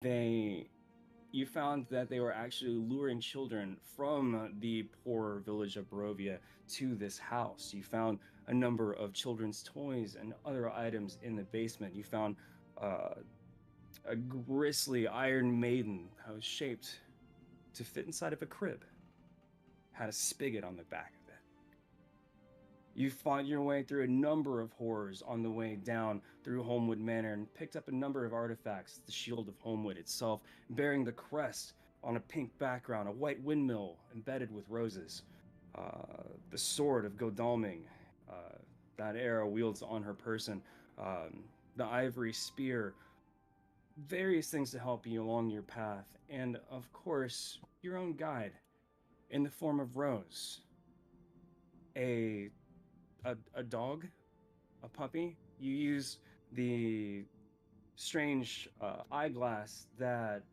you found that they were actually luring children from the poor village of Barovia to this house. You found a number of children's toys and other items in the basement. You found uh, a grisly iron maiden that was shaped to fit inside of a crib, had a spigot on the back of it. You fought your way through a number of horrors on the way down through Homewood Manor and picked up a number of artifacts, the Shield of Homewood itself, bearing the crest on a pink background, a white windmill embedded with roses, the sword of Godalming, uh, that Era wields on her person, the ivory spear, various things to help you along your path, and of course, your own guide in the form of Rose, a a dog, a puppy. You use the strange eyeglass that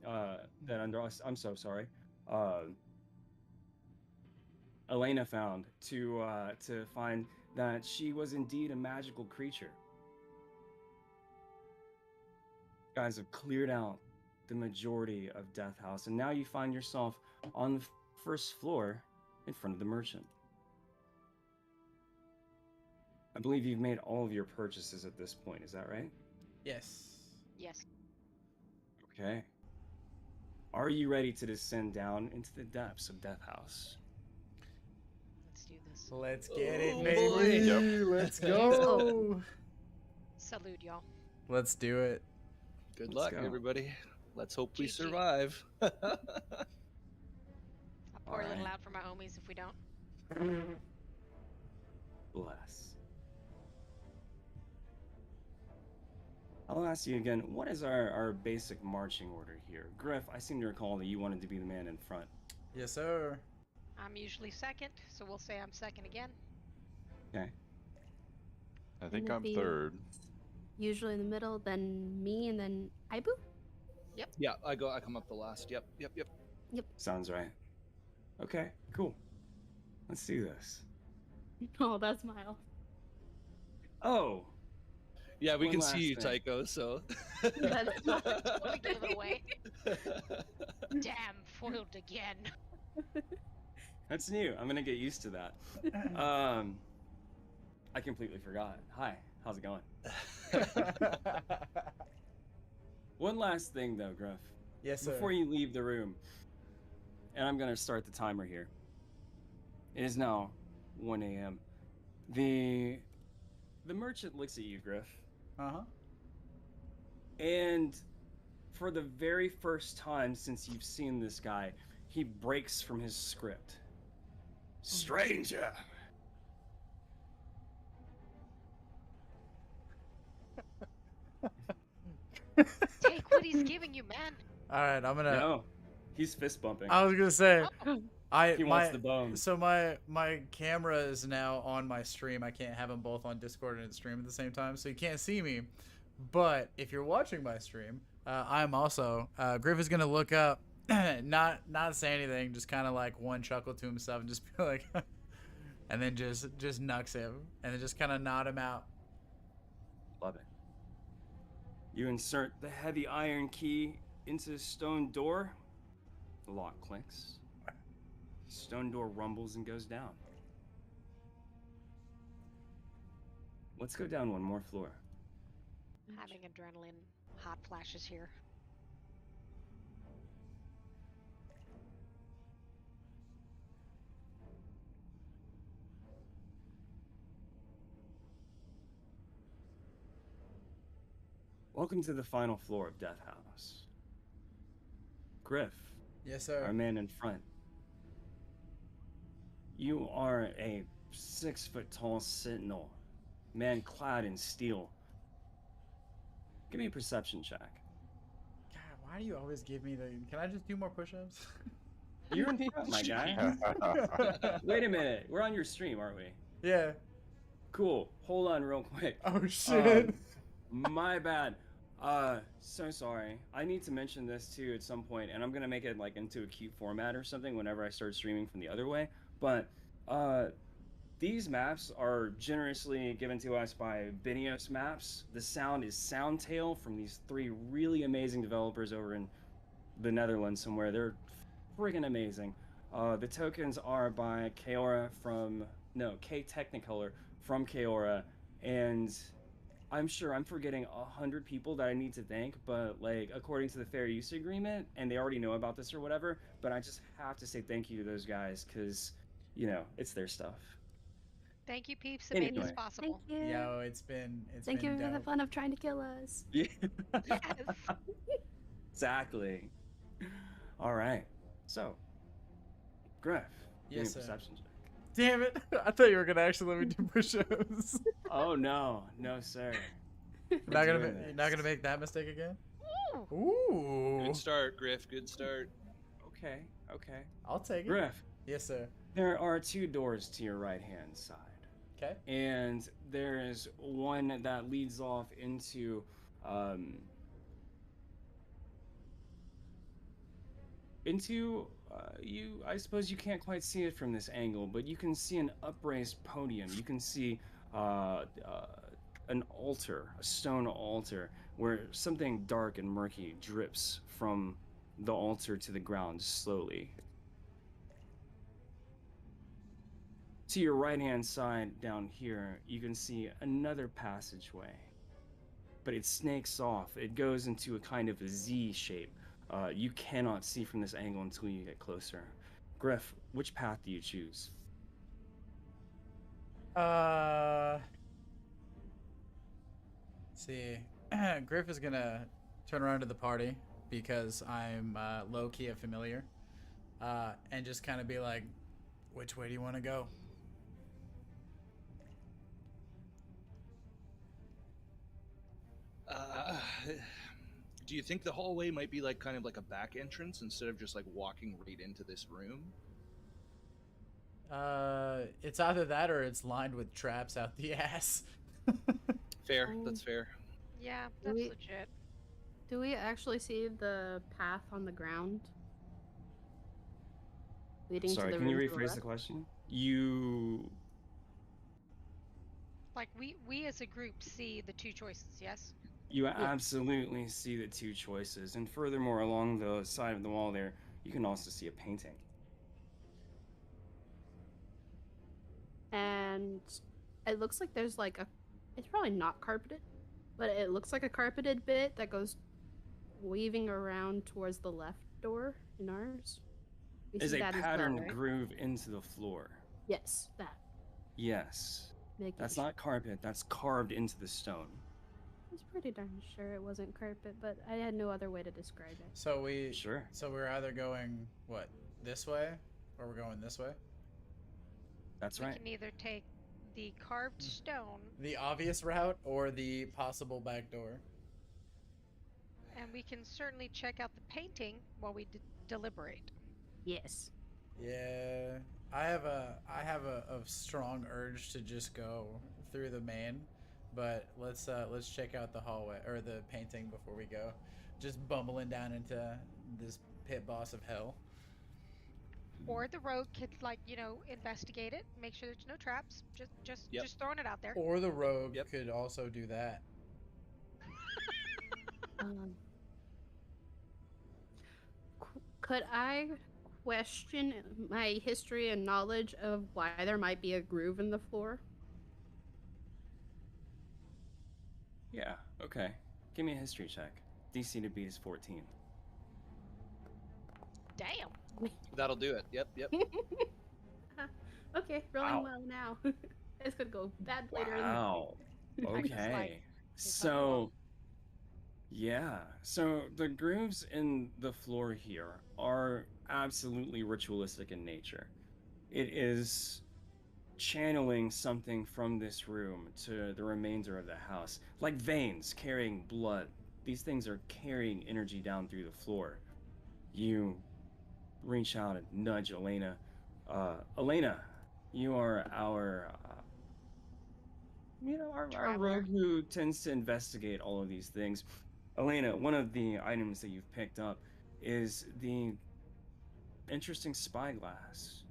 I'm so sorry. Uh, Elena found to find that she was indeed a magical creature. You guys have cleared out the majority of Death House, and now you find yourself on the first floor in front of the merchant. I believe you've made all of your purchases at this point, is that right? Yes. Yes. Okay. Are you ready to descend down into the depths of Death House? Let's do this. Let's get it, Oh, baby. boy. Let's go. Salute, y'all. Let's do it. Good Let's luck, go. everybody. Let's hope we GG. survive. I'll pour a little Alright. out for my homies if we don't. Bless. I'll ask you again, what is our basic marching order here? Griff, I seem to recall that you wanted to be the man in front. Yes, sir. I'm usually second, so we'll say I'm second again. Okay. I think it'd I'm be third. Usually in the middle, then me, and then Ibu. Yeah, I come up the last. Yep. Sounds right. Okay, cool. Let's do this. Oh, that's Miles. Oh, Yeah, we One can last see you, thing. Tycho, so. That's Totally gave it away. Damn, foiled again. that's new. I'm gonna get used to that. I completely forgot. Hi, how's it going? One last thing though, Griff. Yes, sir. Before you leave the room, and I'm gonna start the timer here. It is now 1 a.m. The merchant looks at you, Griff, Uh-huh. and for the very first time since you've seen this guy, he breaks from his script. Stranger. Take what he's giving you, man. All right, I'm gonna. No, he's fist bumping. I was gonna say, Oh, I He my wants the bone. so my camera is now on my stream. I can't have them both on Discord and stream at the same time, so you can't see me. But if you're watching my stream, I'm also Griff is gonna look up, not say anything, just kind of like one chuckle to himself and just be like, and then just knucks him, and then just kind of nod him out. Love it. You insert the heavy iron key into the stone door. The lock clicks. Stone door rumbles and goes down. Let's go down one more floor. having adrenaline hot flashes here. Welcome to the final floor of Death House. Griff, Yes, our sir. man in front. You are a 6-foot-tall sentinel, man clad in steel. Give me a perception check. God, why do you always give me the? Can I just do more push-ups? You're in front, my guy. Wait a minute, we're on your stream, aren't we? Yeah. Cool. Hold on real quick. Oh shit. My bad. So sorry. I need to mention this too at some point, and I'm gonna make it like into a cute format or something whenever I start streaming from the other way. But These maps are generously given to us by Binios Maps. The sound is Soundtail from these three really amazing developers over in the Netherlands somewhere. They're friggin' amazing. The tokens are by Kaora from K Technicolor from Kaora, and I'm sure I'm forgetting 100 people that I need to thank, but like according to the fair use agreement, and they already know about this or whatever, but I just have to say thank you to those guys because it's their stuff. Thank you, peeps, that made this Anyway. possible. Thank you. Yo, it's been Thank you for the dope. fun of trying to kill us. Yeah. Yes. Exactly. All right. So, Griff, give me a Yes, sir. perception check. Damn it! I thought you were gonna actually let me do push-ups. Oh no, sir. You're not gonna make that mistake again. Ooh. Good start, Griff. Good start. Okay. I'll take it. Griff, Yes, sir. there are 2 doors to your right-hand side. Okay. And there is one that leads off into I suppose you can't quite see it from this angle, but you can see an upraised podium. You can see an altar, a stone altar, where something dark and murky drips from the altar to the ground slowly. To your right-hand side down here, you can see another passageway, but it snakes off. It goes into a kind of a Z shape. You cannot see from this angle until you get closer. Griff, which path do you choose? Let's see. Griff is gonna turn around to the party because I'm low-key a familiar, and just kind of be like, "Which way do you want to go?" Do you think the hallway might be like kind of like a back entrance instead of just like walking right into this room? It's either that or it's lined with traps out the ass. Fair, that's fair. Yeah, that's We- legit. Do we actually see the path on the ground leading Sorry, to the can you room to the rephrase the left? question? Like we as a group see the 2 choices. Yes. You absolutely see the 2 choices, and furthermore, along the side of the wall there, you can also see a painting. And it looks like there's like it's probably not carpeted, but it looks like a carpeted bit that goes weaving around towards the left door in ours. We Is see a that as well, patterned right? groove into the floor. Yes, that. Yes. Making That's sure. not carpet, that's carved into the stone. I was pretty darn sure it wasn't carpet, but I had no other way to describe it. So we Sure. So we're either going this way, or we're going this way. That's We right. can either take the carved stone, The obvious route or the possible back door. and we can certainly check out the painting while we deliberate. Yes. Yeah, I have a strong urge to just go through the main, but let's check out the hallway or the painting before we go. Just bumbling down into this pit boss of hell. Or the rogue could, like, investigate it, make sure there's no traps. Just throwing it out there. Or the rogue Yep. could also do that. Could I question my history and knowledge of why there might be a groove in the floor? Yeah, okay. Give me a history check. DC to beat is 14. Damn. That'll do it. Yep. Okay, rolling Wow. well now. This could go bad later. Wow. I just Okay. like- So, yeah. So the grooves in the floor here are absolutely ritualistic in nature. It is channeling something from this room to the remainder of the house, like veins carrying blood. These things are carrying energy down through the floor. You reach out and nudge Elena. Elena, you are our our Traveler. rogue who tends to investigate all of these things. Elena, one of the items that you've picked up is the interesting spyglass.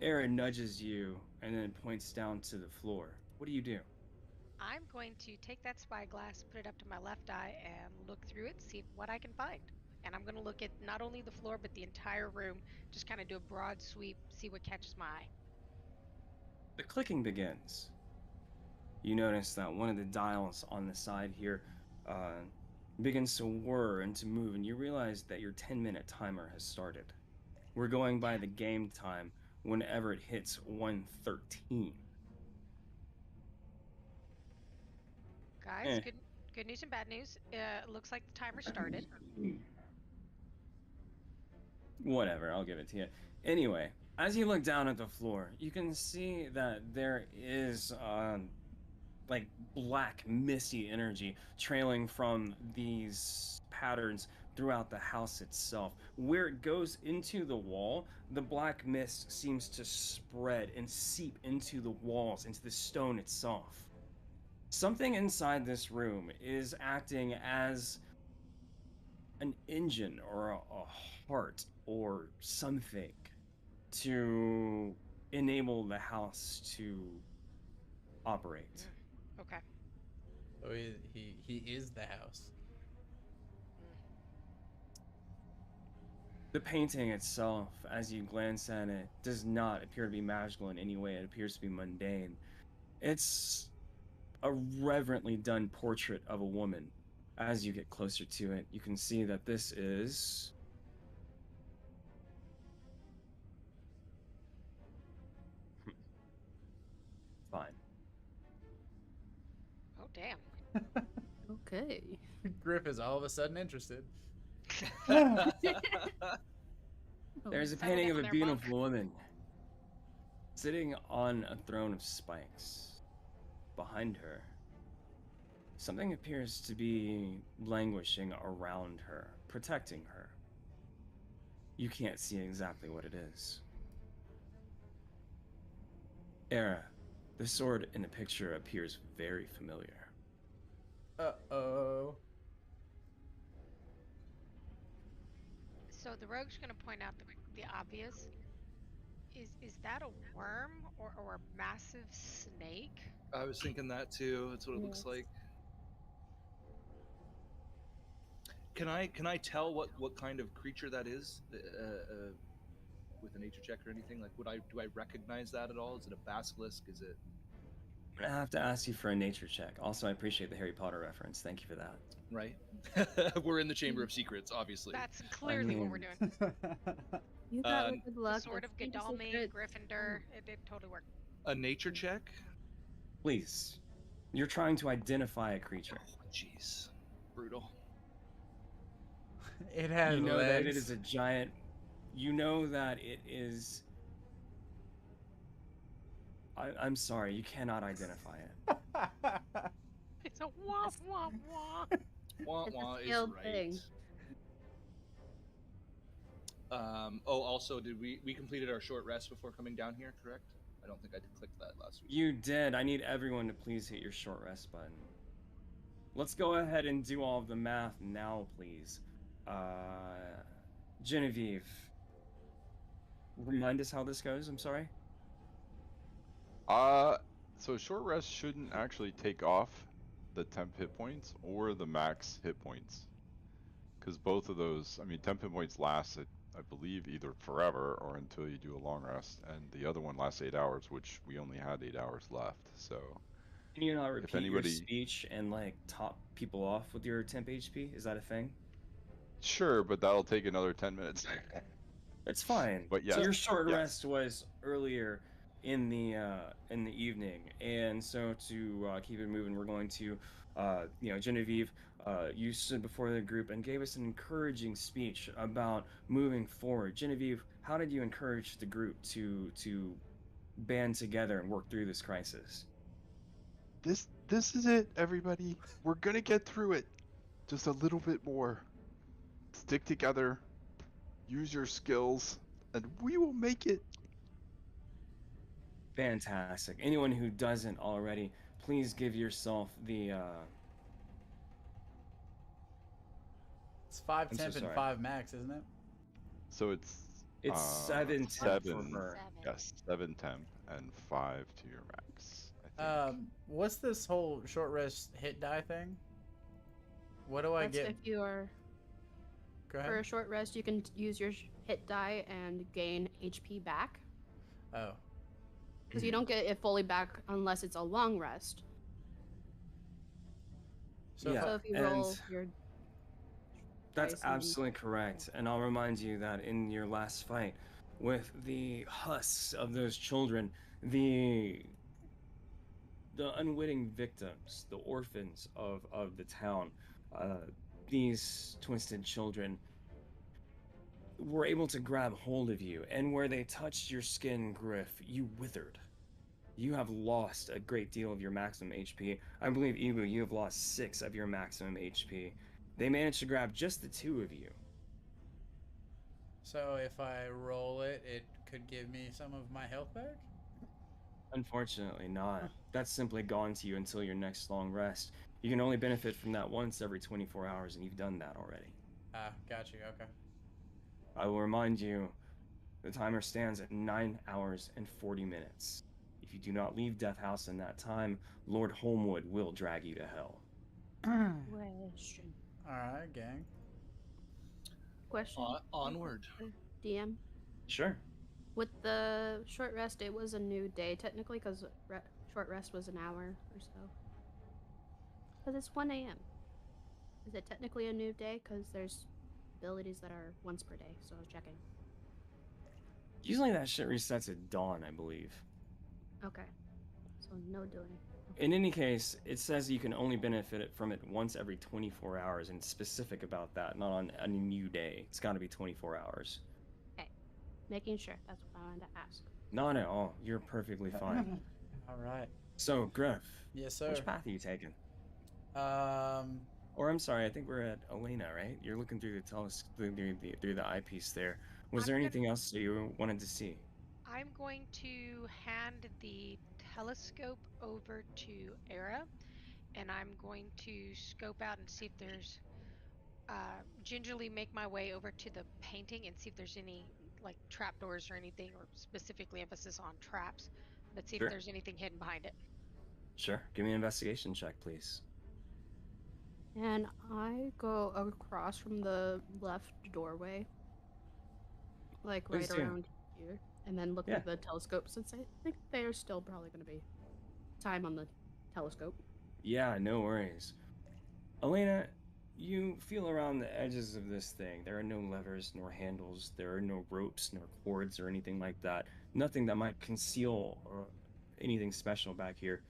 Aaron nudges you and then points down to the floor. What do you do? I'm going to take that spyglass, put it up to my left eye, and look through it, see what I can find. And I'm going to look at not only the floor, but the entire room, just kind of do a broad sweep, see what catches my eye. The clicking begins. You notice that one of the dials on the side here begins to whir and to move, and you realize that your 10-minute timer has started. We're going by the game time whenever it hits 1:13. Guys, good news and bad news. Looks like the timer started. Whatever, I'll give it to you. Anyway, as you look down at the floor, you can see that there is like black misty energy trailing from these patterns throughout the house itself. Where it goes into the wall, the black mist seems to spread and seep into the walls, into the stone itself. Something inside this room is acting as an engine or a heart or something to enable the house to operate. Okay. So he is the house. The painting itself, as you glance at it, does not appear to be magical in any way. It appears to be mundane. It's a reverently done portrait of a woman. As you get closer to it, you can see that this is fine. Oh, damn. Okay. Griff is all of a sudden interested. There's a Settle painting of down a there, beautiful monk. woman sitting on a throne of spikes. Behind her, something appears to be languishing around her, protecting her. You can't see exactly what it is. Era, the sword in the picture appears very familiar. Uh-oh. So the rogue's gonna point out the obvious. Is that a worm or a massive snake? I was thinking that too. That's what it looks like. Can I tell what kind of creature that is with a nature check or anything? Like, do I recognize that at all? Is it a basilisk? Is it? I have to ask you for a nature check. Also, I appreciate the Harry Potter reference. Thank you for that. Right. We're in the Chamber of Secrets, obviously. That's clearly what we're doing. You got Um, good The luck. Sword of Let's keep Godalming, secret. Gryffindor. It totally worked. A nature check. Please. You're trying to identify a creature. Oh, jeez, brutal. It has You know legs. that it is a giant. You know that it is. I'm sorry, you cannot identify it. It's a womp womp womp. Wah It's a wah is skilled right. thing. Oh, also, did we completed our short rest before coming down here? Correct. I don't think I clicked that last week. You did. I need everyone to please hit your short rest button. Let's go ahead and do all of the math now, please. Genevieve, remind us how this goes. I'm sorry. So short rest shouldn't actually take off the temp hit points or the max hit points, because both of those, I mean, temp hit points last, I believe, either forever or until you do a long rest, and the other one lasts 8 hours, which we only had 8 hours left. So Can you not repeat anybody- your speech and like top people off with your temp HP? Is that a thing? sure, but that'll take another 10 minutes. It's fine. But So yeah, your short yeah. rest was earlier in the evening, and so to keep it moving, we're going to, Genevieve, you stood before the group and gave us an encouraging speech about moving forward. Genevieve, how did you encourage the group to band together and work through this crisis? This is it, everybody. We're gonna get through it. Just a little bit more. Stick together. Use your skills, and we will make it. Fantastic. Anyone who doesn't already, please give yourself the It's 5 I'm so temp and sorry. 5 max, isn't it? So it's It's 7 temp for 7. her. 7. Yes, 7 temp and 5 to your max. I think. What's this whole short rest hit die thing? What do I That's get? if you are Go for ahead. a short rest, you can use your hit die and gain HP back. Oh, Because you don't get it fully back unless it's a long rest. so Yeah. So if you and roll your That's dice and then- absolutely correct. And I'll remind you that in your last fight with the husks of those children, the unwitting victims, the orphans of the town, these twisted children were able to grab hold of you, and where they touched your skin, Griff, you withered. You have lost a great deal of your maximum HP. I believe, Ibu, you have lost 6 of your maximum HP. They managed to grab just the 2 of you. so if I roll it, it could give me some of my health back. Unfortunately not. That's simply gone to you until your next long rest. You can only benefit from that once every 24 hours, and you've done that already. Ah, got you. Okay. I will remind you, the timer stands at 9 hours and 40 minutes. If you do not leave Death House in that time, Lord Holmwood will drag you to hell. Question. All right, gang. Question. Onward. DM. Sure. With the short rest, it was a new day technically because short rest was an hour or so. Because it's 1 a.m. Is it technically a new day? Because there's abilities that are once per day, so I was checking. Usually that shit resets at dawn, I believe. Okay. So no doing. In any case, it says you can only benefit from it once every 24 hours, and it's specific about that, not on a new day. It's got to be 24 hours. Okay. Making sure. That's what I wanted to ask. Not at all. You're perfectly fine. All right. So, Griff, Yes, sir. which path are you taking? Um, Or I'm sorry, I think we're at Elena, right? You're looking through the through the eyepiece there. Was I'm there gonna- anything else that you wanted to see? I'm going to hand the telescope over to Era, and I'm going to scope out and see if there's gingerly make my way over to the painting and see if there's any like trapdoors or anything, or specifically emphasis on traps, but see Sure. if there's anything hidden behind it. Sure. Give me an investigation check, please. And I go across from the left doorway, like Please right do. around here, and then look Yeah. at the telescope since I think there's still probably going to be time on the telescope. Yeah, no worries. Elena, you feel around the edges of this thing. There are no levers nor handles. There are no ropes nor cords or anything like that. Nothing that might conceal or anything special back here.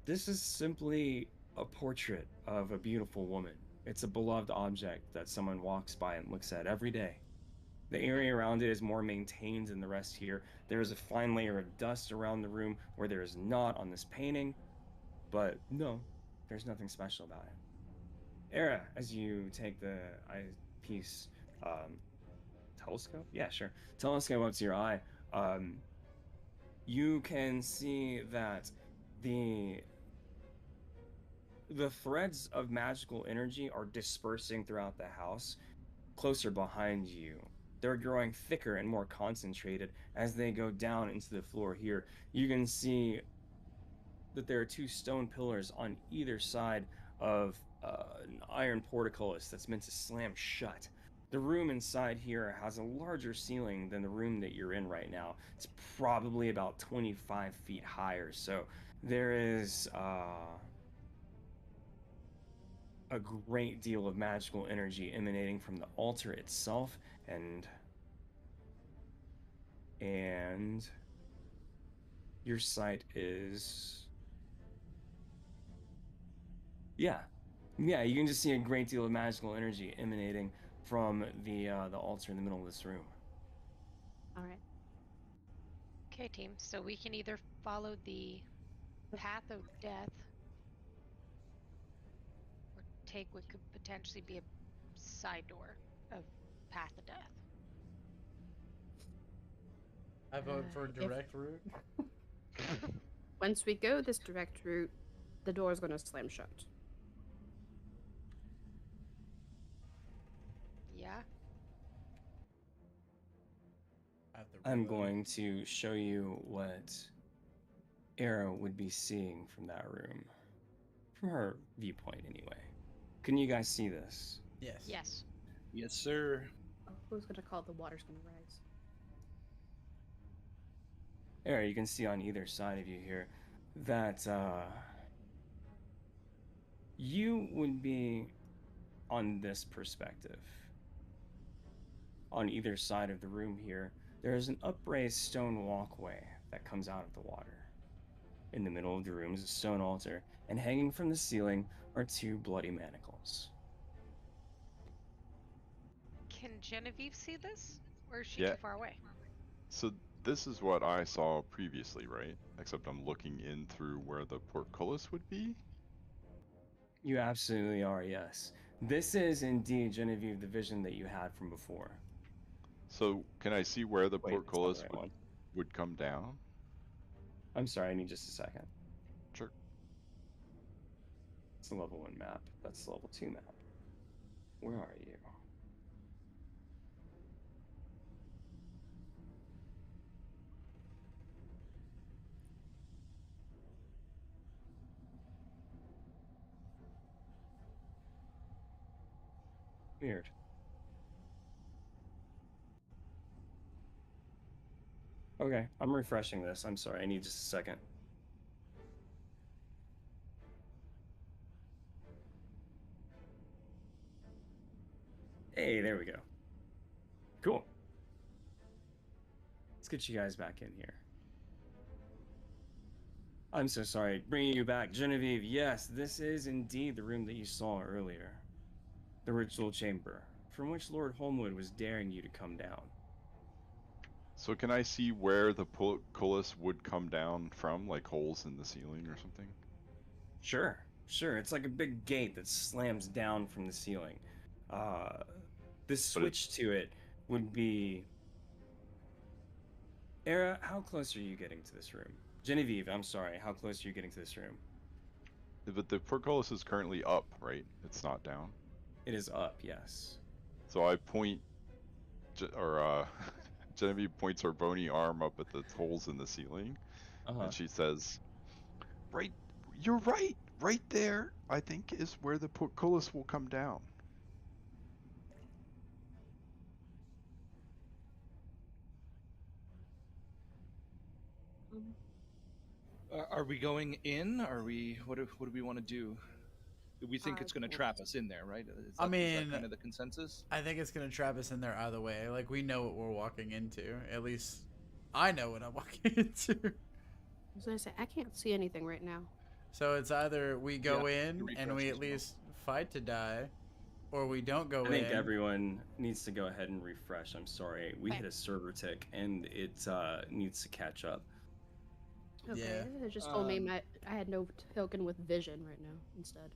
This is simply a portrait of a beautiful woman. It's a beloved object that someone walks by and looks at every day. The area around it is more maintained than the rest here. There is a fine layer of dust around the room where there is not on this painting, but no, there's nothing special about it. Era, as you take the eyepiece, telescope? Yeah, sure. Telescope up to your eye, you can see that the threads of magical energy are dispersing throughout the house closer behind you. They're growing thicker and more concentrated as they go down into the floor here. You can see that there are 2 stone pillars on either side of an iron portcullis that's meant to slam shut. The room inside here has a larger ceiling than the room that you're in right now. It's probably about 25 feet high or so. There is a great deal of magical energy emanating from the altar itself, and your sight is yeah, you can just see a great deal of magical energy emanating from the altar in the middle of this room. All right. Okay, team. So we can either follow the path of death or take what could potentially be a side door of path of death. I vote for If- direct route. Once we go this direct route, the door is going to slam shut. Yeah. I'm going to show you what Era would be seeing from that room. From her viewpoint, anyway. Can you guys see this? Yes. Yes. Yes, sir. Oh, who's gonna call it? The water's gonna rise. Era, you can see on either side of you here that you would be on this perspective. On either side of the room here, there is an upraised stone walkway that comes out of the water. In the middle of the room is a stone altar, and hanging from the ceiling are 2 bloody manacles. Can Genevieve see this? Or is she Yeah. too far away? So this is what I saw previously, right? Except I'm looking in through where the portcullis would be. You absolutely are, yes. This is indeed, Genevieve, the vision that you had from before. So can I see where the Wait, that's not the portcullis right one. would come down? I'm sorry, I need just a second. Sure. It's a level 1 map. That's the level 2 map. Where are you? Weird. Okay, I'm refreshing this. I'm sorry, I need just a second. Hey, there we go. Cool. Let's get you guys back in here. I'm so sorry, bringing you back. Genevieve, yes, this is indeed the room that you saw earlier. The ritual chamber, from which Lord Holmwood was daring you to come down. So can I see where the portcullis would come down from, like holes in the ceiling or something? Sure. It's like a big gate that slams down from the ceiling. The switch to it would be... Era, how close are you getting to this room? Genevieve, I'm sorry, how close are you getting to this room? But the portcullis is currently up, right? It's not down. It is up, yes. So I point, Genevieve points her bony arm up at the holes in the ceiling, and she says, "Right, you're right. Right there, I think, is where the portcullis will come down." Are we going in? Are we? What do we want to do? We think it's going to trap us in there, right? Is that kind of the consensus? I think it's gonna trap us in there either way. Like, we know what we're walking into. At least I know what I'm walking into. I was gonna say, I can't see anything right now. So it's either we go in refresh and we as at well. least fight to die, or we don't go I in. think everyone needs to go ahead and refresh. I'm sorry, we hit a server tick and it needs to catch up. Okay, Yeah. it just told me I had no token with vision right now instead.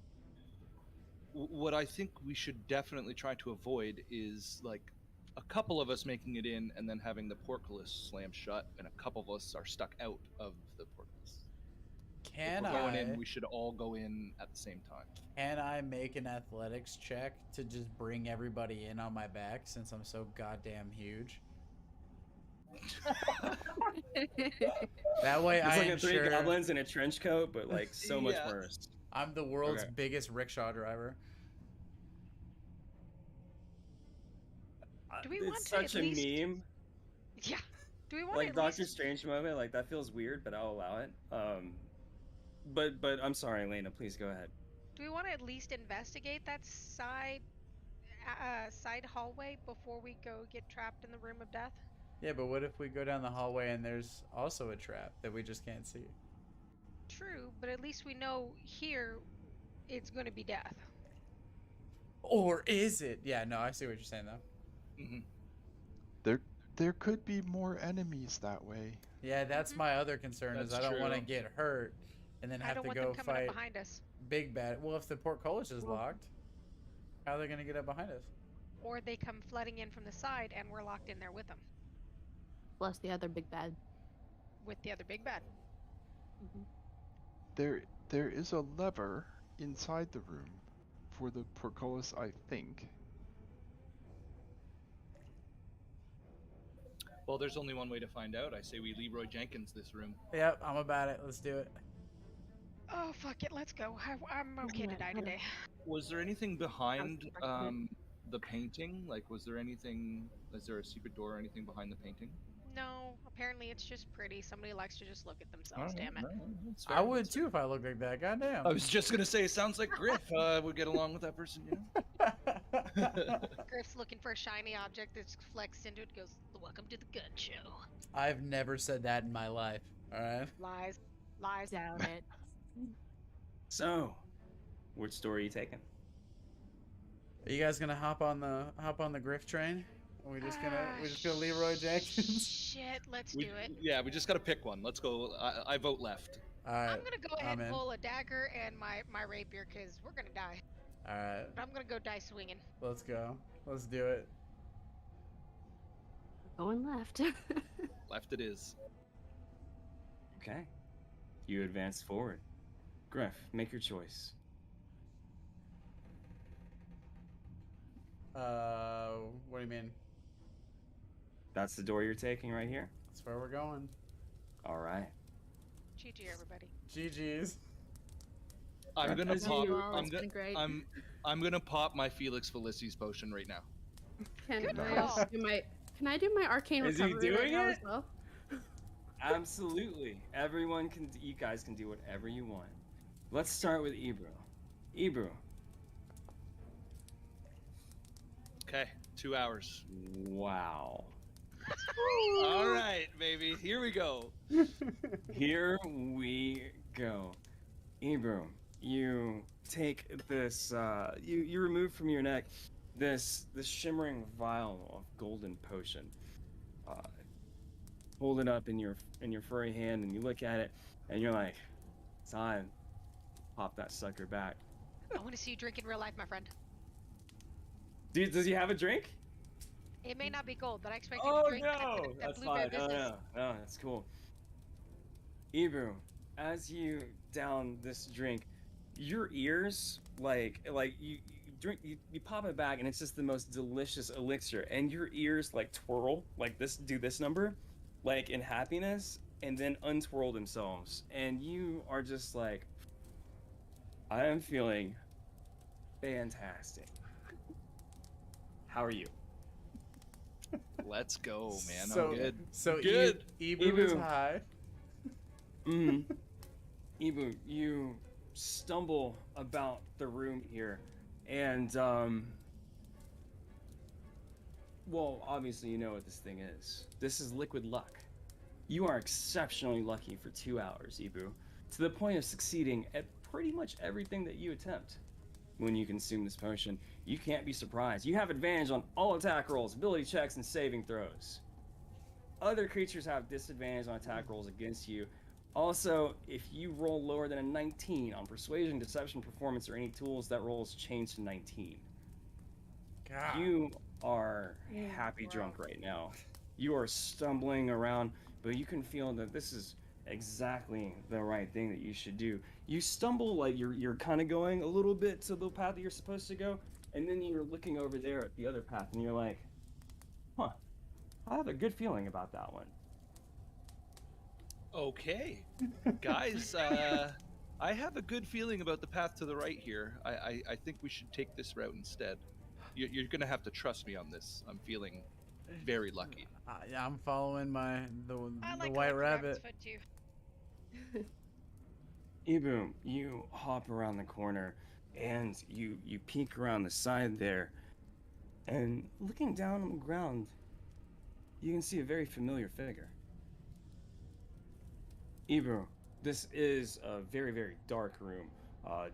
What I think we should definitely try to avoid is like a couple of us making it in and then having the portcullis slam shut, and a couple of us are stuck out of the portcullis. Can if we're going I? in, we should all go in at the same time. Can I make an athletics check to just bring everybody in on my back since I'm so goddamn huge? That way It's I like a ensure 3 goblins in a trench coat, but like so much Yeah. worse. I'm the world's Okay. biggest rickshaw driver. Do we It's want to such at a least- meme. Yeah. Do we want Like to at Doctor least... Strange moment, like that feels weird, but I'll allow it. But I'm sorry, Elena, please go ahead. Do we want to at least investigate that side hallway before we go get trapped in the room of death? Yeah, but what if we go down the hallway and there's also a trap that we just can't see? True, but at least we know here it's going to be death. Or is it? Yeah, no, I see what you're saying though. Mm-hmm. There could be more enemies that way. Yeah, that's my other concern is I That's don't want to true. get hurt and then I have don't to want go them coming fight up behind us. big bad. Well, if the portcullis is locked, how are they going to get up behind us? Or they come flooding in from the side and we're locked in there with them. Plus the other big bad. With the other big bad. Mm-hmm. There is a lever inside the room for the portcullis, I think. Well, there's only one way to find out. I say we Leroy Jenkins this room. Yep, I'm about it. Let's do it. Oh, fuck it. Let's go. I'm okay to die today. Was there anything behind How's the painting? Like, was there anything? Is there a secret door or anything behind the painting? No, apparently it's just pretty. Somebody likes to just look at themselves, damn it. No, that's I fair, would that's fair. too if I looked like that. Goddamn. I was just gonna say, it sounds like Griff would get along with that person, you know? Griff's looking for a shiny object that's flexed into it. Goes, welcome to the gun show. I've never said that in my life. All right. Lies. Lies. Doubt it. So, which door are you taking? Are you guys gonna hop on the Griff train? Are we just gonna Leroy Jenkins? Shit, let's do it. Yeah, we just gotta pick one. Let's go. I vote left. All right. I'm gonna go ahead I'm and in. pull a dagger and my rapier because we're gonna die. All right. But I'm gonna go die swinging. Let's go. Let's do it. Going left. Left it is. Okay. You advance forward. Griff, make your choice. What do you mean? That's the door you're taking right here? That's where we're going. All right. GG, everybody. GG's. I'm gonna As pop. you- It's been great. I'm gonna pop my Felix Felicis potion right now. Good I call. also do my? Can I do my arcane Is he recovery right doing now it? as well? Absolutely. Everyone can. You guys can do whatever you want. Let's start with Ebru. Ebru. Okay, 2 hours. Wow. All right, baby. Here we go. Here we go. Ebru, you take this. You remove from your neck this shimmering vial of golden potion. Hold it up in your furry hand, and you look at it, and you're like, "Time, pop that sucker back." I want to see you drink in real life, my friend. Dude, does he have a drink? It may not be gold, but I expect you Oh to drink no, that that's blueberry fine. No, business. no, that's cool. Ebru, as you down this drink, your ears like you drink, you pop it back, and it's just the most delicious elixir, and your ears like twirl like this, do this number, like in happiness, and then untwirl themselves, and you are just like, I am feeling fantastic. How are you? Let's go, man. So, I'm good. So Good. Ebu is Ebu. high. Ebru, you stumble about the room here, and well, obviously you know what this thing is. This is liquid luck. You are exceptionally lucky for 2 hours, Ebru, to the point of succeeding at pretty much everything that you attempt. When you consume this potion, you can't be surprised. You have advantage on all attack rolls, ability checks, and saving throws. Other creatures have disadvantage on attack rolls against you. Also, if you roll lower than a 19 on Persuasion, Deception, Performance, or any tools, that roll is changed to 19. God. You are happy wow. drunk right now. You are stumbling around, but you can feel that this is exactly the right thing that you should do. You stumble like you're kind of going a little bit to the path that you're supposed to go, and then you're looking over there at the other path, and you're like, huh, I have a good feeling about that one. Okay, guys. I have a good feeling about the path to the right here. I think we should take this route instead. You're gonna have to trust me on this. I'm feeling very lucky. I'm following I the like white going for rabbit. foot too. Ebru, you hop around the corner, and you peek around the side there, and looking down on the ground, you can see a very familiar figure. Ebru, this is a very, very dark room.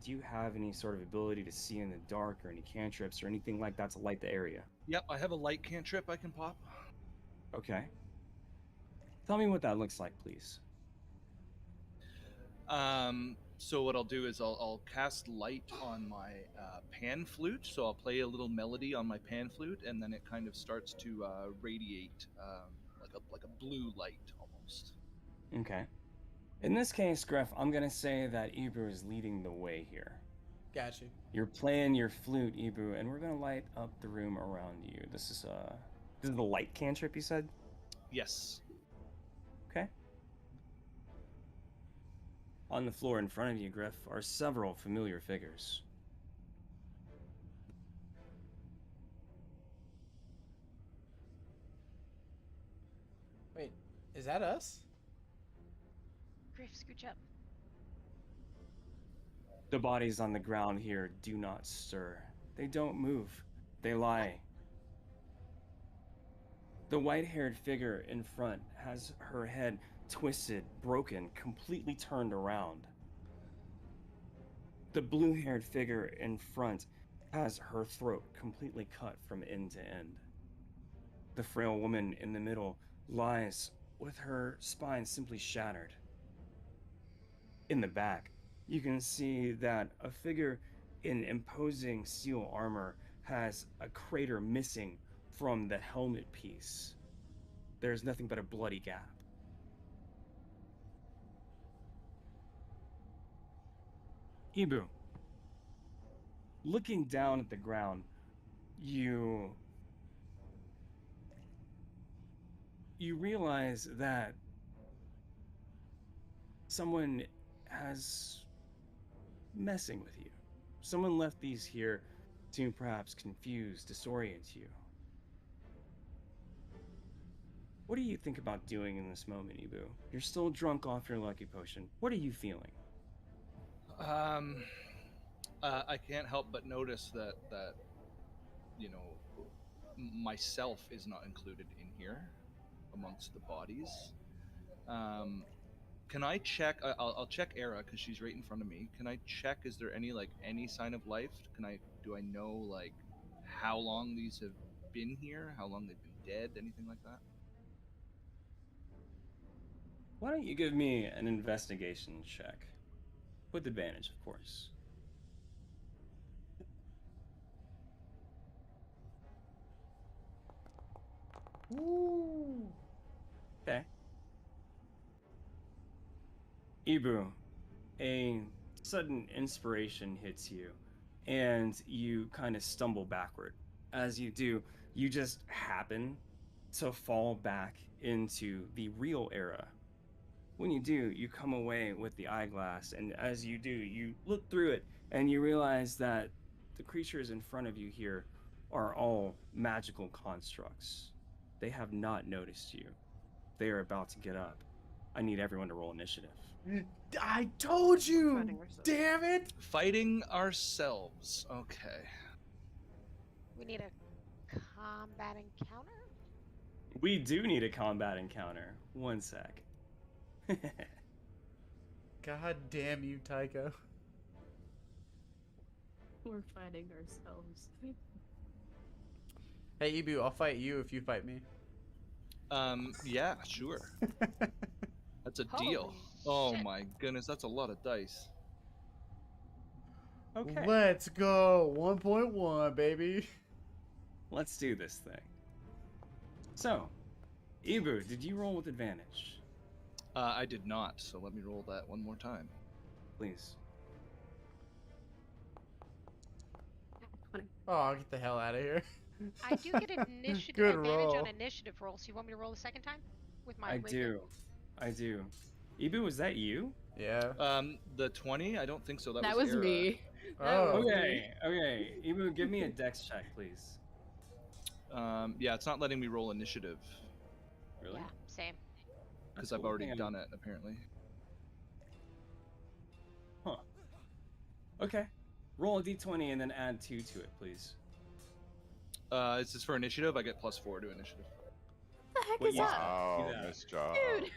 Do you have any sort of ability to see in the dark, or any cantrips or anything like that to light the area? Yep, I have a light cantrip I can pop. Okay. Tell me what that looks like, please. So what I'll do is I'll cast light on my pan flute. So I'll play a little melody on my pan flute, and then it kind of starts to radiate like a blue light almost. Okay. In this case, Griff, I'm gonna say that Ebru is leading the way here. Gotcha. You're playing your flute, Ebru, and we're gonna light up the room around you. This is the light cantrip you said? Yes. Okay. On the floor in front of you, Griff, are several familiar figures. Wait, is that us? Griff, scooch up. The bodies on the ground here do not stir. They don't move. They lie. The white-haired figure in front has her head twisted, broken, completely turned around. The blue-haired figure in front has her throat completely cut from end to end. The frail woman in the middle lies with her spine simply shattered. In the back, you can see that a figure in imposing steel armor has a crater missing from the helmet piece. There's nothing but a bloody gap. Ibu, looking down at the ground, you realize that someone has messing with you. Someone left these here to perhaps confuse, disorient you. What do you think about doing in this moment, Ibu? You're still drunk off your lucky potion. What are you feeling? I can't help but notice that myself is not included in here amongst the bodies. Can I check? I'll check Era because she's right in front of me. Can I check? Is there any sign of life? Do I know how long these have been here? How long they've been dead? Anything like that? Why don't you give me an investigation check? With advantage, of course. Ooh. Okay. Ibu, a sudden inspiration hits you, and you kind of stumble backward. As you do, you just happen to fall back into the real Era. When you do, you come away with the eyeglass, and as you do, you look through it, and you realize that the creatures in front of you here are all magical constructs. They have not noticed you. They are about to get up. I need everyone to roll initiative. I told you! Fighting ourselves. Damn it! Fighting ourselves. Okay. We need a combat encounter. We do need a combat encounter. One sec. God damn you, Tycho. We're fighting ourselves. Hey, Ibu, I'll fight you if you fight me. Yeah, sure. That's a deal. Holy Oh shit. my goodness, that's a lot of dice. Okay. Let's go. 1.1, baby. Let's do this thing. So, Ibu, did you roll with advantage? I did not, so let me roll that one more time. Please. 20. Oh, I'll get the hell out of here. I do get an initiative Good advantage roll. on initiative roll, so you want me to roll the second time? With my I regular- do. I do. Ibu, was that you? Yeah. The 20? I don't think so. That was was Era. me. Oh. That was me. Okay. Ibu, give me a dex check, please. Yeah, it's not letting me roll initiative Really? Yeah, same. because That's I've cool. already Hang on. done it apparently. Huh. Okay. Roll a d20 and then add 2 to it, please. Is this for initiative? I get +4 to initiative. What the heck What is you up? said. Wow, that. nice job. Dude!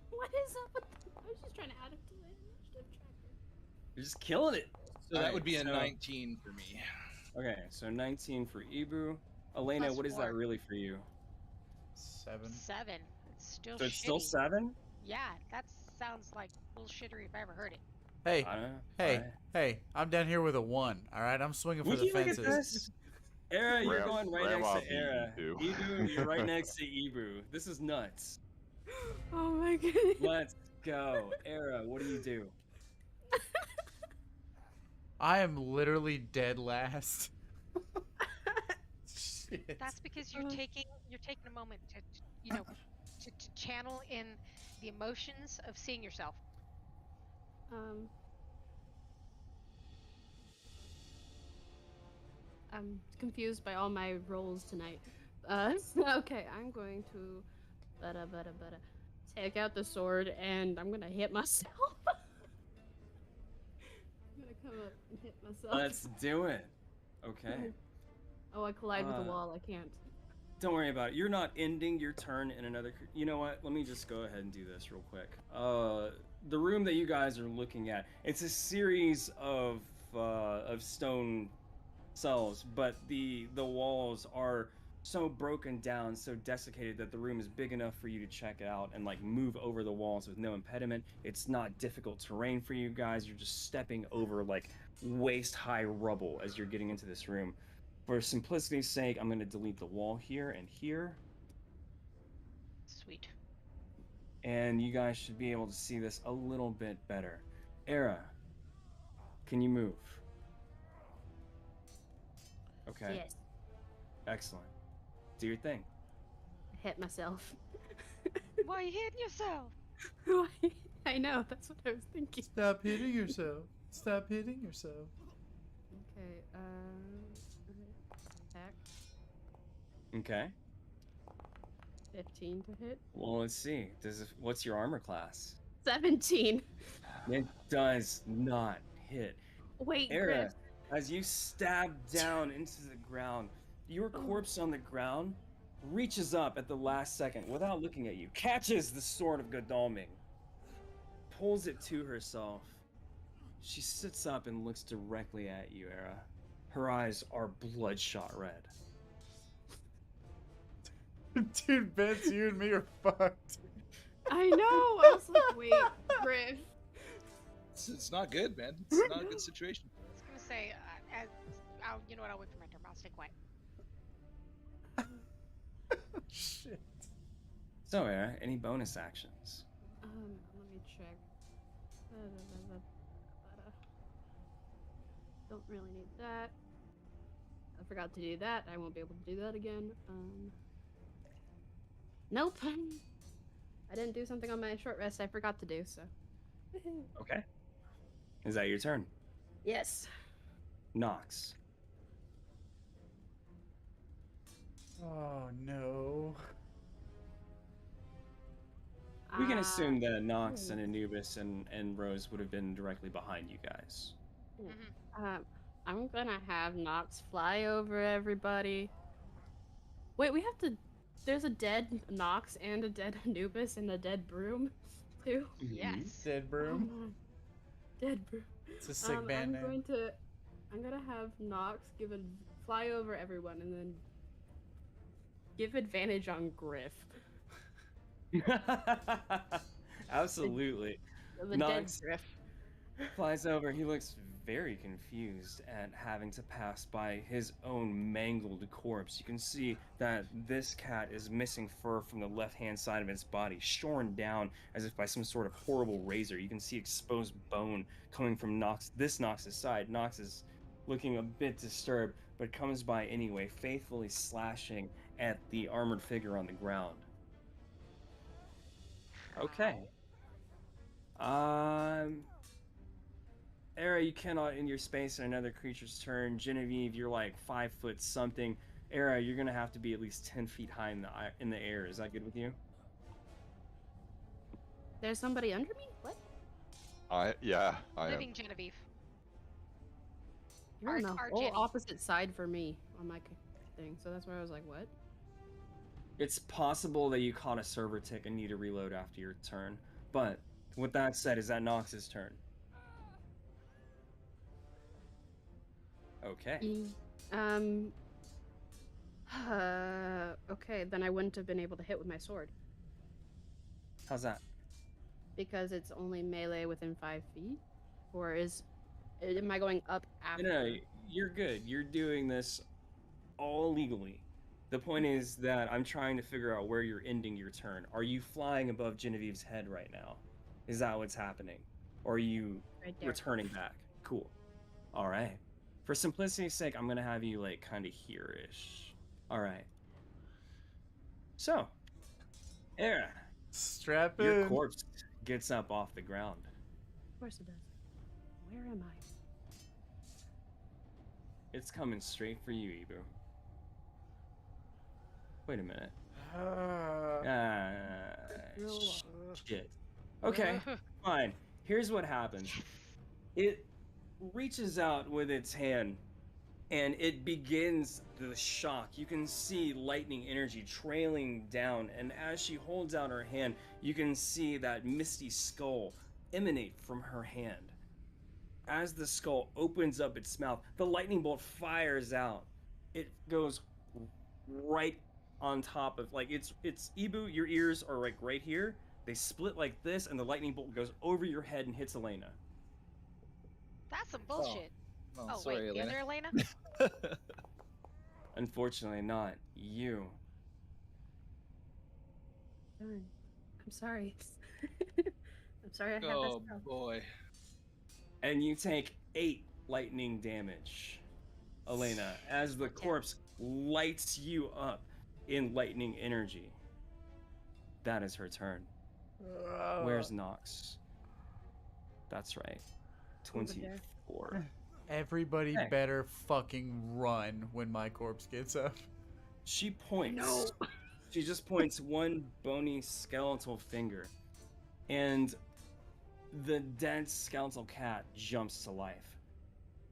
What is up with I was just trying to add it to the initiative tracker. You're just killing it. So that Alright, would be a so- 19 for me. Okay, so 19 for Ibu. Elena, what is that +4. really for you? 7. 7. It's still So it's shitty. still 7? Yeah, that sounds like bullshittery if I ever heard it. Hey, I don't know. hey, Alright. hey, I'm down here with a 1, alright? I'm swinging for Would the you look at fences. this? Era, you're going right Grandma next to beat Era. you too. Ibu, you're right next to Ibu. This is nuts. Oh my goodness. Let's go. Era, what do you do? I am literally dead last. Shit. That's because you're taking a moment to to channel in the emotions of seeing yourself. I'm confused by all my rolls tonight. Okay, I'm going to take out the sword and I'm gonna hit myself. I'm gonna come up and hit myself. Let's do it. Okay. Oh, I collide with the wall. I can't. Don't worry about it. You're not ending your turn in another. You know what? Let me just go ahead and do this real quick. The room that you guys are looking at, it's a series of stone cells, but the walls are so broken down, so desiccated that the room is big enough for you to check out and like move over the walls with no impediment. It's not difficult terrain for you guys. You're just stepping over like waist-high rubble as you're getting into this room. For simplicity's sake, I'm going to delete the wall here and here. Sweet. And you guys should be able to see this a little bit better. Era, can you move? Okay. Yes. Excellent. Do your thing. Hit myself. Why are you hitting yourself? I know, that's what I was thinking. Stop hitting yourself. Stop hitting yourself. Okay, attack. Okay. 15 to hit. Well, let's see. What's your armor class? 17. It does not hit. Wait, Era, Griff. as you stab down into the ground, your corpse on the ground reaches up at the last second without looking at you, catches the sword of Godalming, pulls it to herself. She sits up and looks directly at you, Era. Her eyes are bloodshot red. Dude, Vince, you and me are fucked. I know. I was like, wait, Griff. It's not good, man. It's not a good situation. I was gonna say, you know what? I'll wait for my turn. I'll stay quiet. Shit. So, Era, any bonus actions? Let me check. Don't really need that. I forgot to do that. I won't be able to do that again. Nope. I didn't do something on my short rest I forgot to do, so. Okay. Is that your turn? Yes. Nox. Oh, no. We can assume that Nox and Anubis and Rose would have been directly behind you guys. I'm gonna have Nox fly over everybody. Wait, we have to. There's a dead Nox and a dead Anubis and a dead Broom, too. Yes. Dead broom. Oh, dead Broom. It's a sick band name. I'm gonna have Nox fly over everyone and then give advantage on Griff. Absolutely. The Nox dead Griff. flies over. He looks very confused at having to pass by his own mangled corpse. You can see that this cat is missing fur from the left-hand side of its body, shorn down as if by some sort of horrible razor. You can see exposed bone coming from Nox's side. Nox is looking a bit disturbed, but comes by anyway, faithfully slashing at the armored figure on the ground. Okay. Era, you cannot end your space in another creature's turn. Genevieve, you're like 5 foot something. Era, you're gonna have to be at least 10 feet high in the air. Is that good with you? There's somebody under me? What? I am. Living Genevieve. You're on the Our whole Jenny. opposite side for me on my thing, so that's why I was like, what? It's possible that you caught a server tick and need to reload after your turn. But with that said, is that Nox's turn? Okay. Okay, then I wouldn't have been able to hit with my sword. How's that? Because it's only melee within 5 feet? Or am I going up after? No, you're good. You're doing this all legally. The point is that I'm trying to figure out where you're ending your turn. Are you flying above Genevieve's head right now? Is that what's happening? Or are you Right there. returning back? Cool. All right. For simplicity's sake, I'm going to have you, like, kind of here-ish. All right. So, Era, Strap your in. corpse gets up off the ground. Of course it does. Where am I? It's coming straight for you, Ibu. Wait a minute. Shit. Okay, fine. Here's what happens. It reaches out with its hand and it begins the shock. You can see lightning energy trailing down, and as she holds out her hand, you can see that misty skull emanate from her hand. As the skull opens up its mouth, the lightning bolt fires out. It goes right on top of, like, it's Ibu, your ears are like right here. They split like this, and the lightning bolt goes over your head and hits Elena. That's some bullshit. Oh, sorry, wait, the other Elena? Unfortunately not. You. Darn. I'm sorry. I'm sorry I had Oh this spell. boy. And you take 8 lightning damage, Elena, as the corpse lights you up in lightning energy. That is her turn. Where's Nox? That's right. 24. Everybody Hey. better fucking run when my corpse gets up. She points. No. She just points one bony skeletal finger, and the dead skeletal cat jumps to life.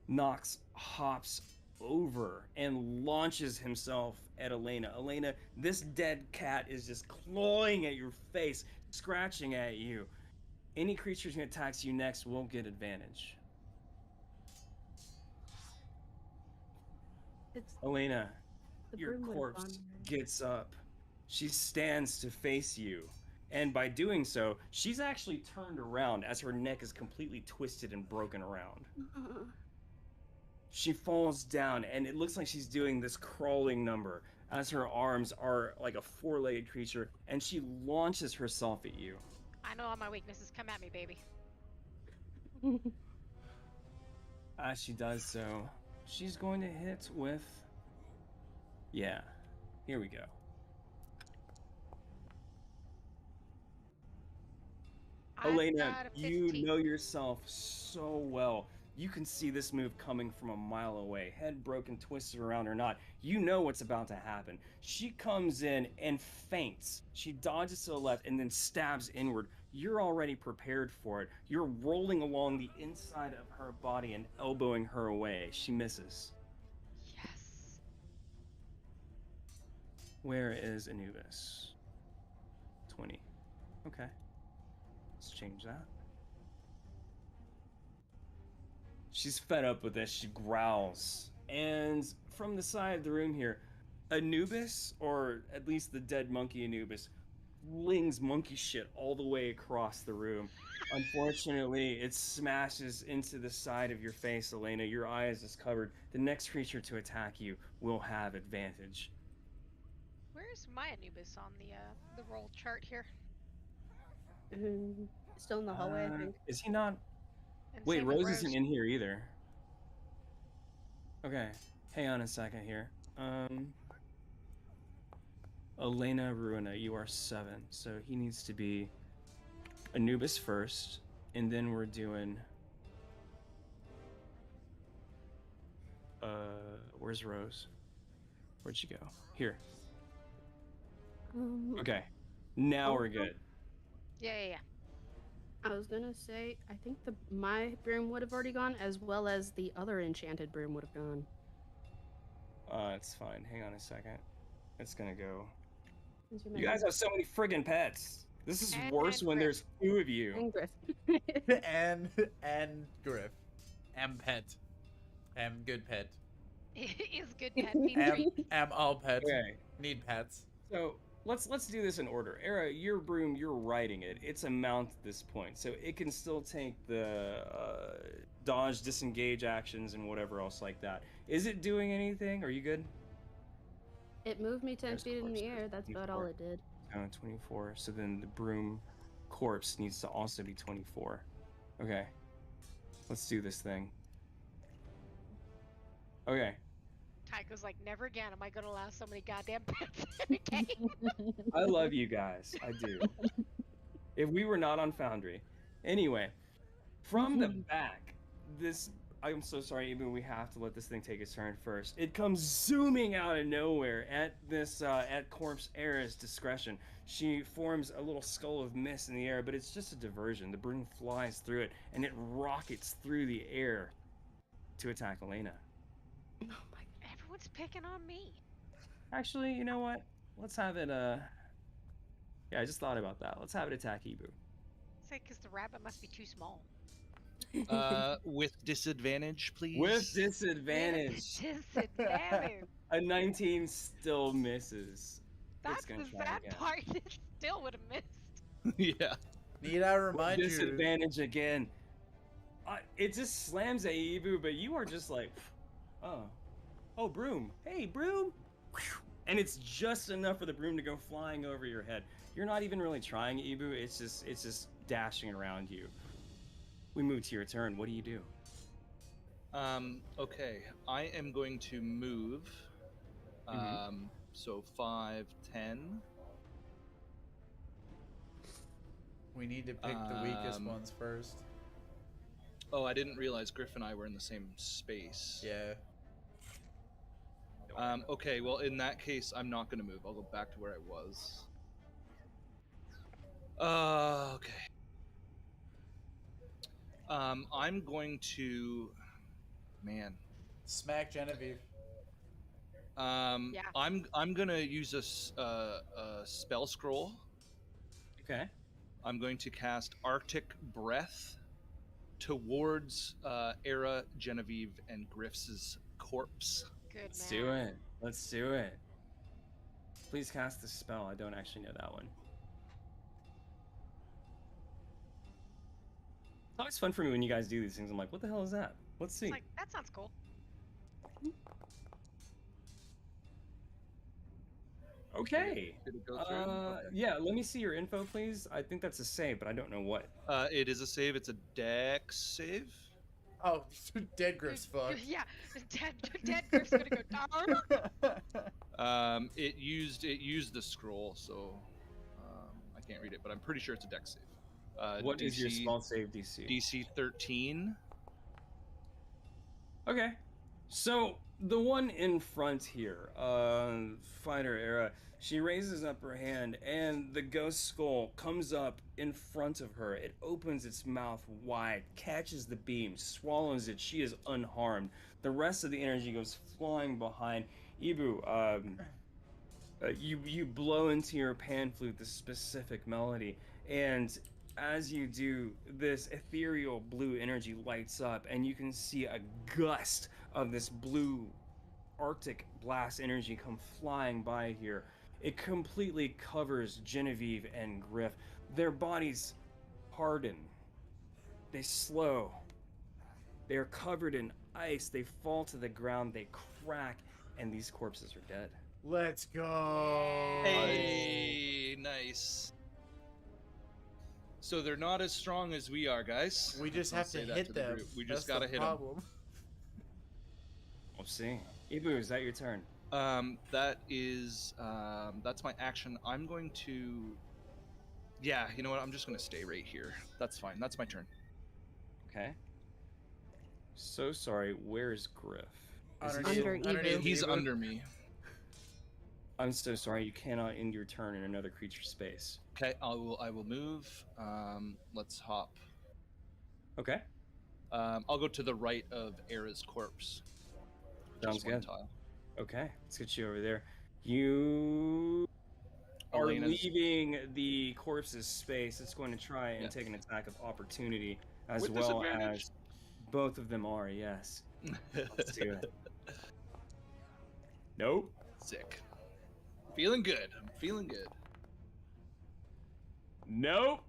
Nox hops over and launches himself at Elena. Elena, this dead cat is just clawing at your face, scratching at you. Any creature who attacks you next will get advantage. It's Elena, the your broom would've corpse gone already. gets up. She stands to face you. And by doing so, she's actually turned around as her neck is completely twisted and broken around. She falls down, and it looks like she's doing this crawling number as her arms are like a 4-legged creature, and she launches herself at you. I know all my weaknesses. Come at me, baby. As she does so, she's going to hit with... Yeah, here we go. Elena, got a you 15. know yourself so well. You can see this move coming from a mile away. Head broken, twisted around or not, you know what's about to happen. She comes in and feints. She dodges to the left and then stabs inward. You're already prepared for it. You're rolling along the inside of her body and elbowing her away. She misses. Yes. Where is Anubis? 20. Okay. Let's change that. She's fed up with this. She growls. And from the side of the room here, Anubis, or at least the dead monkey Anubis, flings monkey shit all the way across the room. Unfortunately, it smashes into the side of your face, Elena. Your eyes is covered. The next creature to attack you will have advantage. Where's my Anubis on the roll chart here? Still in the hallway, I think. Is he not? And Wait, same with Rose isn't in here either. Okay, hang on a second here. Elena Ruina, you are 7, so he needs to be Anubis first, and then we're doing... where's Rose? Where'd she go? Here. Okay, now we're good. Yeah. I was gonna say, I think my broom would have already gone, as well as the other enchanted broom would have gone. It's fine. Hang on a second. It's gonna go. Your You guys have so many friggin' pets. This is And worse when Griff. there's 2 of you. And Griff. and Griff. Am pet. Am good pet. Is good pet. Need Am, treat. am all pets. Okay. Need pets. So let's do this in order. Era, your broom, you're riding it. It's a mount at this point, so it can still take the dodge, disengage actions, and whatever else like that. Is it doing anything? Are you good? It moved me 10 There's feet in corpse, the air. there's That's about 24. all it did. 24. So then the broom corpse needs to also be 24. Okay. Let's do this thing. Okay. Tycho's like, never again am I gonna allow so many goddamn pets in a game. I love you guys. I do. If we were not on Foundry. Anyway, from the back, this. I'm so sorry, Ibu. We have to let this thing take its turn first. It comes zooming out of nowhere at this at Corpse Era's discretion. She forms a little skull of mist in the air, but it's just a diversion. The broom flies through it, and it rockets through the air to attack Elena. Oh my Everyone's picking on me. Actually, you know what? Let's have it. Yeah, I just thought about that. Let's have it attack Ibu. Say, because the rabbit must be too small. With disadvantage, please. With disadvantage. Disadvantage. A 19 still misses. That's gonna the try sad again. part. It still would have missed. Yeah. Need I remind you? Disadvantage again. It just slams at Ibu, but you are just like, oh, broom. Hey, broom. And it's just enough for the broom to go flying over your head. You're not even really trying, Ibu. It's just dashing around you. We move to your turn. What do you do? Okay. I am going to move. So 5, 10. We need to pick the weakest ones first. Oh, I didn't realize Griff and I were in the same space. Yeah. Okay, well, in that case, I'm not going to move. I'll go back to where I was. Okay. I'm going to... Man. Smack Genevieve. Yeah. I'm going to use a spell scroll. Okay. I'm going to cast Arctic Breath towards Era, Genevieve, and Griff's corpse. Good Let's man. do it. Let's do it. Please cast the spell. I don't actually know that one. It's always fun for me when you guys do these things. I'm like, what the hell is that? Let's see. It's like, that sounds cool. Okay. Did it go through? Okay. Yeah, let me see your info, please. I think that's a save, but I don't know what. It is a save. It's a dex save. Oh, dead Griff's fucked. Yeah, dead Griff's gonna go down. It used the scroll, so I can't read it, but I'm pretty sure it's a dex save. What is your DC small save DC? DC 13. Okay. So the one in front here, Fighter Era, she raises up her hand and the ghost skull comes up in front of her. It opens its mouth wide, catches the beam, swallows it. She is unharmed. The rest of the energy goes flying behind. Ibu, you blow into your pan flute the specific melody, and as you do, this ethereal blue energy lights up, and you can see a gust of this blue Arctic blast energy come flying by here. It completely covers Genevieve and Griff. Their bodies harden. They slow. They are covered in ice. They fall to the ground. They crack, and these corpses are dead. Let's go. Hey, nice. So they're not as strong as we are, guys. We just I'll have to say that hit the them. group. We just That's gotta the hit them. problem. We'll see. Ibu, is that your turn? That is that's my action. I'm going to. Yeah, you know what? I'm just gonna stay right here. That's fine. That's my turn. Okay. So sorry. Where's Griff? Is he Underneath- still- Under underneath Evu. He's Evu. under me. I'm so sorry. You cannot end your turn in another creature's space. Okay, I will move. Let's hop. Okay. I'll go to the right of Era's corpse. Sounds Just one good. tile. Okay. Let's get you over there. You are Elena's- leaving the corpse's space. It's going to try and Yeah. take an attack of opportunity, as With well disadvantage. as both of them are. Yes. Let's do it. Nope. Sick. Feeling good. I'm feeling good. Nope.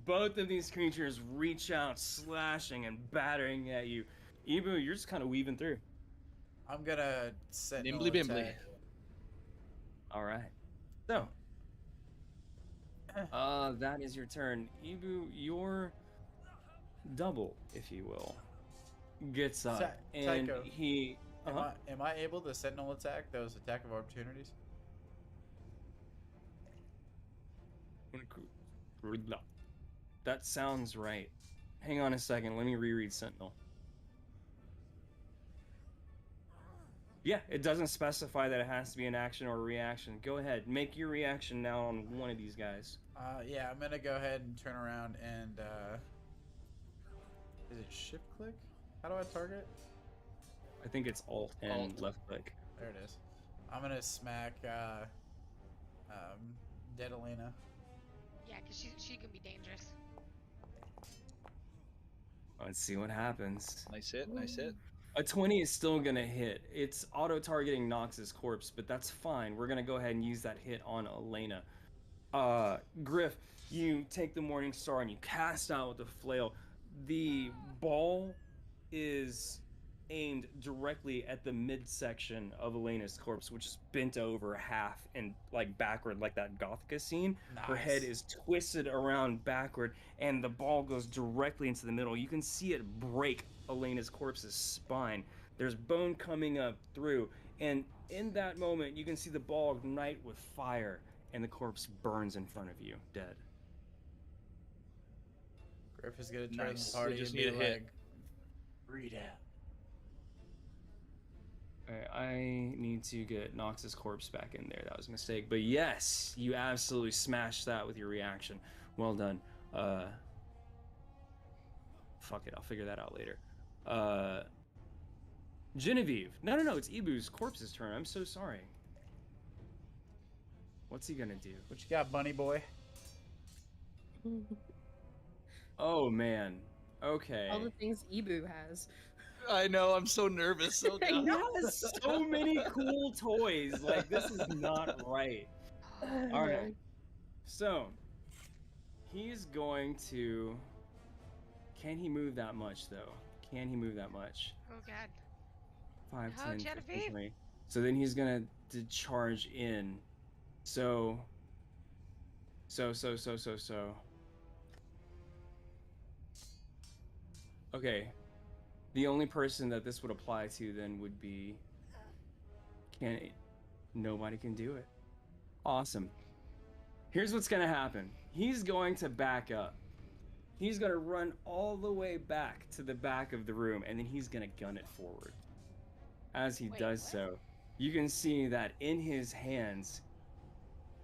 Both of these creatures reach out, slashing and battering at you. Ibu, you're just kind of weaving through. I'm gonna set Nimbly bimbly. All right. So, that is your turn. Ibu, your double, if you will, gets up Tycho. and he Am I able to sentinel attack those attack of opportunities? That sounds right. Hang on a second. Let me reread Sentinel. Yeah, it doesn't specify that it has to be an action or a reaction. Go ahead. Make your reaction now on one of these guys. Yeah, I'm gonna go ahead and turn around and is it shift click? How do I target? I think it's Alt and left click. There it is. I'm gonna smack dead Elena. Yeah, because she can be dangerous. Let's see what happens. Nice hit, nice hit. A 20 is still gonna hit. It's auto-targeting Nox's corpse, but that's fine. We're gonna go ahead and use that hit on Elena. Griff, you take the Morning Star and you cast out with the flail. The ball is aimed directly at the midsection of Elena's corpse, which is bent over half and like backward, like that Gothica scene. Nice. Her head is twisted around backward, and the ball goes directly into the middle. You can see it break Elena's corpse's spine. There's bone coming up through, and in that moment, you can see the ball ignite with fire, and the corpse burns in front of you, dead. Griff is gonna turn Nice. the party We just and be need a hit. like, read out. I need to get Nox's corpse back in there. That was a mistake. But yes, you absolutely smashed that with your reaction. Well done. Fuck it, I'll figure that out later. Genevieve. No, it's Ibu's corpse's turn. I'm so sorry. What's he gonna do? What you got, bunny boy? Oh, man. Okay. All the things Ibu has. I know, I'm so nervous. Oh, I God. know. He has so many cool toys. Like, this is not right. All right. So, he's going to... Can he move that much, though? Can he move that much? Oh God. 5, Oh, 10, Genevieve. 15, 20. So then he's going to charge in. So... Okay. The only person that this would apply to then would be... Nobody can do it. Awesome. Here's what's gonna happen. He's going to back up. He's gonna run all the way back to the back of the room, and then he's gonna gun it forward. As he Wait, does what? so, you can see that in his hands,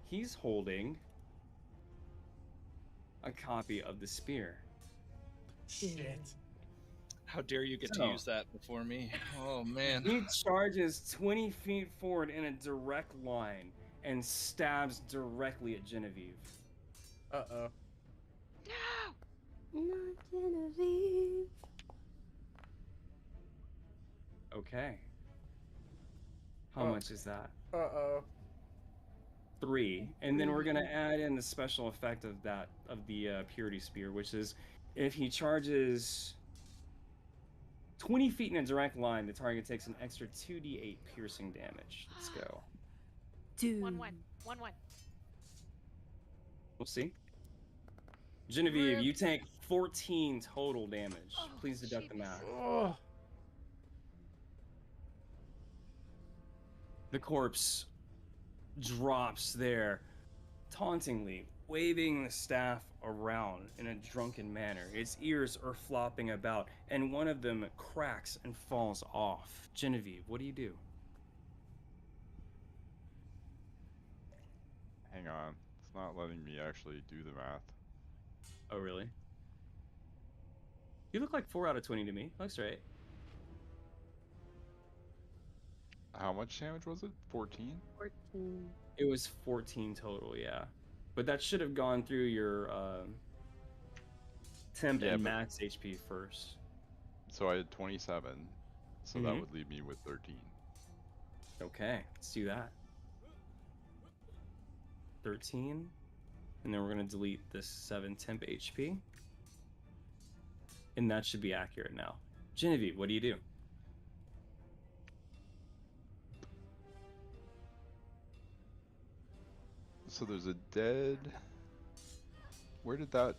he's holding a copy of the spear. Shit. How dare you get to So- use that before me? Oh, man. He charges 20 feet forward in a direct line and stabs directly at Genevieve. Uh-oh. No. Not Genevieve. Okay. How Oh. much is that? Uh-oh. 3. And then we're gonna add in the special effect of that, of the Purity Spear, which is if he charges 20 feet in a direct line, the target takes an extra 2d8 piercing damage. Let's go. Dude. 1-1. 1-1. We'll see. Genevieve, Rip. you take 14 total damage. Oh, Please deduct the jeez. math. Oh. The corpse drops there, tauntingly, waving the staff around in a drunken manner. Its ears are flopping about, and one of them cracks and falls off. Genevieve, what do you do? Hang on. It's not letting me actually do the math. Oh, really? You look like 4 out of 20 to me. Looks right. How much damage was it? 14? 14. It was 14 total, yeah. But that should have gone through your temp Yeah, and but- max HP first. So I had 27. So that Mhm. would leave me with 13. Okay, let's do that. 13. And then we're going to delete this 7 temp HP. And that should be accurate now. Genevieve, what do you do? So there's a dead. Where did that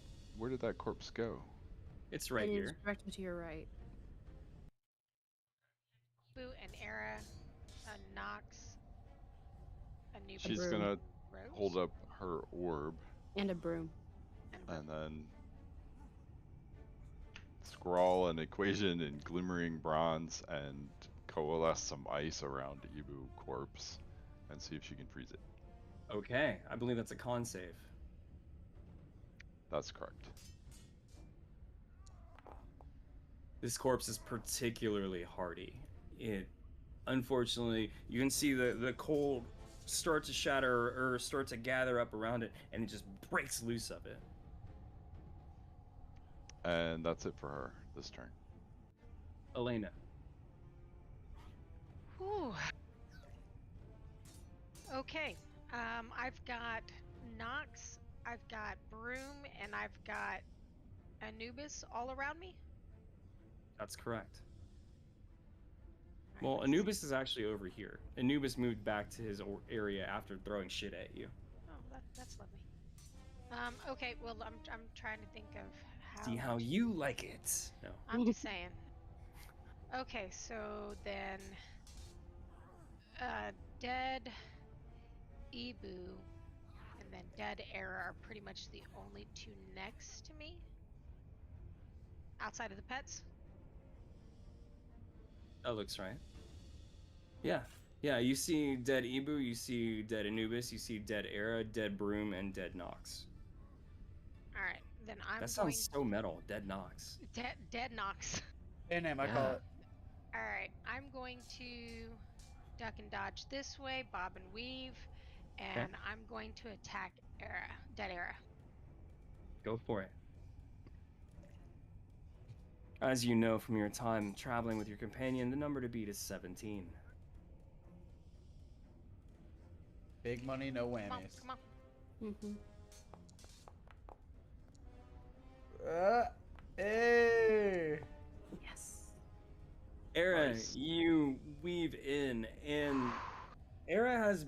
corpse go? It's right And here. it's directed to your right. Ibu, an Era, a Nox, a Anubis, She's broom. gonna Rose, hold up her orb And a broom. and then scrawl an equation in glimmering bronze and coalesce some ice around Ibu corpse and see if she can freeze it. Okay, I believe that's a con save. That's correct. This corpse is particularly hardy. It, unfortunately, you can see the cold start to shatter or start to gather up around it, and it just breaks loose of it. And that's it for her this turn. Elena. Whew. Okay. I've got Nox, I've got Broom, and I've got Anubis all around me. That's correct. Alright, Well, let's see. Anubis is actually over here. Anubis moved back to his area after throwing shit at you. Oh, that's lovely. Okay. Well, I'm trying to think of how. See how you like it. No. I'm just saying. Okay, so then, dead Ibu and then dead Era are pretty much the only two next to me. Outside of the pets. That looks right. Yeah. Yeah, you see dead Ibu, you see dead Anubis, you see dead Era, dead Broom, and dead Nox. Alright, then I'm That going. sounds so metal, dead Nox. Dead Nox. Hey, name, I call Yeah. it. Alright, I'm going to duck and dodge this way, bob and weave, and I'm going to attack Era, dead Era. Go for it. As you know from your time traveling with your companion, the number to beat is 17. Big money, no Come on, whammies. come on. Mm-hmm. Hey! Yes. Era, Nice. you weave in, and Era's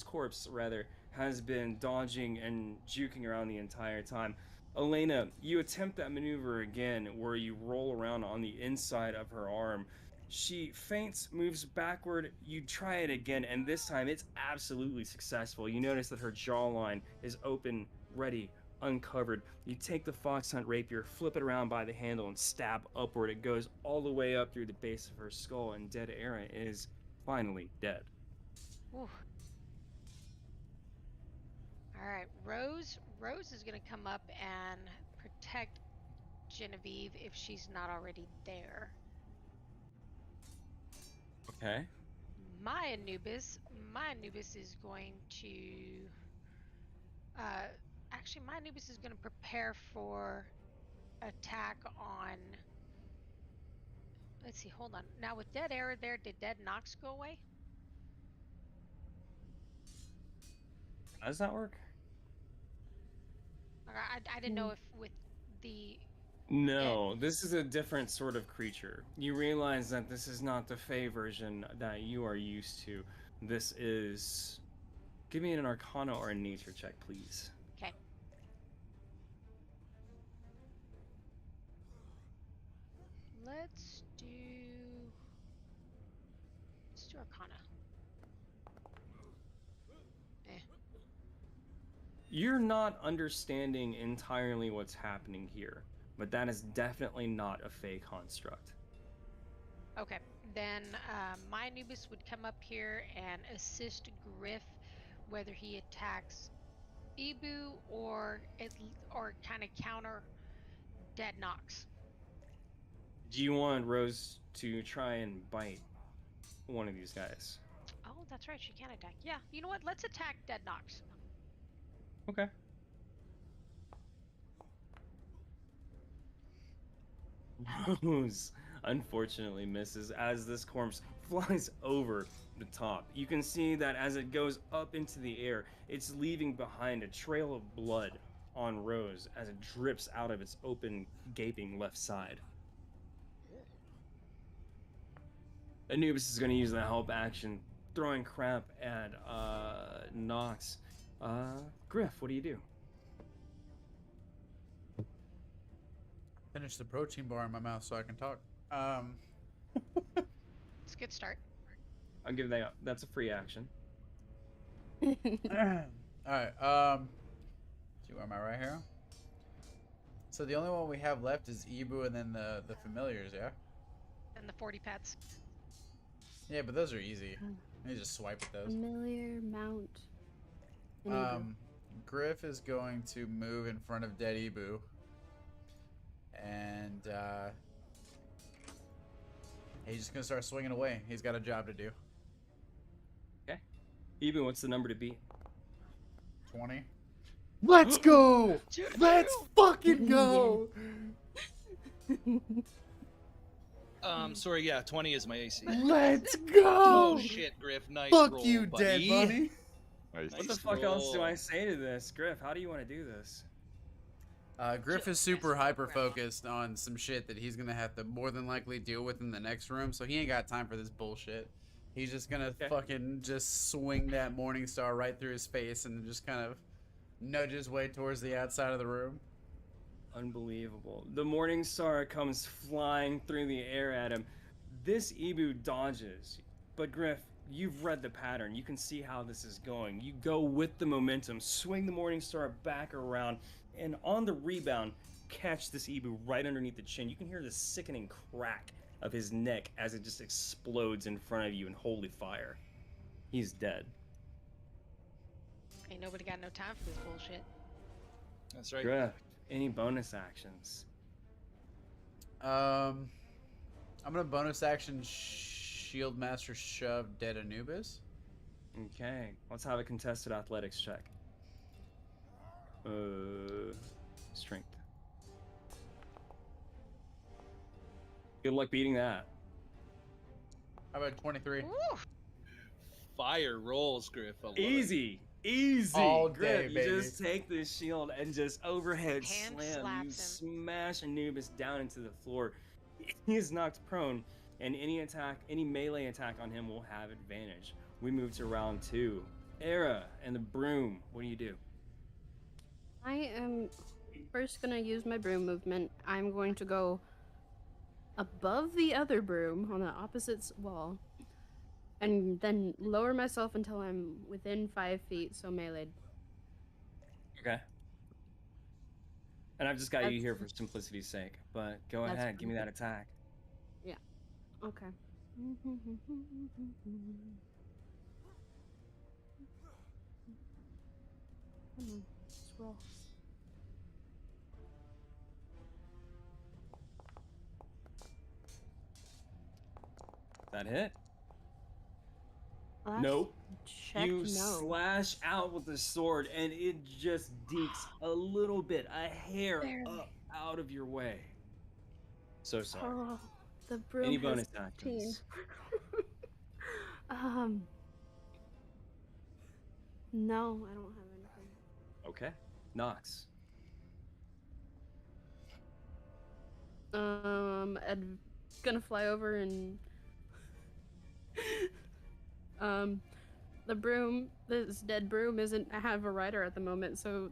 corpse rather, has been dodging and juking around the entire time. Elena, you attempt that maneuver again where you roll around on the inside of her arm. She faints, moves backward, you try it again, and this time it's absolutely successful. You notice that her jawline is open, ready, uncovered. You take the fox hunt rapier, flip it around by the handle, and stab upward. It goes all the way up through the base of her skull, and dead Era is finally dead. Whew. Alright, Rose is gonna come up and protect Genevieve if she's not already there. Okay. My Anubis is going to actually my Anubis is going to prepare for attack on. Let's see, hold on. Now with dead Era there, did dead Nox go away? How does that work? I didn't know if with the No, this is a different sort of creature. You realize that this is not the Fey version that you are used to. This is... Give me an Arcana or a Nature check, please. okay. Let's do Arcana. You're not understanding entirely what's happening here, but that is definitely not a Fey construct. Okay, then my Anubis would come up here and assist Griff, whether he attacks Ibu or kind of counter Dead Nox. Do you want Rose to try and bite one of these guys? Oh, that's right, she can attack. Yeah, you know what? Let's attack Dead Nox. Okay. Rose unfortunately misses as this corpse flies over the top. You can see that as it goes up into the air, it's leaving behind a trail of blood on Rose as it drips out of its open, gaping left side. Anubis is going to use the help action, throwing crap at Nox. Griff, what do you do? Finish the protein bar in my mouth so I can talk. It's a good start. I'll give that. That's a free action. All right. See, where am I right here? So the only one we have left is Ibu and then the familiars, yeah. And the 40 pets. Yeah, but those are easy. You just swipe at those. Familiar mount. and Ibu. Griff is going to move in front of dead Ibu. And he's just gonna start swinging away. He's got a job to do. Okay. Even what's the number to beat? 20. Let's go! Dude, Let's fucking go! Sorry, yeah, 20 is my AC. Let's Oh go! shit, Griff, nice Fuck roll, you, buddy. dead bunny. Nice. What the Nice fuck else do roll. I say to this? Griff, how do you want to do this? Griff is super hyper focused on some shit that he's gonna have to more than likely deal with in the next room, so he ain't got time for this bullshit. He's just gonna fucking just swing that Morning Star right through his face and just kind of nudge his way towards the outside of the room. Unbelievable. The Morning Star comes flying through the air at him. This Ibu dodges, but Griff, you've read the pattern. You can see how this is going. You go with the momentum, swing the Morning Star back around, and on the rebound, catch this Ibu right underneath the chin. You can hear the sickening crack of his neck as it just explodes in front of you in holy fire. He's dead. Ain't nobody got no time for this bullshit. That's right. Griff, any bonus actions? I'm gonna bonus action Shield Master Shove dead Anubis. Okay, let's have a contested athletics check. Strength. Good luck beating that. How about 23? Woo! Fire rolls, Griff. I love it. Easy. All Griff, day, you baby. just take this shield and just overhead Hand slam. You slaps smash Anubis down into the floor. He is knocked prone, and any melee attack on him will have advantage. We move to round 2. Era and the broom. What do you do? I am first gonna use my broom movement. I'm going to go above the other broom on the opposite wall, and then lower myself until I'm within 5 feet, so melee. Okay. And I've just got you That's- here for simplicity's sake, but go That's ahead, give me that perfect. attack. Okay. Come on, let's roll. That hit? Last Nope. Check You no. slash out with the sword, and it just dekes a little bit, a hair Barely. up out of your way. So sorry. Oh, the broom Any has bonus 15. actions? No, I don't have anything. Okay. Nox. I'm gonna fly over and the broom, this dead broom isn't have a rider at the moment, so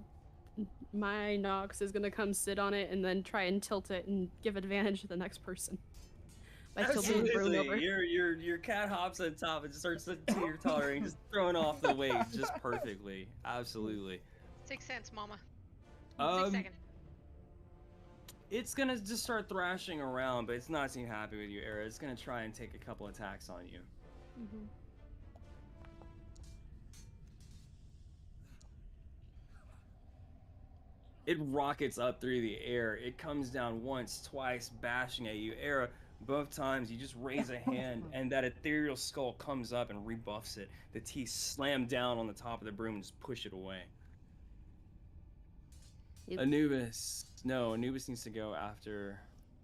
my Nox is gonna come sit on it and then try and tilt it and give advantage to the next person by tilting the broom over. Your cat hops on top and just starts teeter-tottering, just throwing off the weight just perfectly. Absolutely. 6 cents, mama. 6 Um, seconds. It's gonna just start thrashing around, but it's not seem happy with you, Era. It's gonna try and take a couple attacks on you. Mhm. It rockets up through the air. It comes down once, twice, bashing at you. Era, both times you just raise a hand, and that ethereal skull comes up and rebuffs it. The teeth slam down on the top of the broom and just push it away. You- Anubis. No, Anubis needs to go after.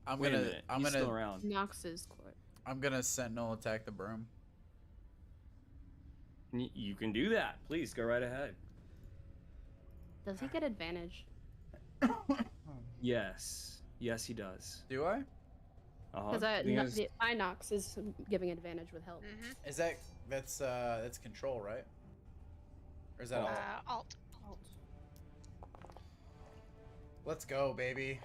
I'm Wait a gonna minute. I'm He's gonna still around. Nox's court. I'm gonna sentinel attack the broom. You can do that. Please go right ahead. Does he get advantage? Yes. Yes, he does. Do I? Uh-huh. Because my Nox is giving advantage with help. Mm-hmm. Is that's control, right? Or is that all? Alt. Let's go, baby.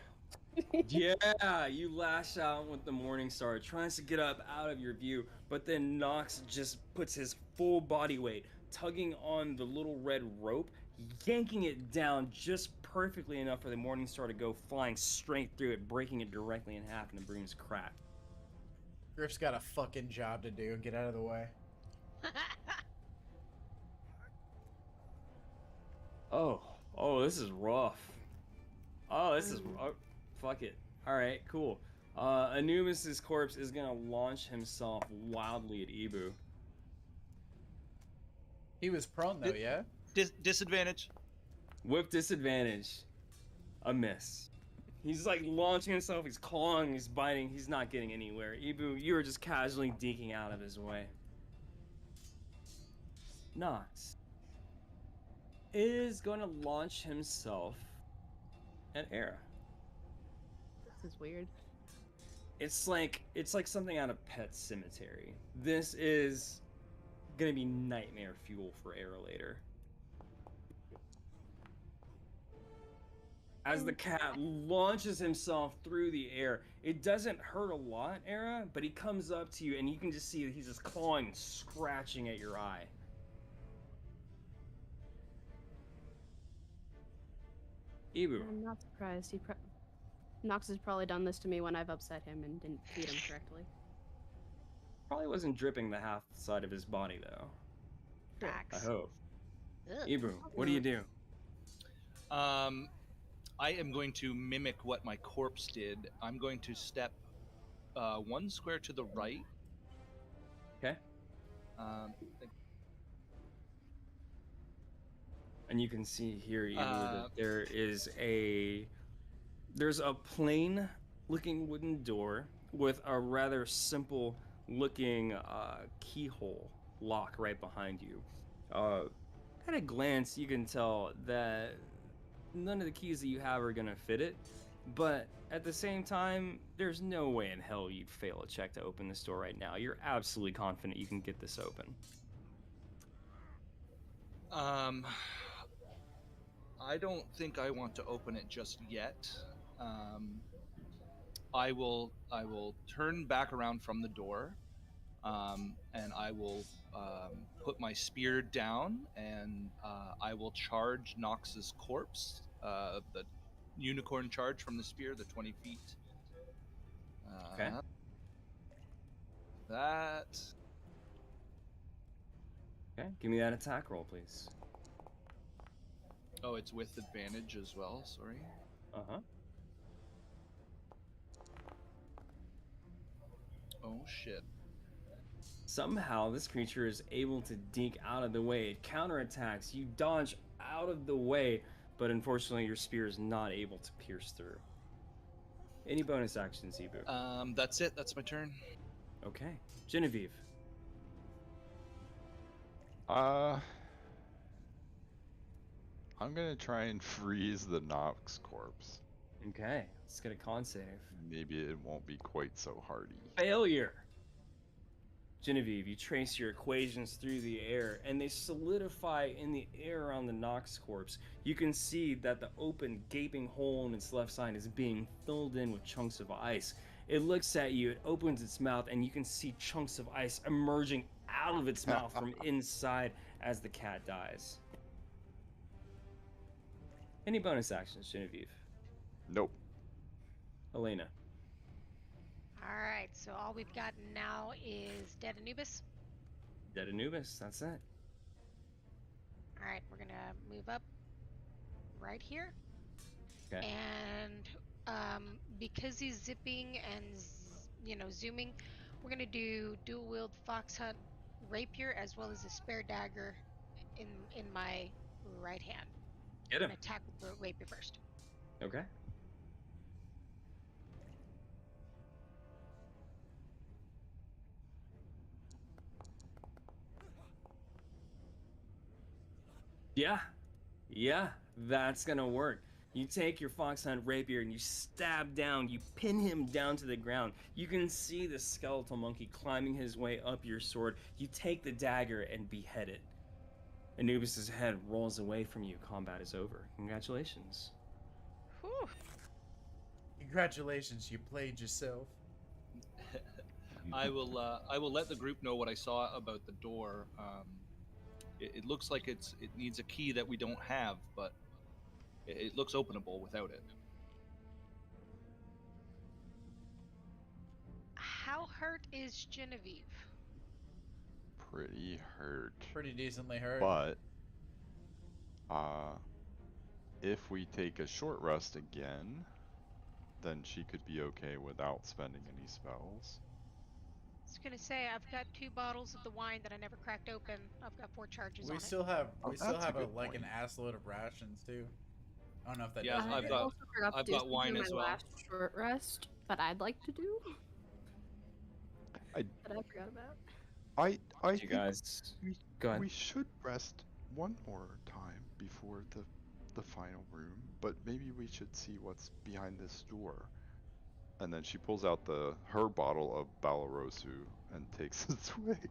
Yeah, you lash out with the Morning Star, tries to get up out of your view, but then Nox just puts his full body weight, tugging on the little red rope, yanking it down just perfectly enough for the Morning Star to go flying straight through it, breaking it directly in half, and the broom's cracked. Griff's got a fucking job to do. Get out of the way. Oh, this is rough. Oh, this is fuck it. All right, cool. Anubis's corpse is gonna launch himself wildly at Ibu. He was prone though, yeah? Disadvantage. With disadvantage, a miss. He's like launching himself, he's clawing, he's biting, he's not getting anywhere. Ibu, you are just casually deking out of his way. Nox is going to launch himself at Era. This is weird. It's like something out of Pet Cemetery. This is gonna be nightmare fuel for Era later. As the cat launches himself through the air, it doesn't hurt a lot, Era, but he comes up to you and you can just see that he's just clawing and scratching at your eye. Ibu. I'm not surprised. Nox has probably done this to me when I've upset him and didn't feed him correctly. Probably wasn't dripping the half side of his body though. I Facts. hope. Ugh. Ibu, what do you do? I am going to mimic what my corpse did. I'm going to step one square to the right. Okay. And you can see here Ibu, that there's a plain looking wooden door with a rather simple looking keyhole lock right behind you. At a glance, you can tell that none of the keys that you have are gonna fit it, but at the same time, there's no way in hell you'd fail a check to open this door right now. You're absolutely confident you can get this open. I don't think I want to open it just yet. I will turn back around from the door, and I will put my spear down, and I will charge Nox's corpse. The unicorn charge from the spear, the 20 feet. Okay. That. Okay, give me that attack roll, please. Oh, it's with advantage as well. Sorry. Uh-huh. Oh shit. Somehow, this creature is able to deke out of the way. It counterattacks. You dodge out of the way, but unfortunately, your spear is not able to pierce through. Any bonus actions, Ibu? That's it. That's my turn. Okay. Genevieve. I'm gonna try and freeze the Nox corpse. Okay, let's get a con save. Maybe it won't be quite so hardy. Failure! Genevieve, you trace your equations through the air, and they solidify in the air around the Nox corpse. You can see that the open, gaping hole in its left side is being filled in with chunks of ice. It looks at you, it opens its mouth, and you can see chunks of ice emerging out of its mouth from inside as the cat dies. Any bonus actions, Genevieve? Nope. Elena. Alright, so all we've got now is Dead Anubis. Dead Anubis, that's it. Alright, we're gonna move up right here. Okay. And because he's zipping and zooming, we're gonna do dual wield fox hunt rapier as well as a spare dagger in my right hand. Get him. And attack with the rapier first. Okay. Yeah, that's gonna work. You take your fox hunt rapier and you stab down, you pin him down to the ground. You can see the skeletal monkey climbing his way up your sword. You take the dagger and behead it. Anubis' head rolls away from you. Combat is over. Congratulations. Whew. Congratulations, you played yourself. I will let the group know what I saw about the door. It looks like it needs a key that we don't have, but it looks openable without it. How hurt is Genevieve? Pretty hurt. Pretty decently hurt. But if we take a short rest again, then she could be okay without spending any spells. I was gonna say I've got 2 bottles of the wine that I never cracked open. I've got 4 charges on We it. still have that's a good like point. an ass load of rations too. I don't know if that Yeah, does I've anything. got- also forgot to I've do got something wine in as my well. last short rest that I'd like to do. I- that I forgot about. I You think guys, we, go ahead. we should rest one more time before the final room, but maybe we should see what's behind this door. And then she pulls out her bottle of Balarosu and takes a swig.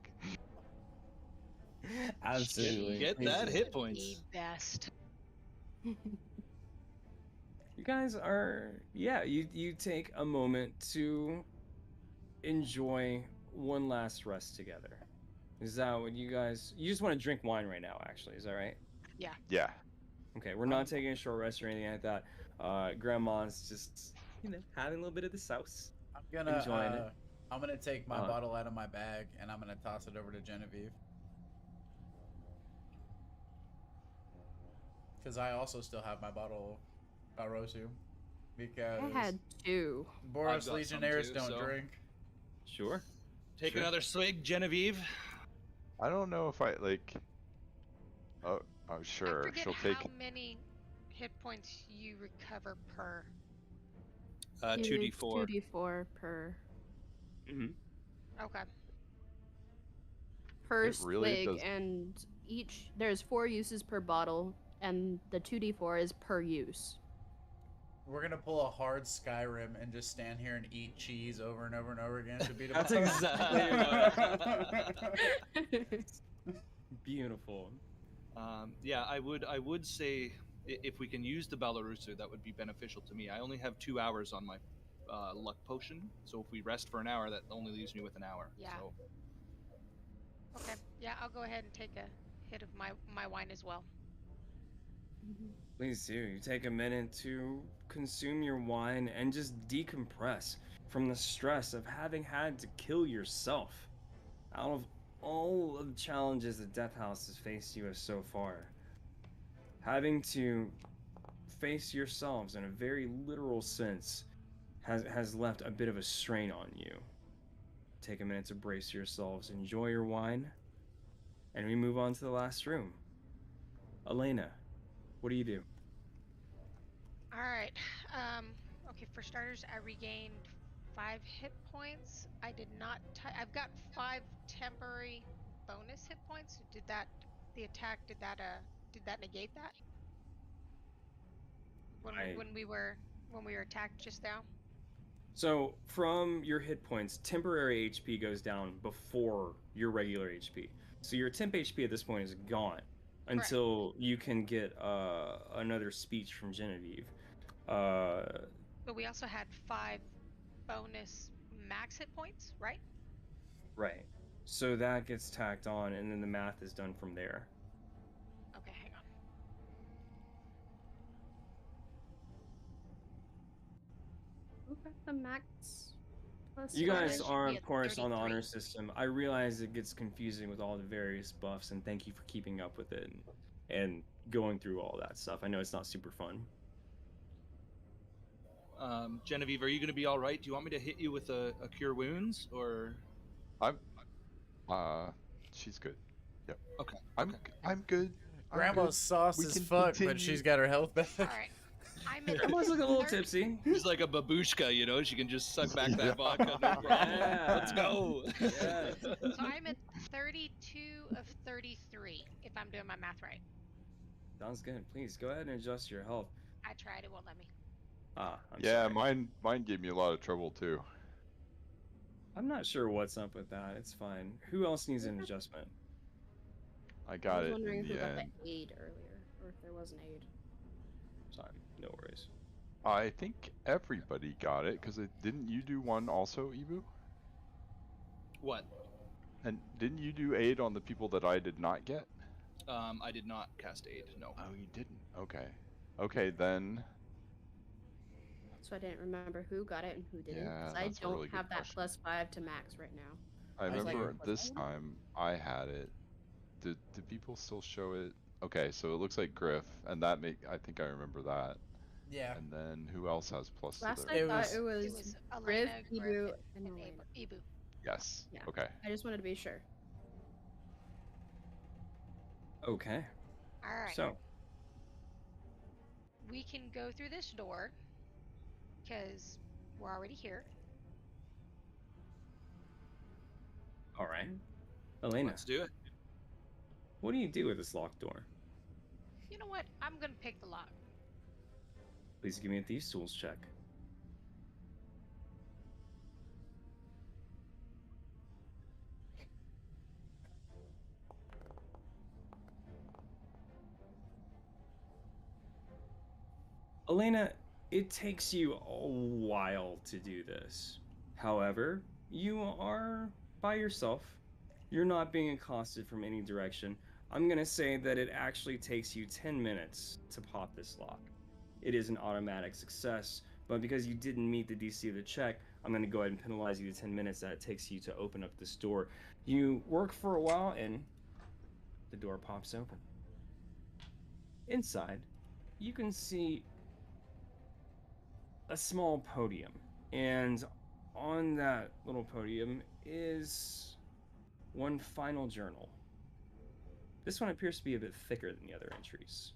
Absolutely. Get Please that do. hit The points. best. You guys are, yeah, you take a moment to enjoy one last rest together. Is that what you guys, you just want to drink wine right now, actually, is that right? Yeah. Okay, we're not taking a short rest or anything like that. Grandma's just, having a little bit of the sauce. Enjoying it. I'm gonna take my Uh-huh. bottle out of my bag and I'm gonna toss it over to Genevieve. Because I also still have my bottle of Rosu. Because I had 2. Boros got some Legionnaires too, don't so- drink. Sure. Take Sure. another swig, Genevieve. I don't know if I like. Oh, I sure. forget She'll how take. many hit points you recover per. 2d4. 2d4 per Mm-hmm. Okay. per really swig, does- and there's 4 uses per bottle, and the 2d4 is per use. We're gonna pull a hard Skyrim and just stand here and eat cheese over and over and over again to beat him That's up. exactly Beautiful. Yeah, I would say if we can use the Balarusu, that would be beneficial to me. I only have 2 hours on my luck potion, so if we rest for an hour, that only leaves me with an hour. Yeah. So Okay. Yeah, I'll go ahead and take a hit of my wine as well. Please do. You take a minute to consume your wine and just decompress from the stress of having had to kill yourself. Out of all of the challenges that Death House has faced you with so far, having to face yourselves in a very literal sense has left a bit of a strain on you. Take a minute to brace yourselves, enjoy your wine, and we move on to the last room. Elena, what do you do? All right. Okay, for starters, I regained 5 hit points. I did not. I've got 5 temporary bonus hit points. Did that? The attack? Did that negate that? When we were attacked just now. So, from your hit points, temporary HP goes down before your regular HP. So your temp HP at this point is gone until you can get another speech from Genevieve. But we also had 5 bonus max hit points, right? Right. So that gets tacked on, and then the math is done from there. Okay, hang on. Who got the max plus You So guys that should are, be of a course, on the 33. honor system. I realize it gets confusing with all the various buffs, and thank you for keeping up with it and going through all that stuff. I know it's not super fun. Genevieve, are you going to be all right? Do you want me to hit you with a cure wounds, or? She's good. Yep. Okay. I'm good. I'm Grandma's good. sauce We is can fuck, continue. but she's got her health back. All right. I'm at Grandma's looking a little 30 tipsy. She's like a babushka, you know. She can just suck back that vodka, no problem. Yeah. Let's go. Yeah. So I'm at 32 of 33, if I'm doing my math right. Sounds good. Please go ahead and adjust your health. I tried, it won't let me. I'm Yeah, sorry. mine gave me a lot of trouble too. I'm not sure what's up with that. It's fine. Who else needs an adjustment? I I got was it wondering in who the got end. the aid earlier, or if there was an aid. Sorry, no worries. I think everybody got it, because didn't you do one also, Ibu? What? And didn't you do aid on the people that I did not get? I did not cast aid. No. Oh, you didn't. Okay. Okay, then. So I didn't remember who got it and who didn't. Yeah, Because I that's a don't really good have that question. +5 to max right now. I I remember do. this time I had it. Did people still show it? Okay, so it looks like Griff, and I think I remember that. Yeah. And then who else has plus to Last their? I It thought was- it It was was Griff, Elena, Ibu, Griff, and and Elena. Ibu. Yes. Yeah. Okay. I just wanted to be sure. Okay. All right. So, We can go through this door because we're already here. all right. Elena, Let's do it. what do you do with this locked door? You know what? I'm gonna pick the lock. Please give me a Thieves' Tools check. Elena, it takes you a while to do this. However, you are by yourself. You're not being accosted from any direction. I'm going to say that it actually takes you 10 minutes to pop this lock. It is an automatic success, but because you didn't meet the DC of the check, I'm going to go ahead and penalize you the 10 minutes that it takes you to open up this door. You work for a while and the door pops open. Inside, you can see a small podium, and on that little podium is one final journal. This one appears to be a bit thicker than the other entries.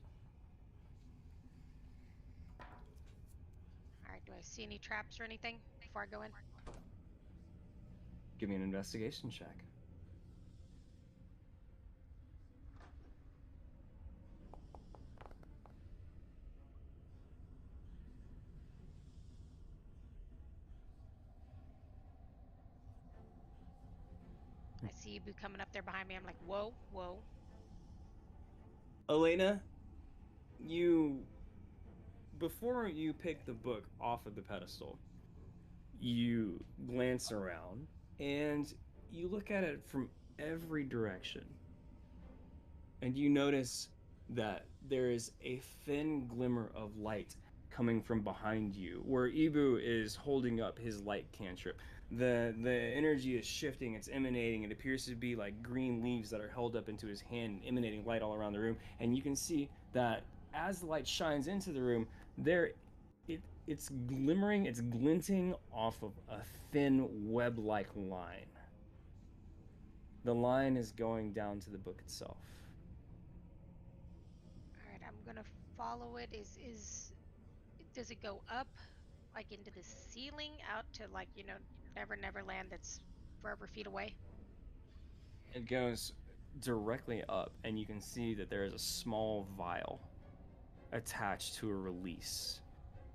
All right. Do I see any traps or anything before I go in? Give me an investigation check. I see Ibu coming up there behind me. I'm like, whoa, whoa. Elena, before you pick the book off of the pedestal, you glance around and you look at it from every direction. And you notice that there is a thin glimmer of light coming from behind you, where Ibu is holding up his light cantrip. The energy is shifting, it's emanating. It appears to be like green leaves that are held up into his hand, emanating light all around the room. And you can see that as the light shines into the room, it's glimmering, it's glinting off of a thin web-like line. The line is going down to the book itself. All right. I'm gonna follow it. Does it go up, like into the ceiling, out to like Never Land that's forever feet away? It goes directly up, and you can see that there is a small vial attached to a release.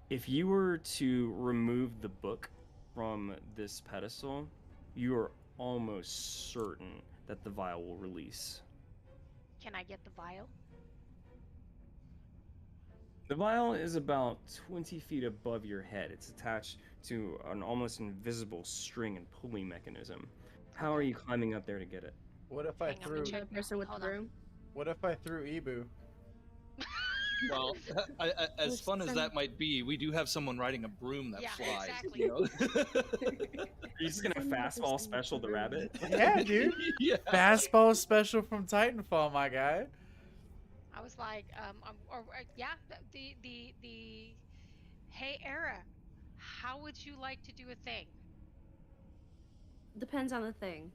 If you were to remove the book from this pedestal, you are almost certain that the vial will release. Can I get the vial? The vial is about 20 feet above your head. It's attached to an almost invisible string and pulley mechanism. How are you climbing up there to get it? What if I Hang on, let me threw? check. The person with Hold the on. broom. What if I threw Ibu? Well, as Which fun as some- that might be, we do have someone riding a broom that Yeah, flies. exactly. You know? Are you just gonna fastball special the rabbit? Yeah, dude. Yeah. Fastball special from Titanfall, my guy. I was like, yeah, the. Hey, Era, how would you like to do a thing? Depends on the thing.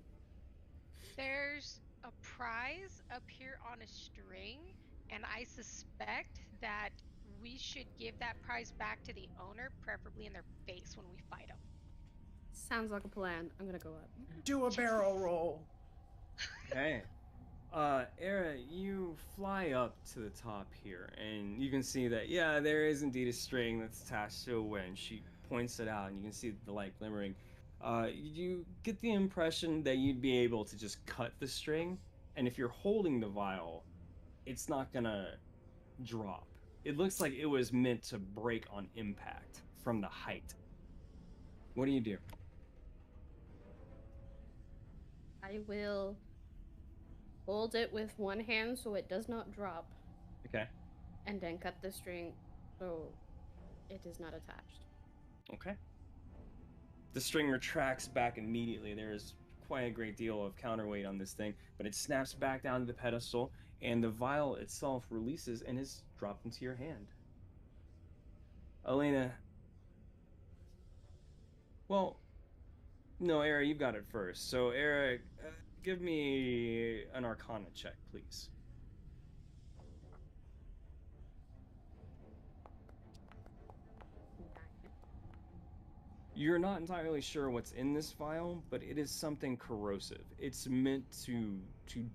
There's a prize up here on a string, and I suspect that we should give that prize back to the owner, preferably in their face when we fight them. Sounds like a plan. I'm gonna go up. Do a barrel roll. Okay. Era, you fly up to the top here, and you can see that, yeah, there is indeed a string that's attached to a winch. She points it out, and you can see the light glimmering. You get the impression that you'd be able to just cut the string, and if you're holding the vial, it's not gonna drop. It looks like it was meant to break on impact from the height. What do you do? I will hold it with one hand so it does not drop. Okay. And then cut the string so it is not attached. Okay. The string retracts back immediately. There is quite a great deal of counterweight on this thing, but it snaps back down to the pedestal, and the vial itself releases and is dropped into your hand. Elena. Well, no, Era, you've got it first. So, Era, give me an Arcana check, please. You're not entirely sure what's in this vial, but it is something corrosive. It's meant to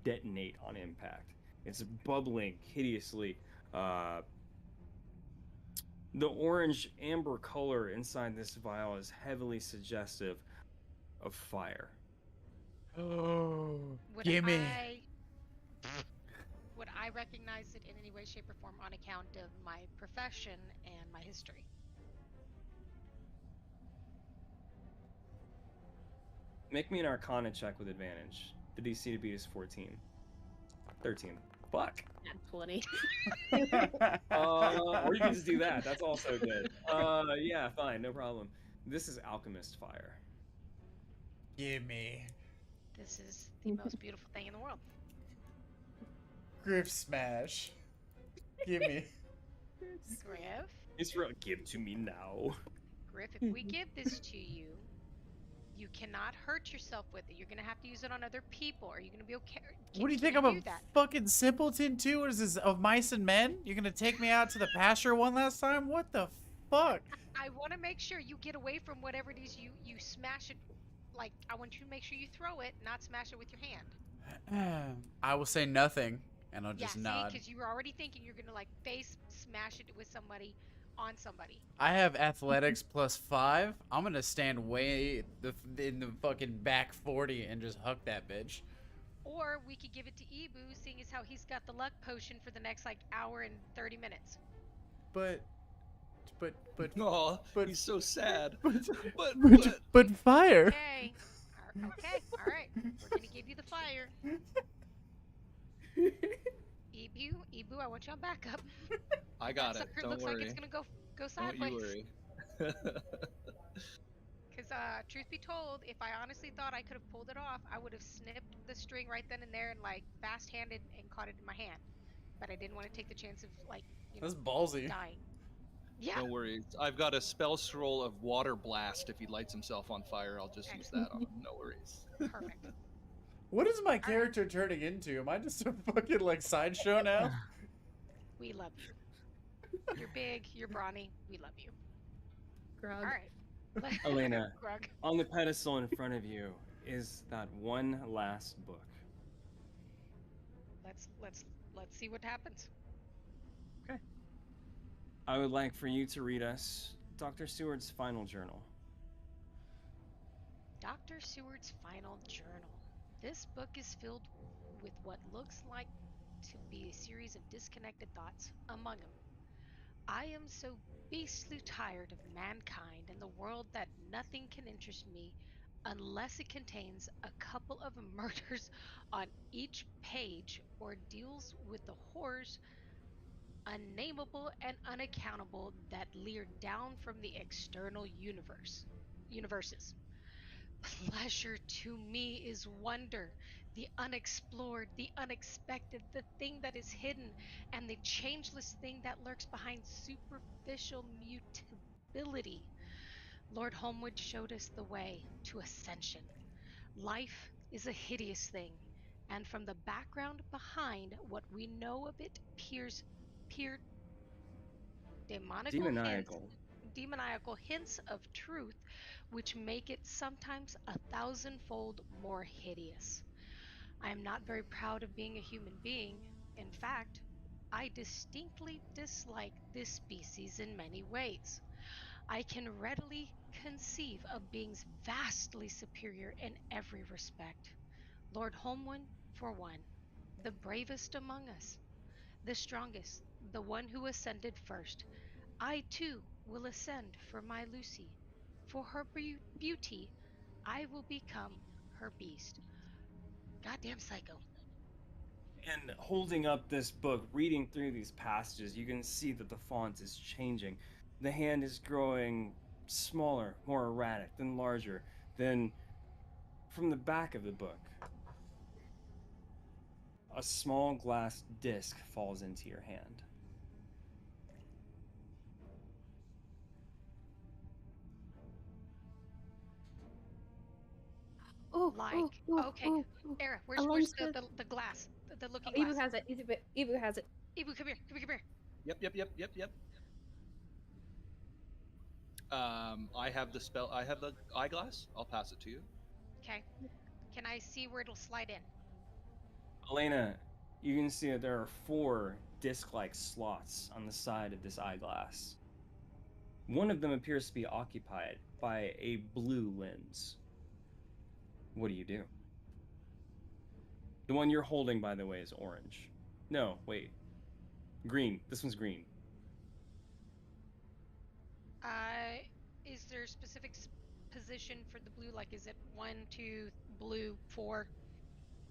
detonate on impact. It's bubbling hideously. The orange amber color inside this vial is heavily suggestive of fire. Oh, Would gimme. Would I recognize it in any way, shape, or form on account of my profession and my history? Make me an Arcana check with advantage. The DC to beat is 14. 13. Fuck. At 20. Or you can just do that. That's also good. Yeah, fine, no problem. This is alchemist fire. Gimme. This is the most beautiful thing in the world. Griff smash. Gimme. Griff, It's real. Give to me now. Griff, if we give this to you, you cannot hurt yourself with it. You're gonna have to use it on other people. Are you gonna be okay? What do you think I'm a fucking simpleton too? What is this, of mice and men? You're gonna take me out to the pasture one last time? What the fuck? I want to make sure you get away from whatever it is you smash it. Like, I want you to make sure you throw it, not smash it with your hand. I will say nothing, and I'll just nod. because you were already thinking you're gonna like face smash it with somebody, on somebody. I have athletics +5. I'm gonna stand way in the fucking back 40 and just huck that bitch. Or we could give it to Ibu, seeing as how he's got the luck potion for the next like hour and 30 minutes. But Oh, but- he's so sad. but fire. Okay. Okay. All right. We're gonna give you the fire. Ibu, I want you on backup. I got That it. sucker Don't looks worry. like it's gonna go Don't sideways. you worry. Because truth be told, if I honestly thought I could have pulled it off, I would have snipped the string right then and there and like fast-handed and caught it in my hand. But I didn't want to take the chance of like, That's ballsy. dying. Yeah. No worries. I've got a spell scroll of water blast. If he lights himself on fire, I'll just use that on him. No worries. Perfect. What is my character turning into? Am I just a fucking like sideshow now? We love you. You're big. You're brawny. We love you. Grog. All right. Elena, Grug. on the pedestal in front of you is that one last book. Let's see what happens. Okay. I would like for you to read us Dr. Seward's final journal. Dr. Seward's final journal. This book is filled with what looks like to be a series of disconnected thoughts. Among them, I am so beastly tired of mankind and the world that nothing can interest me unless it contains a couple of murders on each page or deals with the horrors unnameable and unaccountable that leer down from the external universes. Pleasure to me is wonder, the unexplored, the unexpected, the thing that is hidden, and the changeless thing that lurks behind superficial mutability. Lord Holmwood showed us the way to ascension. Life is a hideous thing, and from the background behind what we know of it peer demoniacal hints of truth which make it sometimes 1,000-fold more hideous. I am not very proud of being a human being. In fact, I distinctly dislike this species in many ways. I can readily conceive of beings vastly superior in every respect. Lord Holmwood, for one, the bravest among us, the strongest, the one who ascended first. I too will ascend for my Lucy. For her beauty, I will become her beast. Goddamn psycho. And holding up this book, reading through these passages, you can see that the font is changing. The hand is growing smaller, more erratic, then larger. Then, from the back of the book, a small glass disc falls into your hand. Oh, Like, okay. Era, A where's lens flare. the glass? The looking Ibu glass. has it. Ibu has it. Ibu, come here, come here, come here. Yep. I have the spell. I have the eyeglass. I'll pass it to you. Okay. Can I see where it'll slide in? Elena, you can see that there are 4 disc-like slots on the side of this eyeglass. One of them appears to be occupied by a blue lens. What do you do? The one you're holding, by the way, is orange. No, wait. Green. This one's green. Is there a specific position for the blue? Like, is it 1, 2, blue, 4?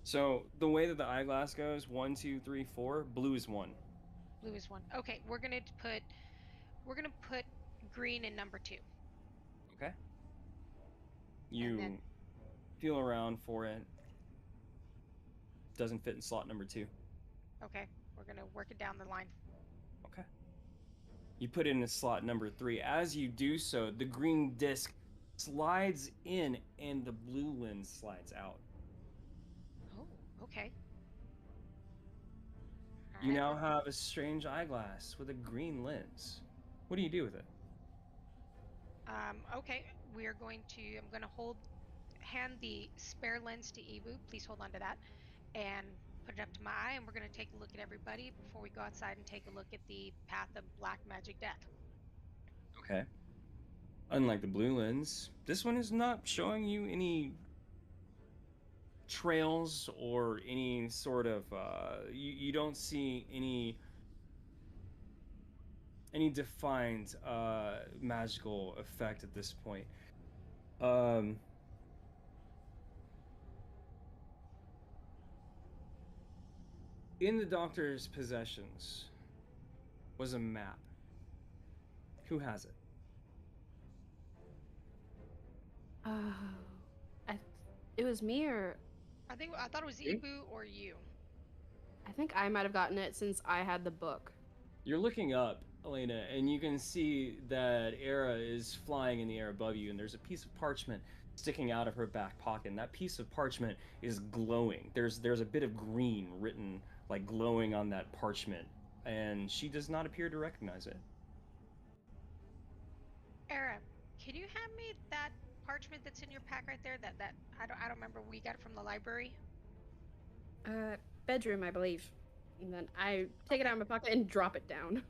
So the way that the eyeglass goes, 1, 2, 3, 4. Blue is 1. Blue is 1. Okay, we're gonna put green in number 2. Okay. You then- feel around for it. Doesn't fit in slot number 2. Okay, we're gonna work it down the line. Okay. You put it in slot number 3. As you do so, the green disc slides in and the blue lens slides out. Oh, okay. You now Alright, have a strange eyeglass with a green lens. What do you do with it? okay, we're going to. I'm gonna hand the spare lens to Ibu. Please hold on to that, and put it up to my eye, and we're gonna take a look at everybody before we go outside and take a look at the path of black magic death. Okay. Unlike the blue lens, this one is not showing you any trails or any sort of you don't see any defined magical effect at this point. In the doctor's possessions was a map. Who has it? It was me, or I thought it was You? Ibu or you. I think I might have gotten it since I had the book. You're looking up, Elena, and you can see that Era is flying in the air above you, and there's a piece of parchment sticking out of her back pocket, and that piece of parchment is glowing. There's a bit of green written, like glowing on that parchment, and she does not appear to recognize it. Era, can you hand me that parchment that's in your pack right there? That I don't remember. We got it from the library. Bedroom, I believe. And then I take it out of my pocket and drop it down.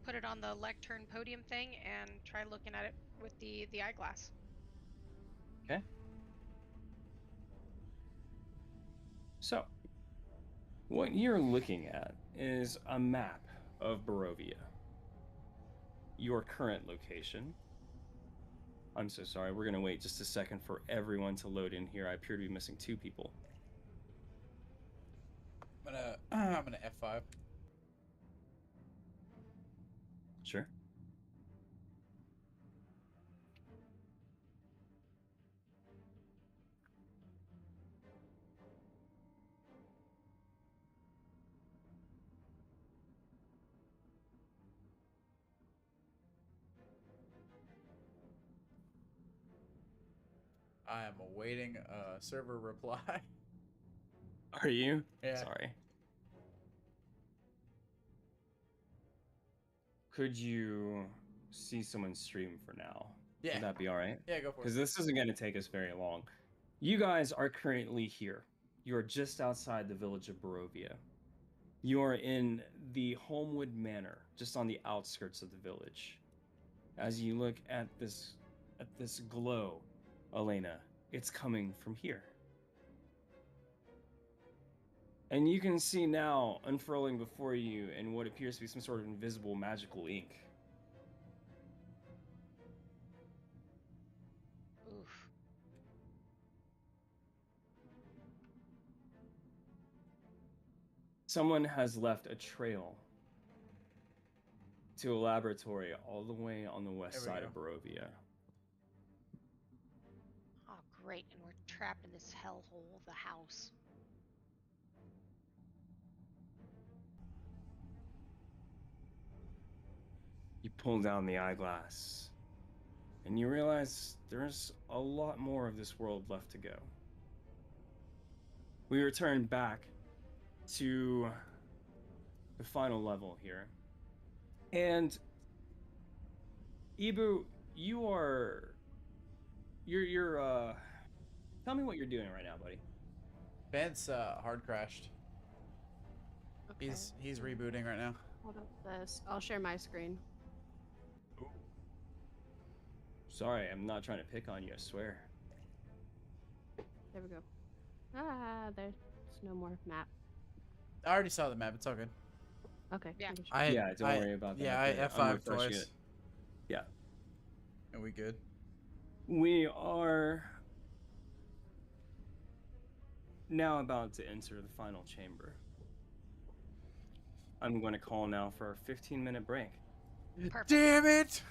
Put it on the lectern podium thing and try looking at it with the eyeglass. Okay. So, what you're looking at is a map of Barovia. Your current location. I'm so sorry, we're gonna wait just a second for everyone to load in here. I appear to be missing 2 people. I'm gonna F5. Sure. I am awaiting a server reply. Are you? Yeah. Sorry. Could you see someone stream for now? Yeah. Would that be all right? Yeah, go for it. Because this isn't going to take us very long. You guys are currently here. You are just outside the village of Barovia. You are in the Homewood Manor, just on the outskirts of the village. As you look at this glow, Elena, it's coming from here. And you can see now unfurling before you in what appears to be some sort of invisible magical ink. Oof. Someone has left a trail to a laboratory all the way on the west There we side of go. Barovia. Oh, great. And we're trapped in this hellhole of the house. You pull down the eyeglass, and you realize there's a lot more of this world left to go. We return back to the final level here. And Ibu, you're tell me what you're doing right now, buddy. Bent's hard crashed. Okay. He's rebooting right now. Hold up this. I'll share my screen. Sorry, I'm not trying to pick on you, I swear. There we go. Ah, there's no more map. I already saw the map. It's all good. Okay. Yeah. understood. Yeah, don't worry about that. Yeah, I I'm F5 refreshing twice. it. Yeah. Are we good? We are now about to enter the final chamber. I'm going to call now for a 15-minute break. Perfect. Damn it!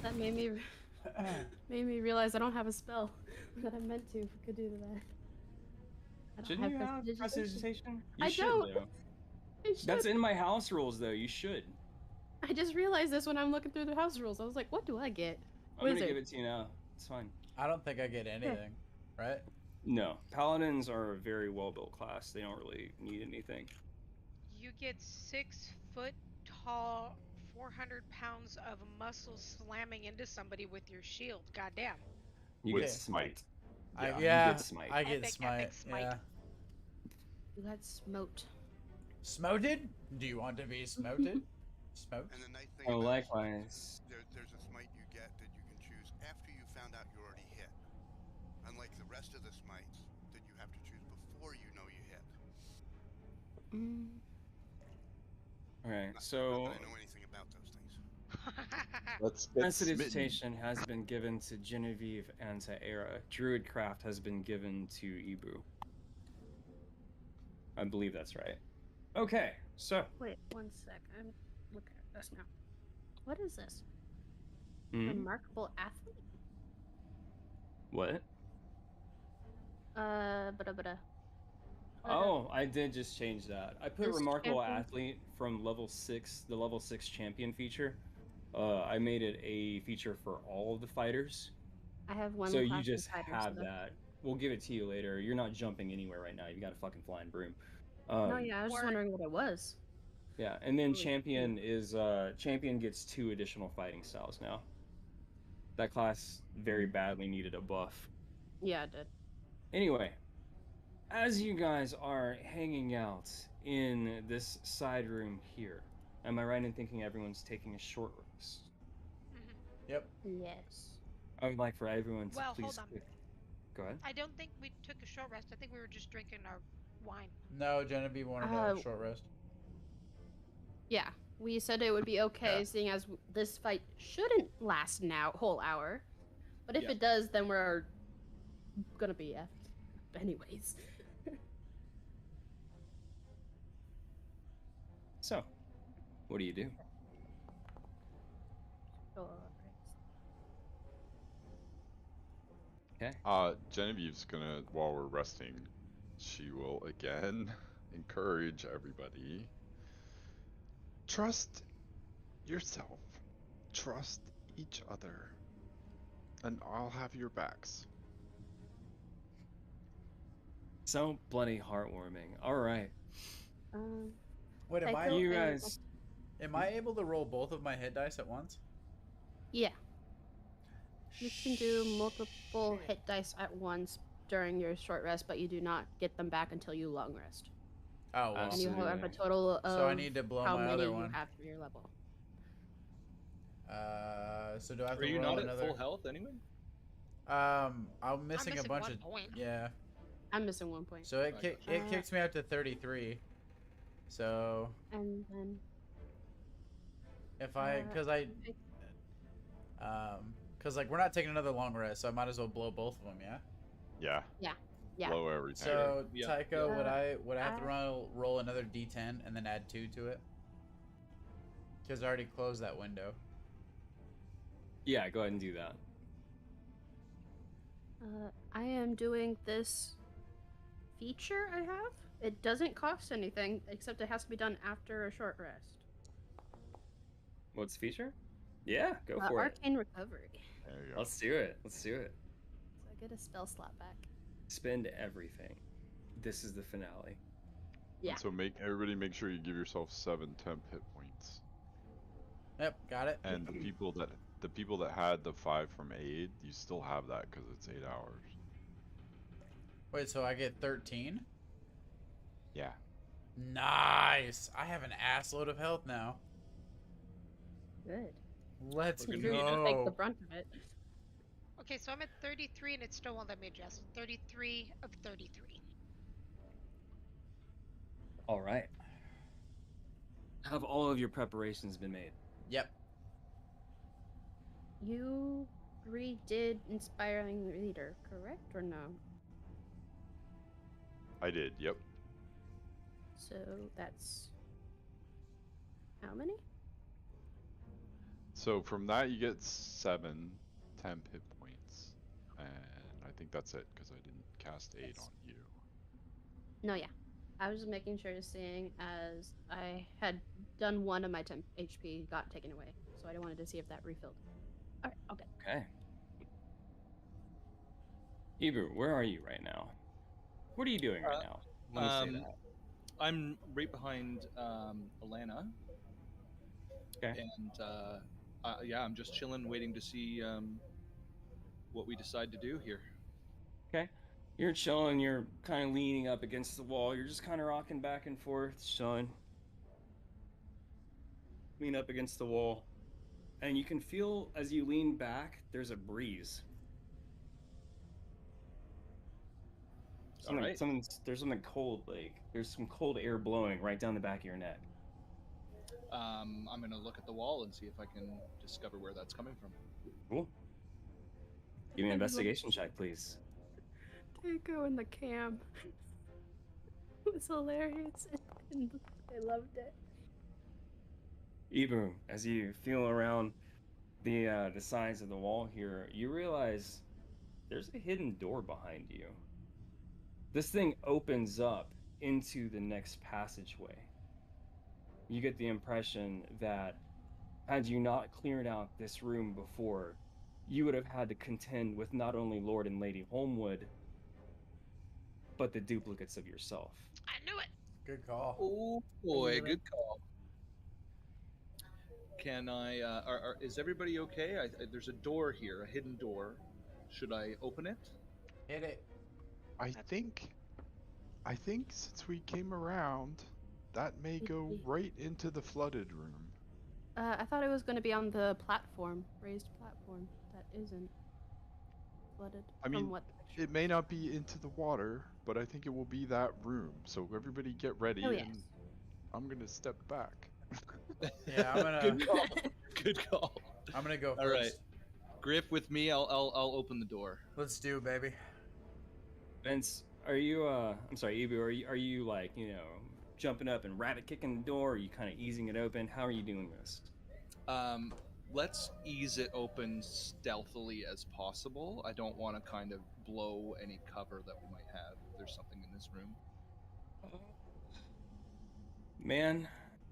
That made me realize I don't have a spell that I meant to. If we could do that. I don't Shouldn't you have prestidigitation. prestidigitation? You I should, don't. though. I should. That's in my house rules, though. You should. I just realized this when I'm looking through the house rules. I was like, what do I get? I'm gonna Wizard. give it to you now. It's fine. I don't think I get anything, right? No, paladins are a very well-built class. They don't really need anything. You get 6 foot tall, 400 pounds of muscle slamming into somebody with your shield. Goddamn. You Okay. get smite. I You get get smite. Epic smite. smite. Yeah. You got smote. Smoted? Do you want to be smoted? Smoked? And the nice thing Oh, about likewise. there's a smite you get that you can choose after you found out you already hit. Unlike the rest of the smites that you have to choose before you know you hit. Alright, Not so that I know anything about those things. Let's get smitten. prestidigitation has been given to Genevieve and to Era. Druidcraft has been given to Ibu. I believe that's right. Okay, so Wait, one sec. I'm looking at this now. What is this? hmm, Remarkable athlete? what? Bada. Oh, I did just change that. I put This remarkable champion- athlete from level 6, the level 6 champion feature. I made it a feature for all of the fighters. I have one. So you class just fighter, have so- that. We'll give it to you later. You're not jumping anywhere right now. You got a fucking flying broom. No, yeah, I was just Or- wondering what it was. Yeah, and then Holy champion is champion gets 2 additional fighting styles now. That class very badly needed a buff. Yeah, I did. Anyway, as you guys are hanging out in this side room here, am I right in thinking everyone's taking a short rest? Mhm. Yep. Yes. I would like for everyone to Well, please hold on. Go ahead. I don't think we took a short rest. I think we were just drinking our wine. No, Genevieve wanted a short rest. Yeah, we said it would be okay, Yeah. seeing as this fight shouldn't last an whole hour. But if Yeah. it does, then we're gonna be effed. Anyways. So, what do you do? Okay. Genevieve's gonna, while we're resting, she will again encourage everybody. Trust yourself. Trust each other. And I'll have your backs. So bloody heartwarming. All right. Wait, am I, Psycho You and- guys. am I able to roll both of my hit dice at once? Yeah. You can do multiple hit dice at once during your short rest, but you do not get them back until you long rest. Oh, well. And you have a Absolutely. total of So I need to blow how my many other you one. have for your level. So do I have Are to you roll not another? at full health anyway? I'm missing a missing bunch one of. point. Yeah. I'm missing 1 point. So it Okay. it kicks me out to 33. So And then if I, cause like we're not taking another long rest, so I might as well blow both of them. Yeah. Yeah. yeah. Blow everything. So Yeah. Tycho, Yeah. would I have to roll another D10 and then add 2 to it? Because I already closed that window. Yeah, go ahead and do that. I am doing this feature I have. It doesn't cost anything, except it has to be done after a short rest. What's the feature? Yeah, go for it. Arcane Recovery. There you go. Let's do it. Let's do it. So I get a spell slot back. Spend everything. This is the finale. Yeah. And so everybody make sure you give yourself 7 temp hit points. Yep, got it. And the people that had the 5 from aid, you still have that because it's 8 hours. Wait, so I get 13? Yeah. Nice. I have an ass load of health now. Good. Let's We're You gonna need really take the go. brunt of it. Okay, so I'm at 33 and it still won't let me adjust. 33 of 33. All right. Have all of your preparations been made? Yep. You redid Inspiring Reader, correct or no? I did, yep. So that's how many? So from that you get 7 temp hit points, and I think that's it because I didn't cast 8 on you. No, yeah. I was just making sure, seeing as I had done one of my temp HP got taken away, so I wanted to see if that refilled. All right, okay. Okay. Ebru, where are you right now? What are you doing right now? Let me say that. I'm right behind Alana, Okay. and yeah, I'm just chilling, waiting to see what we decide to do here. Okay. You're chilling, you're kind of leaning up against the wall. You're just kind of rocking back and forth, chilling. Lean up against the wall. And you can feel as you lean back, there's a breeze. All right. There's something cold, like there's some cold air blowing right down the back of your neck. I'm gonna look at the wall and see if I can discover where that's coming from. Cool. Give me an investigation check, please. Taco in the cam. It was hilarious. And I loved it. Ebru, as you feel around the sides of the wall here, you realize there's a hidden door behind you. This thing opens up into the next passageway. You get the impression that had you not cleared out this room before, you would have had to contend with not only Lord and Lady Holmwood, but the duplicates of yourself. I knew it. Good call. Oh boy, good call. Can I? Is everybody okay? There's a door here, a hidden door. Should I open it? Hit it. I think since we came around, that may go right into the flooded room. I thought it was going to be on the platform, raised platform. That isn't flooded. I mean, from what it may not be into the water, but I think it will be that room. So everybody get ready, Oh, yes. and I'm gonna step back. Yeah, I'm gonna. Good call. Good call. I'm gonna go first. All right, Griff with me. I'll open the door. Let's do, baby. Vince, are you I'm sorry, Ebru, are you like, jumping up and rabbit kicking the door? Or are you kind of easing it open? How are you doing this? Let's ease it open stealthily as possible. I don't want to kind of blow any cover that we might have if there's something in this room. Man,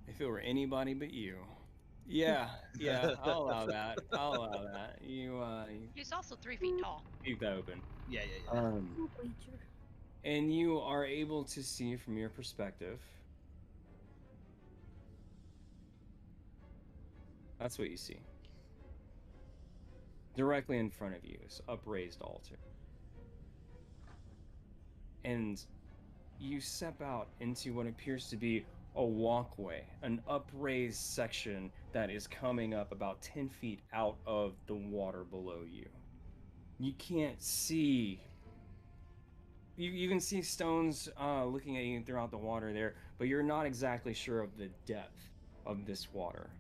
if it were anybody but you. Yeah, I'll allow that. He's also 3 feet tall. Keep that open. Yeah. And you are able to see from your perspective. That's what you see. Directly in front of you is upraised altar. And you step out into what appears to be a walkway, an upraised section that is coming up about 10 feet out of the water below you. You can't see. You can see stones looking at you throughout the water there, but you're not exactly sure of the depth of this water.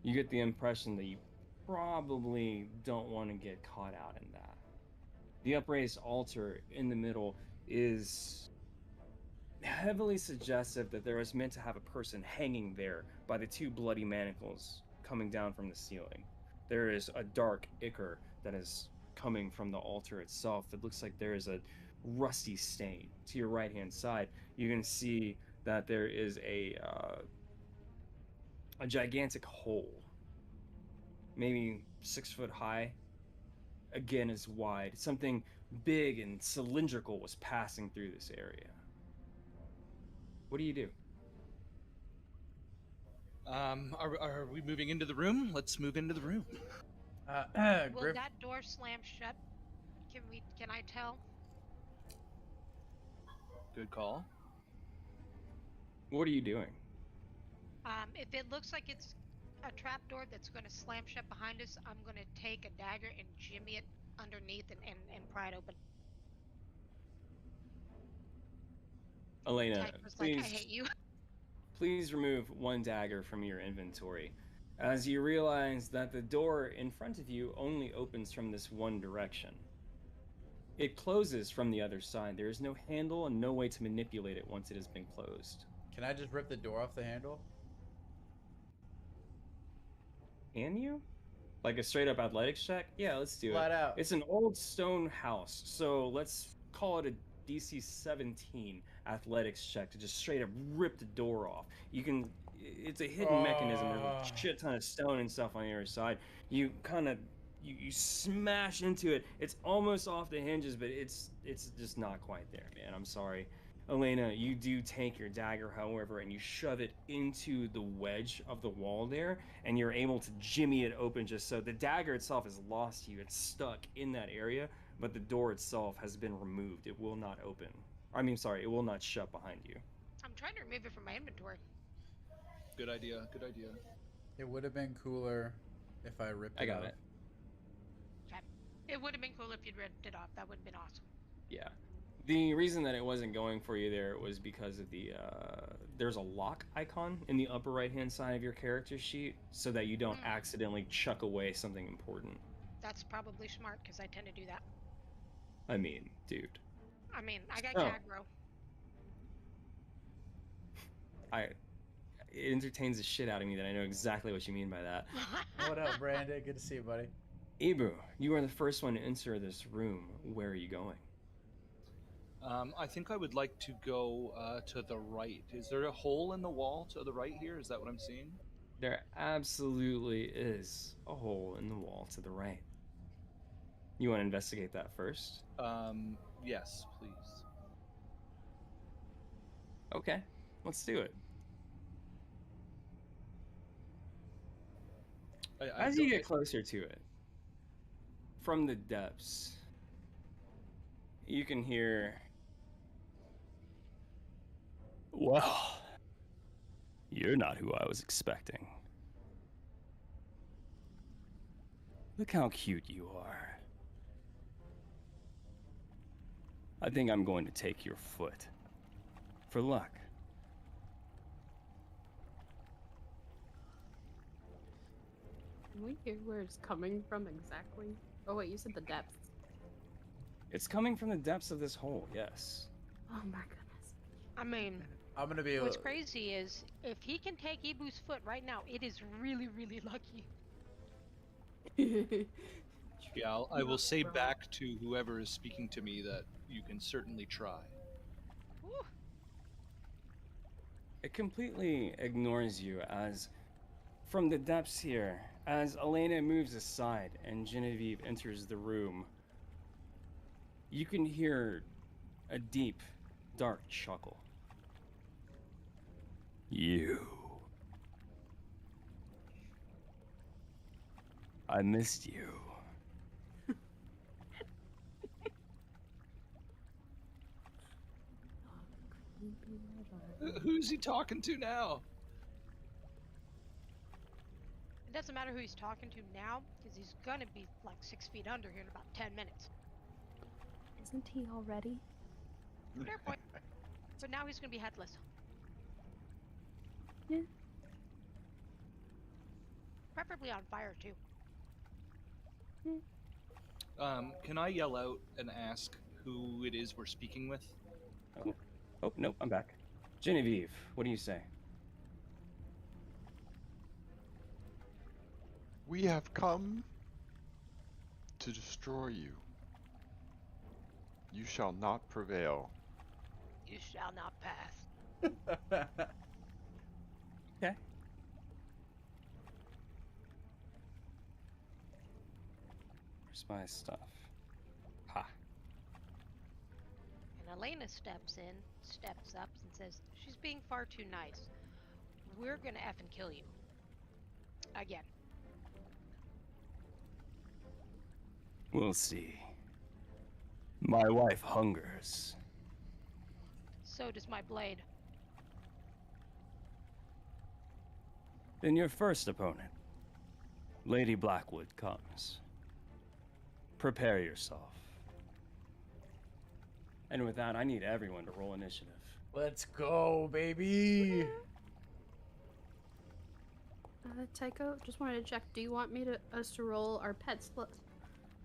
You get the impression that you probably don't want to get caught out in that. The upraised altar in the middle is heavily suggestive that there was meant to have a person hanging there by the 2 bloody manacles coming down from the ceiling. There is a dark ichor that is coming from the altar itself. It looks like there is a rusty stain. To your right hand side, you can see that there is a gigantic hole, maybe 6 foot high, again as wide. Something big and cylindrical was passing through this area. What do you do? Are we moving into the room? Let's move into the room. Will Griff, that door slam shut? Can I tell? Good call. What are you doing? If it looks like it's a trap door that's going to slam shut behind us, I'm going to take a dagger and jimmy it underneath and pry it open. Elena, Type was like, please, I hate you. please remove 1 dagger from your inventory, as you realize that the door in front of you only opens from this one direction. It closes from the other side. There is no handle and no way to manipulate it once it has been closed. can I just rip the door off the handle? Can you? Like a straight up athletics check? Yeah, let's do Flat it. out. It's an old stone house, so let's call it a DC 17 athletics check to just straight up rip the door off. You can. It's a hidden mechanism. There's Oh. a shit ton of stone and stuff on the other side. You kind of you smash into it. It's almost off the hinges, but it's just not quite there, man. I'm sorry. Elena, you do take your dagger, however, and you shove it into the wedge of the wall there, and you're able to jimmy it open just so the dagger itself is lost to you. It's stuck in that area, but the door itself has been removed. It will not open. I mean, sorry, it will not shut behind you. I'm trying to remove it from my inventory. Good idea. Good idea. It would have been cooler if I ripped it I got off. it. Okay. It would have been cool if you'd ripped it off. That would have been awesome. Yeah. The reason that it wasn't going for you there was because of the there's a lock icon in the upper right hand side of your character sheet so that you don't accidentally chuck away something important. That's probably smart because I tend to do that. I mean, dude. I mean, I got Oh. Cagro. It entertains the shit out of me that I know exactly what you mean by that. What up, Brandon? Good to see you, buddy. Ibu, you are the first one to enter this room. Where are you going? I think I would like to go to the right. Is there a hole in the wall to the right here? Is that what I'm seeing? There absolutely is a hole in the wall to the right. You want to investigate that first? Yes, please. Okay, let's do it. As you get closer to it, from the depths, you can hear, well, you're not who I was expecting. Look how cute you are. I think I'm going to take your foot for luck. Can we hear where it's coming from exactly? Oh wait, you said the depths. It's coming from the depths of this hole, yes. Oh my goodness. I mean, I'm gonna be. what's crazy is if he can take Ibu's foot right now, it is really, really lucky. Yeah, I will say back to whoever is speaking to me that you can certainly try. Whew. It completely ignores you as, from the depths here, as Elena moves aside and Genevieve enters the room, you can hear a deep, dark chuckle. You. I missed you. Who's he talking to now? It doesn't matter who he's talking to now, because he's gonna be like 6 feet under here in about 10 minutes. Isn't he already? Fair point. But now he's gonna be headless. Yeah. Preferably on fire too. Can I yell out and ask who it is we're speaking with? Oh, no, I'm back. Genevieve, what do you say? We have come to destroy you. You shall not prevail. You shall not pass. Okay. Where's my stuff? Ha. And Elena steps up and says, she's being far too nice. We're gonna effing kill you. Again. We'll see. My wife hungers. So does my blade. Then your first opponent, Lady Blackwood, comes. Prepare yourself. And with that, I need everyone to roll initiative. Let's go, baby. Tycho, just wanted to check. Do you want us to roll our pets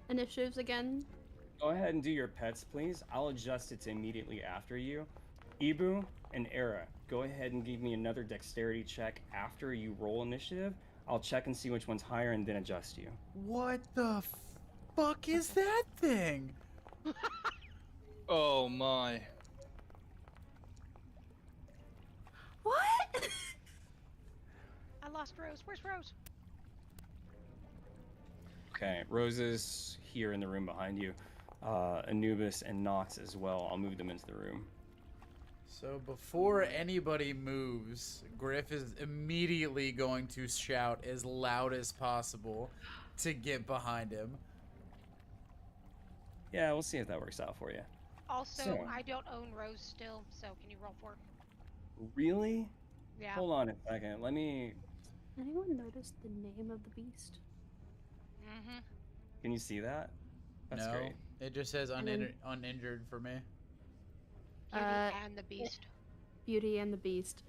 initiatives again? Go ahead and do your pets, please. I'll adjust it to immediately after you. Ibu and Era, go ahead and give me another dexterity check after you roll initiative. I'll check and see which one's higher and then adjust you. What the fuck is that thing? Oh my. What? I lost Rose. Where's Rose? Okay, Rose is here in the room behind you. Anubis and Nox as well. I'll move them into the room. So before anybody moves, Griff is immediately going to shout as loud as possible to get behind him. Yeah, we'll see if that works out for you. Also, So- I don't own Rose still, so can you roll for her? Really? Yeah. Hold on a second. Let me. Anyone notice the name of the beast? Mm-hmm. Can you see that? That's no, great. it just says And then- uninjured for me. Beauty Uh, and the Beast. Beauty and the Beast.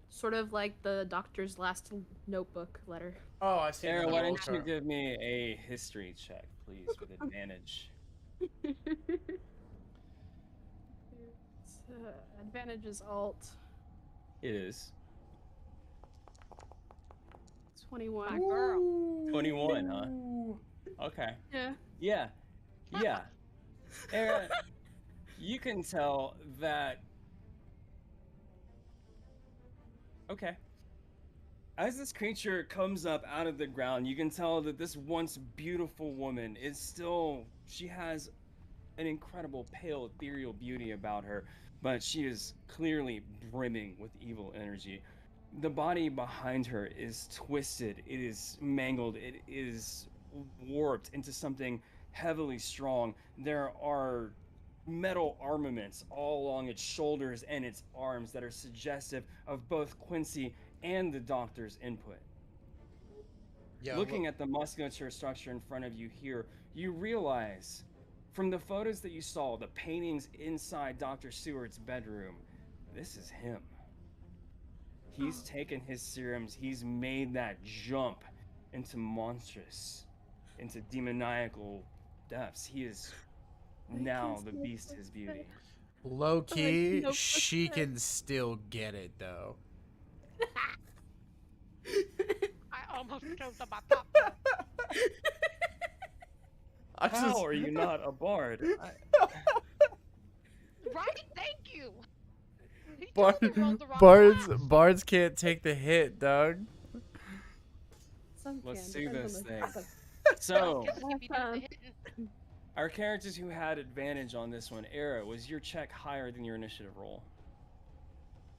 Sort of like the doctor's last notebook letter. Oh, I see. Sarah, why don't you give me a history check, please, with advantage? Advantage is alt. It is 21. My girl. 21, huh? Okay. Yeah. Yeah. Era, you can tell that. Okay. As this creature comes up out of the ground, you can tell that this once beautiful woman is still. She has an incredible pale ethereal beauty about her, but she is clearly brimming with evil energy. The body behind her is twisted, it is mangled, it is warped into something heavily strong. There are metal armaments all along its shoulders and its arms that are suggestive of both Quincy and the doctor's input. Yeah, Looking at the musculature structure in front of you here, you realize from the photos that you saw, the paintings inside Dr. Seward's bedroom, this is him. He's taken his serums, he's made that jump into monstrous, into demoniacal depths. He is now the beast his beauty. low key, Nope, she what's that? can still get it though. I almost choked on my pop. I How just- are you not a bard? Right? Thank you. He Bard, totally rolled the wrong class. bards can't take the hit, dog. Some Let's can, do depends this on the thing. topic. So, Just keep you doing the hitting. our characters who had advantage on this one, Era, was your check higher than your initiative roll?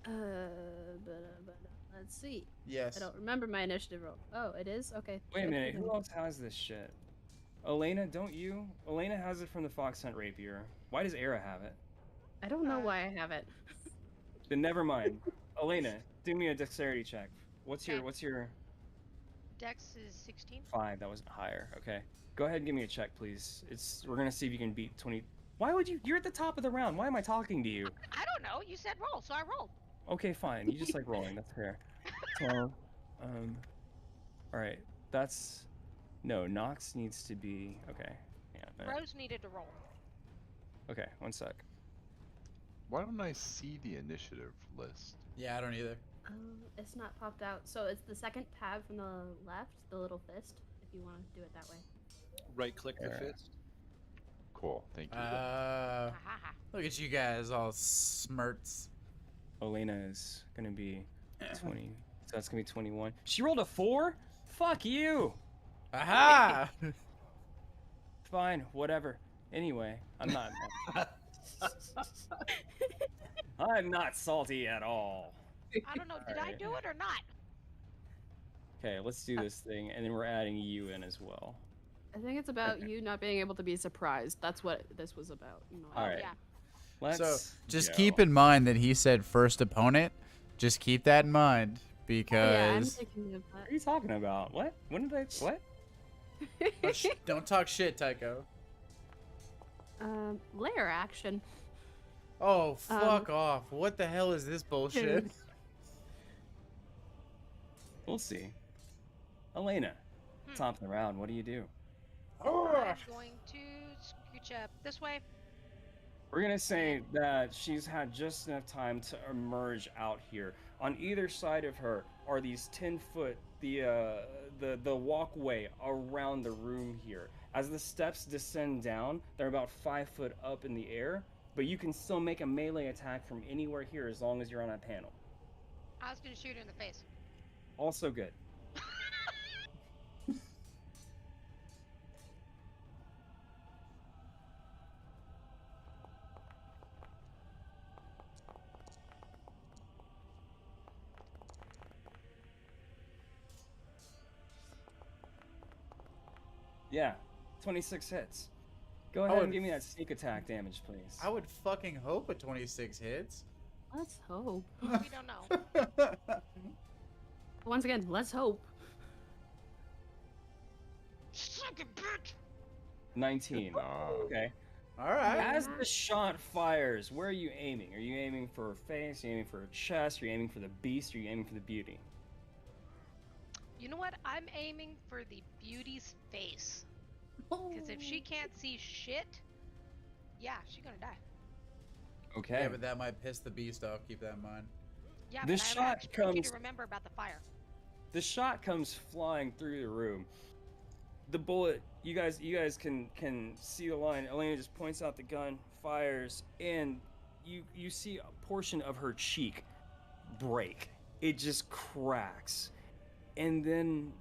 But let's see. Yes. I don't remember my initiative roll. Oh, it is? Okay. Wait a good. minute, who else has this shit? Elena, don't you? Elena has it from the Fox Hunt Rapier. Why does Era have it? I don't know why I have it. Then never mind. Elena, do me a dexterity check. What's your Okay. Dex is 16. 5? That wasn't higher. Okay. Go ahead and give me a check, please. We're gonna see if you can beat 20. Why would you? You're at the top of the round. Why am I talking to you? I don't know. You said roll, so I rolled. Okay, fine. You just like rolling. That's fair. 12. All right. That's no. Nox needs to be okay. Yeah. Rose needed to roll. Okay. One sec. Why don't I see the initiative list? Yeah, I don't either. It's not popped out. So it's the second tab from the left, the little fist, if you want to do it that way. Right click the Yeah. fist. Cool, thank you. Ha ha ha. Look at you guys all smirts. Elena is gonna be 20. So that's gonna be 21. She rolled a 4. Fuck you. Aha! Fine. Whatever. Anyway, I'm not. I'm not salty at all. I don't know. Did I Alright. do it or not? Okay, let's do this thing, and then we're adding you in as well. I think it's about Okay. you not being able to be surprised. That's what this was about. Not- All right. Yeah. Let's So just go. keep in mind that he said first opponent. Just keep that in mind Oh, yeah, I'm because thinking of What are you talking about? What? When did I? What? that. don't talk shit, Tycho. Layer action. Oh, fuck off. What the hell is this bullshit? We'll see. Elena, top of the round. What do you do? I'm going to scooch up this way. We're gonna say that she's had just enough time to emerge out here. On either side of her are these 10-foot the walkway around the room here. As the steps descend down, they're about 5 foot up in the air, but you can still make a melee attack from anywhere here as long as you're on a panel. I was gonna shoot her in the face. Also good. Yeah, 26 hits. Go ahead and give me that sneak attack damage, please. I would fucking hope a 26 hits. Let's hope. We don't know. Once again, let's hope. Suck it, bitch! 19. Okay. All right. As the shot fires, where are you aiming? Are you aiming for her face? Are you aiming for her chest? Are you aiming for the beast? Are you aiming for the beauty? You know what? I'm aiming for the beauty's face. Because if she can't see shit, yeah, she's gonna die. Okay. Yeah, but that might piss the beast off. Keep that in mind. Yeah, This but shot I actually want you comes- to remember about the fire. The shot comes flying through the room. The bullet, you guys can see the line. Elena just points out the gun, fires, and you see a portion of her cheek break. It just cracks, and then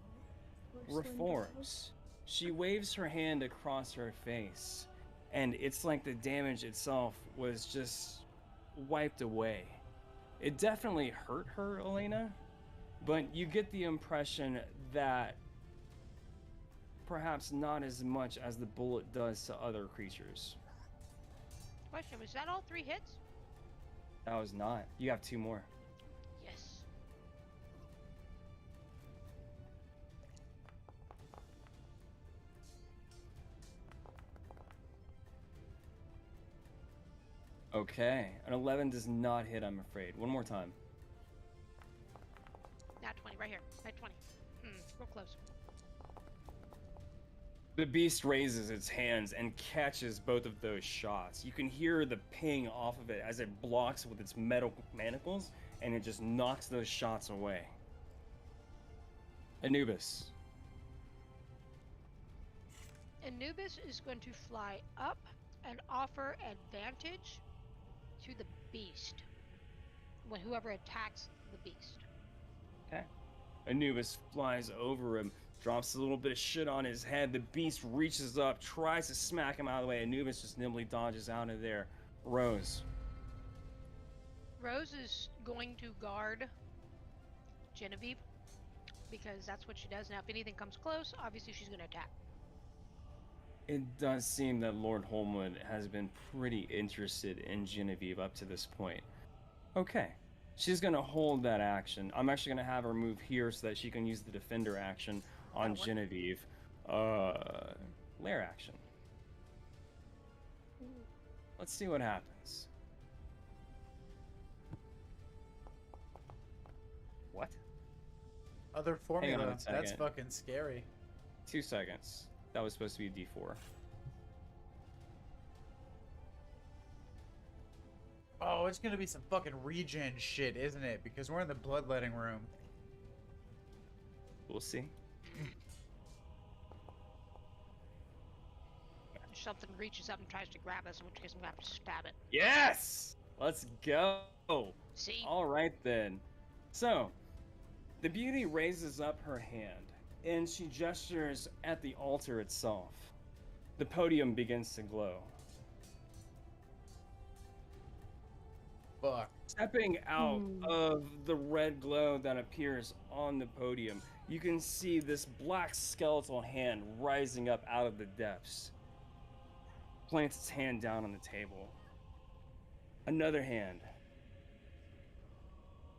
reforms. She waves her hand across her face, and it's like the damage itself was just wiped away. It definitely hurt her, Elena, but you get the impression that perhaps not as much as the bullet does to other creatures. Question, was that all 3 hits? That was not. You have 2 more. Yes. Okay, an 11 does not hit, I'm afraid. One more time. Not 20, right here. Right 20. Real close. The beast raises its hands and catches both of those shots. You can hear the ping off of it as it blocks with its metal manacles, and it just knocks those shots away. Anubis. Anubis is going to fly up and offer advantage to the beast when whoever attacks the beast. Okay. Anubis flies over him, drops a little bit of shit on his head. The beast reaches up, tries to smack him out of the way. Anubis just nimbly dodges out of there. Rose. Rose is going to guard Genevieve because that's what she does. Now, if anything comes close, obviously she's going to attack. It does seem that Lord Holmwood has been pretty interested in Genevieve up to this point. Okay. She's going to hold that action. I'm actually going to have her move here so that she can use the defender action on Genevieve. Lair action. Let's see what happens. What? Other Hang on formula. a That's second. fucking scary. 2 seconds. That was supposed to be a D4. Oh, it's gonna be some fucking regen shit, isn't it? Because we're in the bloodletting room. We'll see. If something reaches up and tries to grab us, in which case I'm going to have to stab it. Yes! Let's go! See? All right then. So, the beauty raises up her hand, and she gestures at the altar itself. The podium begins to glow. Fuck. Stepping out of the red glow that appears on the podium, you can see this black skeletal hand rising up out of the depths. Plants its hand down on the table. Another hand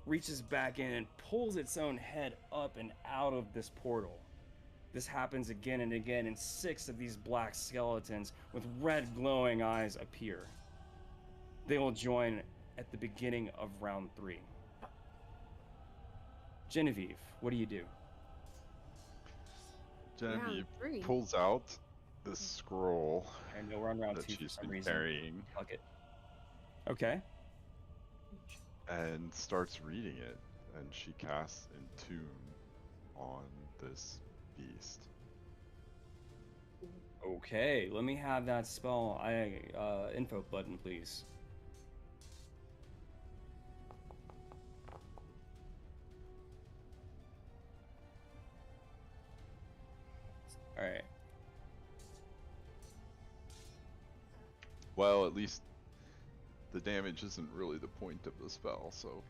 reaches back in and pulls its own head up and out of this portal. This happens again and again, and 6 of these black skeletons with red glowing eyes appear. They will join at the beginning of round 3. Genevieve, what do you do? Genevieve Round 3. pulls out the scroll I know we're on round that 2 for she's some been reason. carrying Fuck it. Okay. and starts reading it. And she casts Entomb on this beast. Okay, let me have that spell. Info button, please. All right. Well, at least the damage isn't really the point of the spell, so.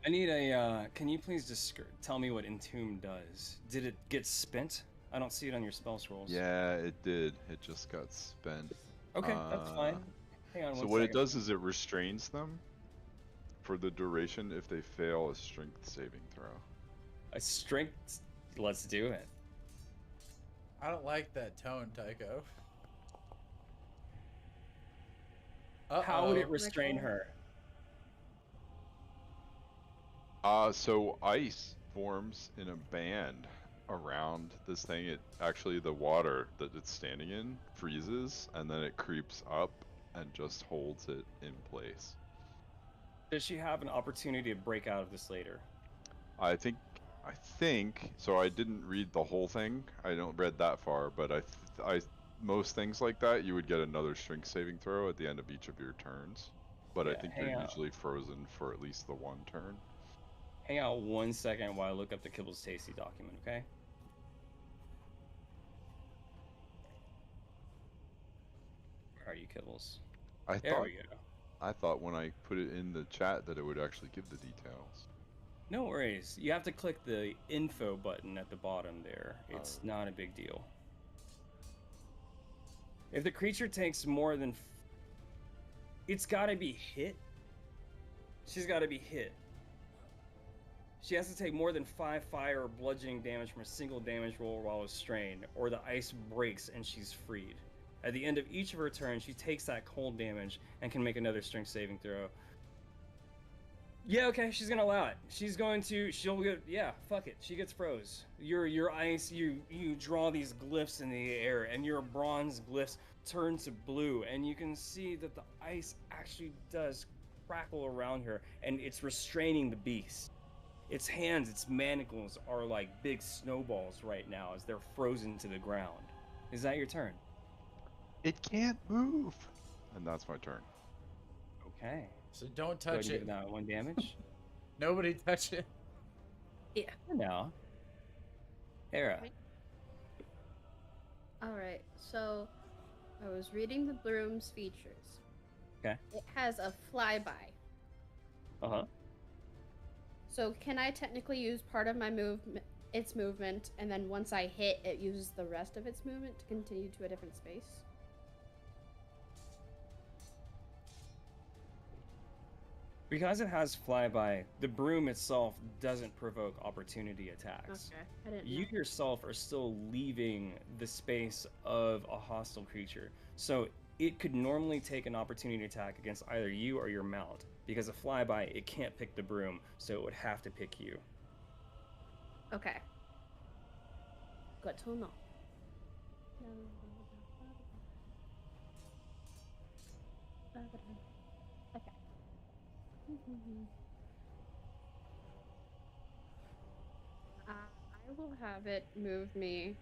I need a. Can you please tell me what Entomb does? Did it get spent? I don't see it on your spell scrolls. Yeah, it did. It just got spent. Okay, that's fine. Hang on So one what second. it does is it restrains them for the duration if they fail a strength saving throw. A strength. Let's do it. I don't like that tone, Tycho. How would it Uh-oh. restrain her? So ice forms in a band around this thing. It actually, the water that it's standing in freezes, and then it creeps up and just holds it in place. Does she have an opportunity to break out of this later? I think so. I didn't read the whole thing. I don't read that far, but most things like that, you would get another strength saving throw at the end of each of your turns. But I Yeah, think hang you're out. usually frozen for at least the one turn. Hang out 1 second while I look up the Kibbles Tasty document, okay? Where are you, Kibbles? There we go. I thought when I put it in the chat that it would actually give the details. No worries. You have to click the info button at the bottom there. It's not a big deal. If the creature takes more than... It's gotta be hit. She's gotta be hit. She has to take more than 5 fire or bludgeoning damage from a single damage roll while restrained, or the ice breaks and she's freed. At the end of each of her turns, she takes that cold damage and can make another strength saving throw. Yeah, okay, she's gonna allow it. She'll get, yeah, fuck it. She gets froze. Your ice, you draw these glyphs in the air, and your bronze glyphs turn to blue, and you can see that the ice actually does crackle around her, and it's restraining the beast. Its hands, its manacles are like big snowballs right now as they're frozen to the ground. Is that your turn? It can't move! And that's my turn. Okay. So don't Go ahead touch and it. give that 1 damage. Nobody touch it. Yeah. Now. Hera. Alright, so I was reading the broom's features. Okay. It has a flyby. Uh-huh. So can I technically use part of my its movement, and then once I hit, it uses the rest of its movement to continue to a different space? Because it has flyby, the broom itself doesn't provoke opportunity attacks. Okay, I didn't You know. yourself are still leaving the space of a hostile creature. So it could normally take an opportunity attack against either you or your mount. Because of flyby, it can't pick the broom, so it would have to pick you. Okay. Good to know. Okay. I will have it move me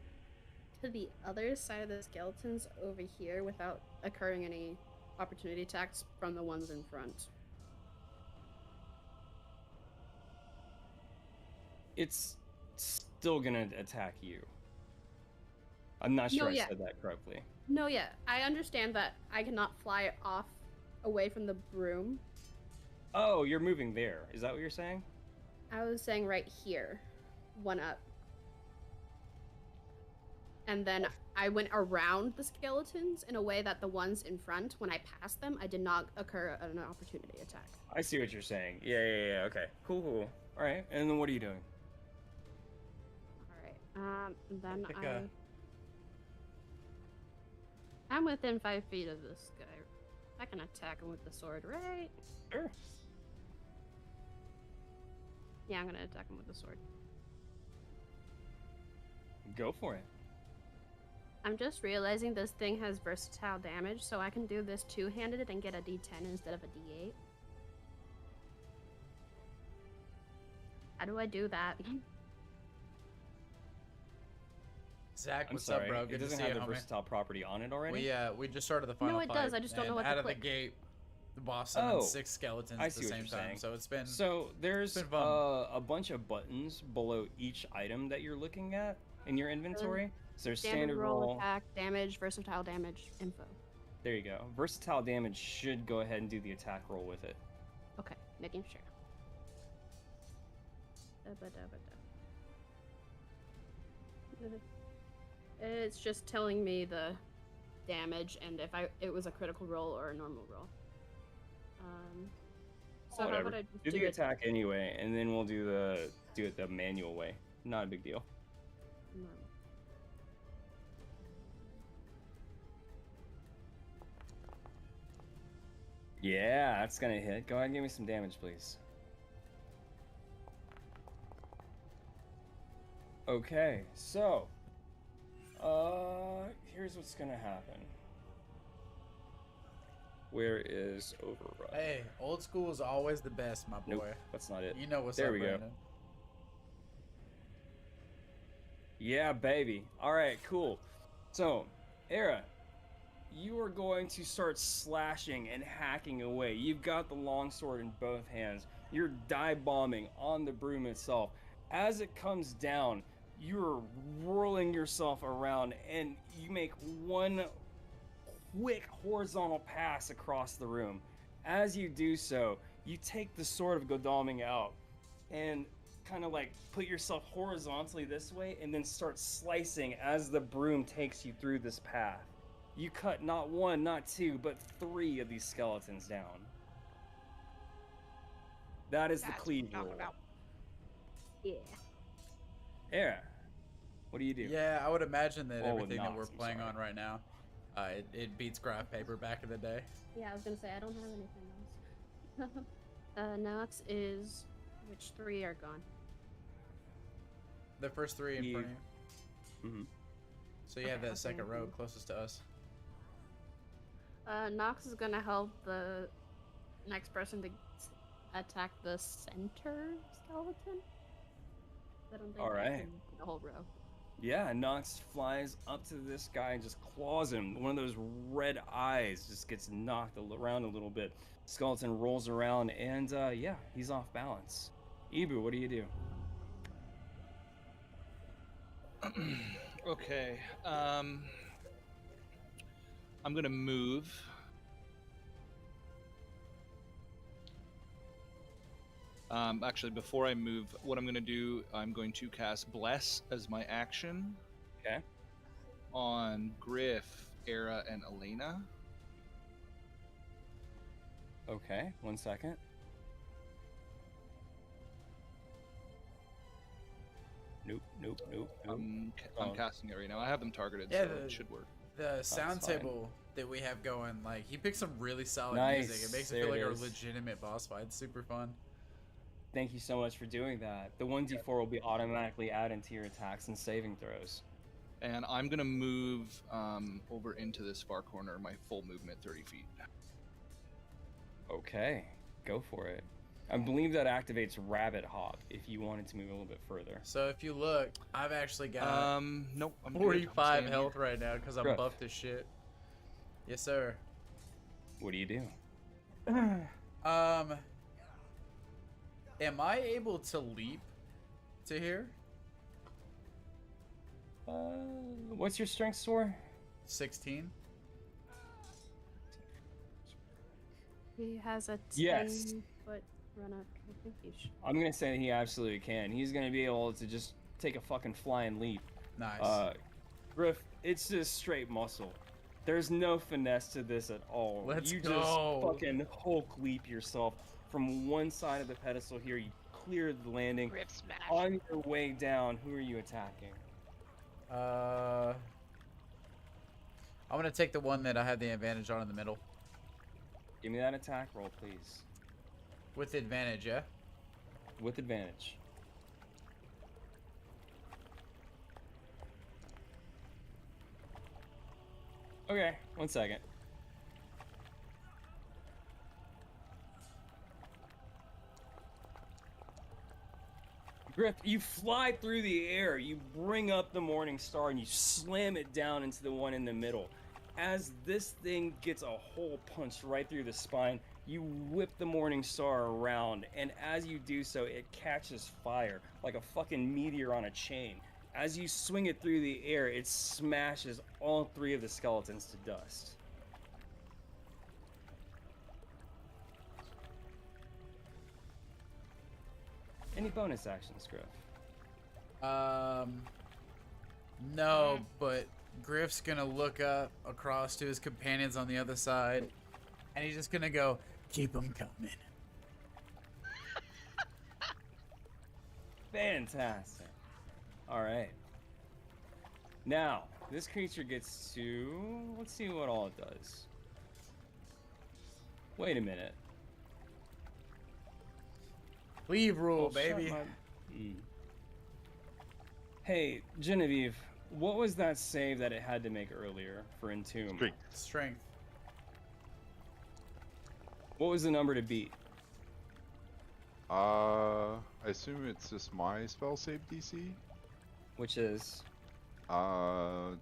to the other side of the skeletons over here without occurring any opportunity attacks from the ones in front. It's still gonna attack you. I'm not sure No, I yeah. said that correctly. No, yeah, I understand that I cannot fly off away from the broom. Oh, you're moving there. Is that what you're saying? I was saying right here, one up. And then I went around the skeletons in a way that the ones in front, when I passed them, I did not occur an opportunity attack. I see what you're saying. Yeah. Okay. Cool. All right. And then what are you doing? Alright, then Pick a- I'm within 5 feet of this guy. I can attack him with the sword, right? Sure. Yeah, I'm gonna attack him with the sword. Go for it. I'm just realizing this thing has versatile damage, so I can do this two-handed and get a D10 instead of a D8. How do I do that? Zach, I'm what's sorry. up, bro? It Good to doesn't see have you, the homie. versatile property on it already. We just started the final No, it does. fight, I just don't know and what to out of the click. gate, the boss summoned Oh, 6 skeletons I at the see what same you're time. saying. So it's been So there's been fun. a bunch of buttons below each item that you're looking at in your inventory. So there's Standard standard roll, roll. attack, damage, versatile damage, info. There you go. Versatile damage should go ahead and do the attack roll with it. Okay, making sure. It's just telling me the damage and if it was a critical roll or a normal roll. So how Whatever. about I just Do do the it attack anyway, and then we'll do it the manual way. Not a big deal. normal? Yeah, that's gonna hit. Go ahead and give me some damage, please. Okay, so here's what's gonna happen. Where is Overrun? Hey, old school is always the best, my boy. Nope, that's not it. You know what's There up, we go. Brandon. Yeah, baby. All right, cool. So, Era, you are going to start slashing and hacking away. You've got the longsword in both hands. You're dive bombing on the broom itself. As it comes down, you're whirling yourself around, and you make one quick horizontal pass across the room. As you do so, you take the sword of Godalming out and kind of like put yourself horizontally this way and then start slicing as the broom takes you through this path. You cut not one, not two, but 3 of these skeletons down. That is the That's cleave what I'm roll. talking about. Yeah. Era, what do you do? Yeah, I would imagine that Oh, with everything that we're Nox, I'm playing sorry. on right now, it beats graph paper back in the day. Yeah, I was gonna say I don't have anything else. Nox is which 3 are gone? The first 3 in You- front of you. Mm-hmm. So you have that Okay, second row okay. closest to us. Nox is gonna help the next person to attack the center skeleton. I don't think All I right. can do the whole row. Yeah, Nox flies up to this guy and just claws him. One of those red eyes just gets knocked around a little bit. Skeleton rolls around and yeah, he's off balance. Ibu, what do you do? Okay. I'm gonna move. Actually, before I move, what I'm gonna do, I'm going to cast Bless as my action Okay. on Griff, Era, and Elena. Okay, 1 second. Nope, nope, nope, nope. I'm Oh. casting it right now. I have them targeted, Yeah, so it should work. The sound fine. table that we have going, like, he picks some really solid Nice, music. It makes it there feel it like is. a legitimate boss fight. It's super fun. Thank you so much for doing that. The 1d4 will be automatically added to your attacks and saving throws. And I'm gonna move over into this far corner, my full movement, 30 feet. Okay, go for it. I believe that activates Rabbit Hop if you wanted to move a little bit further. So if you look, I've actually got Nope. I'm good. I'm 45 staying health here. right now because I'm Rough. buffed as shit. Yes, sir. What do you do? Am I able to leap to here? What's your strength score? 16. He has a 10 Yes. foot run up. I think he should. I'm gonna say he absolutely can. He's gonna be able to just take a fucking flying leap. Nice. Griff, it's just straight muscle. There's no finesse to this at all. Let's you go. just fucking Hulk leap yourself from one side of the pedestal here. You clear the landing. Grip smash. On your way down, who are you attacking? I'm gonna take the one that I have the advantage on in the middle. Give me that attack roll, please. With advantage, yeah? With advantage. Okay, 1 second. Griff, you fly through the air, you bring up the Morning Star, and you slam it down into the one in the middle. As this thing gets a hole punched right through the spine, you whip the Morning Star around, and as you do so, it catches fire like a fucking meteor on a chain. As you swing it through the air, it smashes all 3 of the skeletons to dust. Any bonus actions, Griff? No, but Griff's gonna look up across to his companions on the other side, and he's just gonna go, "Keep them coming." Fantastic. All right. Now, this creature gets to... Let's see what all it does. Wait a minute. Leave rule, Oh, shut baby. Hey, Genevieve, what was that save that it had to make earlier for Entomb? Strength. What was the number to beat? I assume it's just my spell save DC. Which is... 14.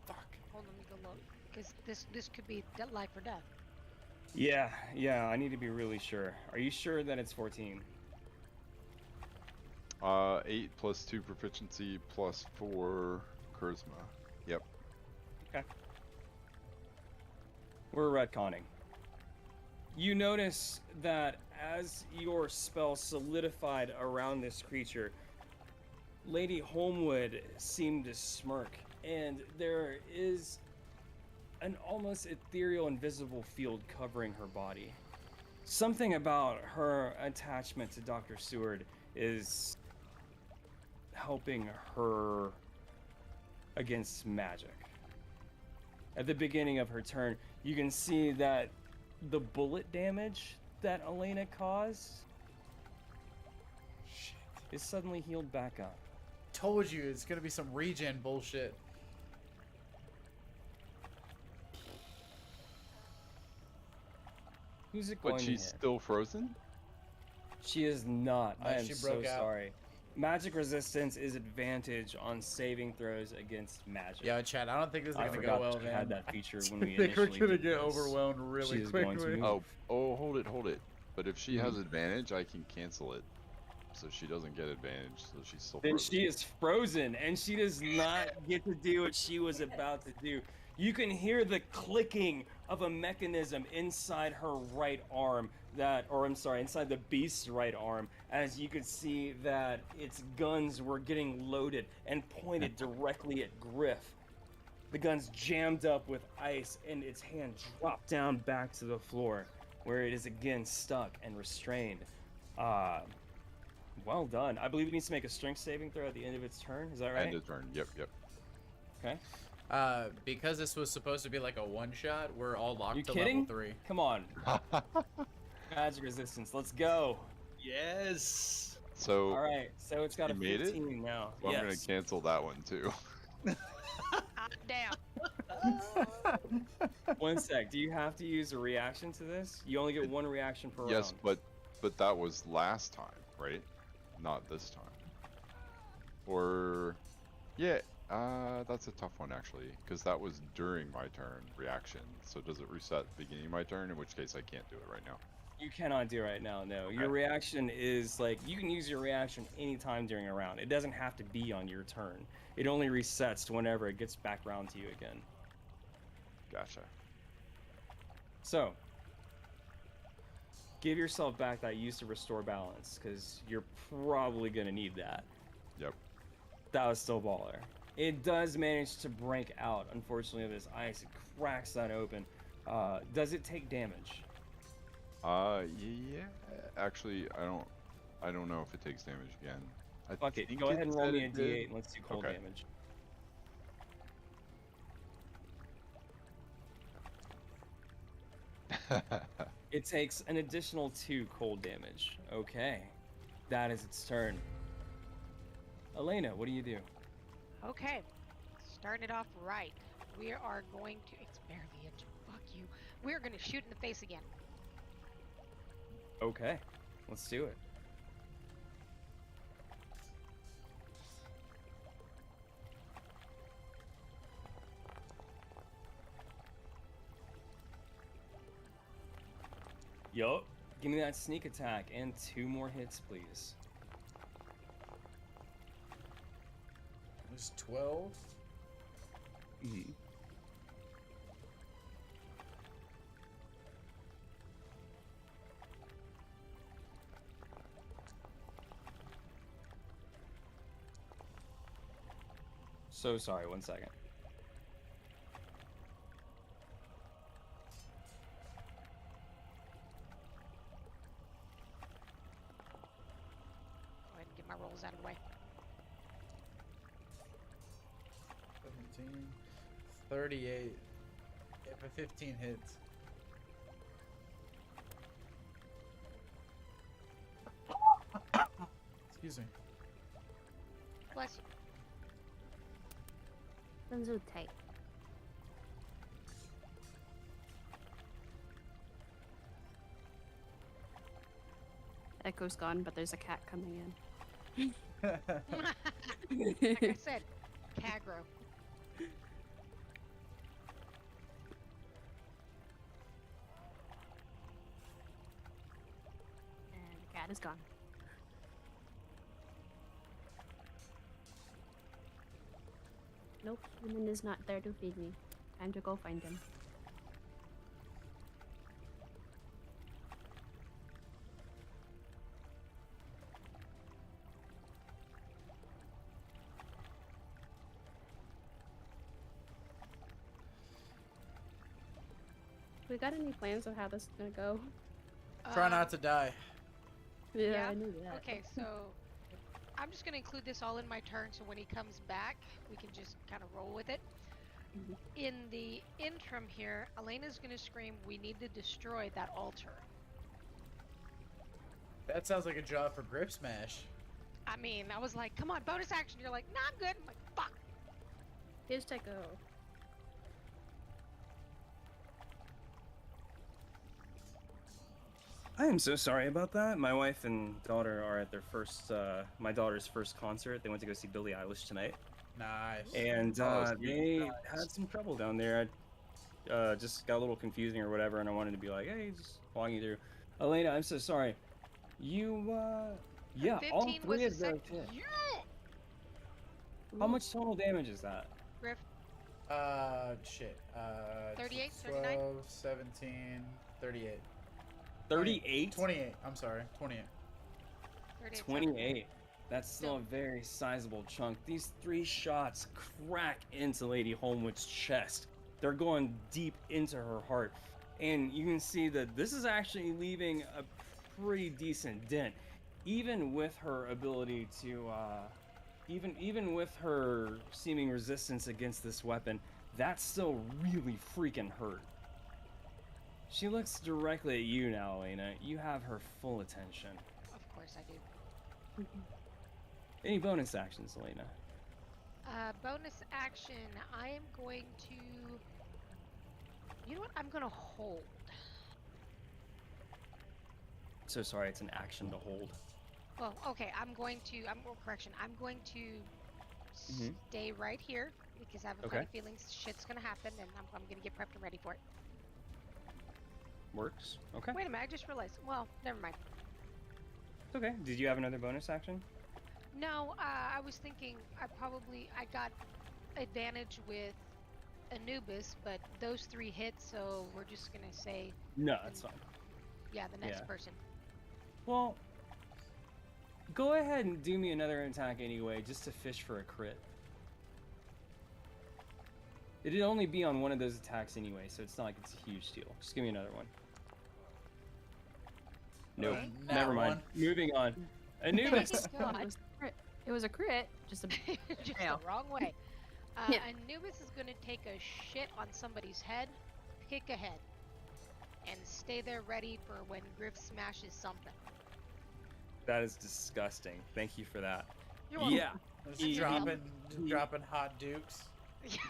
Fuck. Hold on, let me go look. Because this could be life or death. Yeah, I need to be really sure. Are you sure that it's 14? 8 plus 2 proficiency plus 4 charisma. Yep. Okay. We're retconning. You notice that as your spell solidified around this creature, Lady Holmwood seemed to smirk, and there is an almost ethereal invisible field covering her body. Something about her attachment to Dr. Seward is helping her against magic. At the beginning of her turn, you can see that the bullet damage that Elena caused is suddenly healed back up. Told you, it's gonna be some regen bullshit. Who's it going But to she's hit? still frozen? She is not. I am she so broke out. sorry. Magic resistance is advantage on saving throws against magic. Yeah, Chad, I don't think this is I gonna forgot go well, she man. had that feature when we I think we're initially gonna did get this. overwhelmed really She is going to quickly. move. Oh, hold it. But if she has advantage, I can cancel it. So she doesn't get advantage, so she's still Then frozen. she is frozen, and she does not get to do what she was about to do. You can hear the clicking of a mechanism inside her right arm inside the beast's right arm, as you could see that its guns were getting loaded and pointed directly at Griff. The gun's jammed up with ice, and its hand dropped down back to the floor, where it is again stuck and restrained. Well done. I believe it needs to make a strength saving throw at the end of its turn. Is that right? End of turn. Yep. Okay. Because this was supposed to be like a one-shot, we're all locked You to kidding? level 3. Come on. Magic resistance. Let's go. Yes. So All right. So it's got a You made it? 15 now. well, I'm gonna Yes. cancel that one too. Damn. 1 sec. Do you have to use a reaction to this? You only get 1 reaction per Yes, round. but that was last time, right? Not this time. Or yeah, that's a tough one actually, because that was during my turn reaction. So does it reset at the beginning of my turn? In which case I can't do it right now. You cannot do right now, no. Your Okay. reaction is like, you can use your reaction anytime during a round. It doesn't have to be on your turn. It only resets whenever it gets back round to you again. Gotcha. So, give yourself back that use to restore balance, because you're probably going to need that. Yep. That was still baller. It does manage to break out, unfortunately, of this ice. It cracks that open. Does it take damage? Yeah. Actually, I don't know if it takes damage again. I Fuck it. think Go ahead and roll said me a it did. d8 and let's do cold Okay. damage. It takes an additional 2 cold damage. Okay. That is its turn. Elena, what do you do? Okay. Starting it off right. We are going to. It's barely a. Fuck you. We're going to shoot in the face again. Okay. Let's do it. Yup. Give me that sneak attack and 2 more hits, please. It was 12. Mm-hmm. So sorry, 1 second. Go ahead and get my rolls out of the way. 17, 38. If a 15 hits. Excuse me. Bless you. Sounds tight. Echo's gone, but there's a cat coming in. Like I said, Cagro. And the cat is gone. Nope, human is not there to feed me. Time to go find him. We got any plans of how this is gonna go? Try not to die. Yeah? I knew that. Okay, so I'm just gonna include this all in my turn, so when he comes back, we can just kind of roll with it. Mhm. In the interim here, Elena's gonna scream, "We need to destroy that altar." That sounds like a job for Grip Smash. I mean, I was like, "Come on, bonus action." You're like, "Nah, I'm good." I'm like, "Fuck." Here's Techo. I am so sorry about that. My wife and daughter are at their first, my daughter's first concert. They went to go see Billie Eilish tonight, Nice. and Oh, they nice. had some trouble down there. I just got a little confusing or whatever, and I wanted to be like, hey, just walking you through. Elena, I'm so sorry. You, yeah, all 15 was three the of those second. hit. Yeah! How much total damage is that? Griff, Shit. 38, 12, 39? 17, 38. 38? 28. I'm sorry. 28. 38. 28. That's still a very sizable chunk. These 3 shots crack into Lady Holmwood's chest. They're going deep into her heart. And you can see that this is actually leaving a pretty decent dent. Even with her ability to, even with her seeming resistance against this weapon, that's still really freaking hurt. She looks directly at you now, Elena. You have her full attention. Of course I do. Any bonus actions, Elena? Bonus action. I am going to. You know what? I'm gonna hold. So sorry, it's an action to hold. Well, okay. I'm going to. Correction. I'm going to Mhm. stay right here because I have a Okay. funny feeling shit's gonna happen, and I'm gonna get prepped and ready for it. Works. Okay. Wait a minute. I just realized. Well, never mind. It's okay. Did you have another bonus action? No, I was thinking I got advantage with Anubis, but those 3 hits, so we're just gonna say, No, that's fine. yeah, the next Yeah. person. Well, go ahead and do me another attack anyway, just to fish for a crit. It'd only be on one of those attacks anyway, so it's not like it's a huge deal. Just give me another one. Nope. Okay. Never Nat mind. one. Moving on. Anubis. God. It was a crit. It was a crit. Just a Just Fail. the wrong way. Yeah. Anubis is gonna take a shit on somebody's head, pick a head, and stay there ready for when Griff smashes something. That is disgusting. Thank you for that. You're welcome. Yeah. Just He- dropping hot dukes.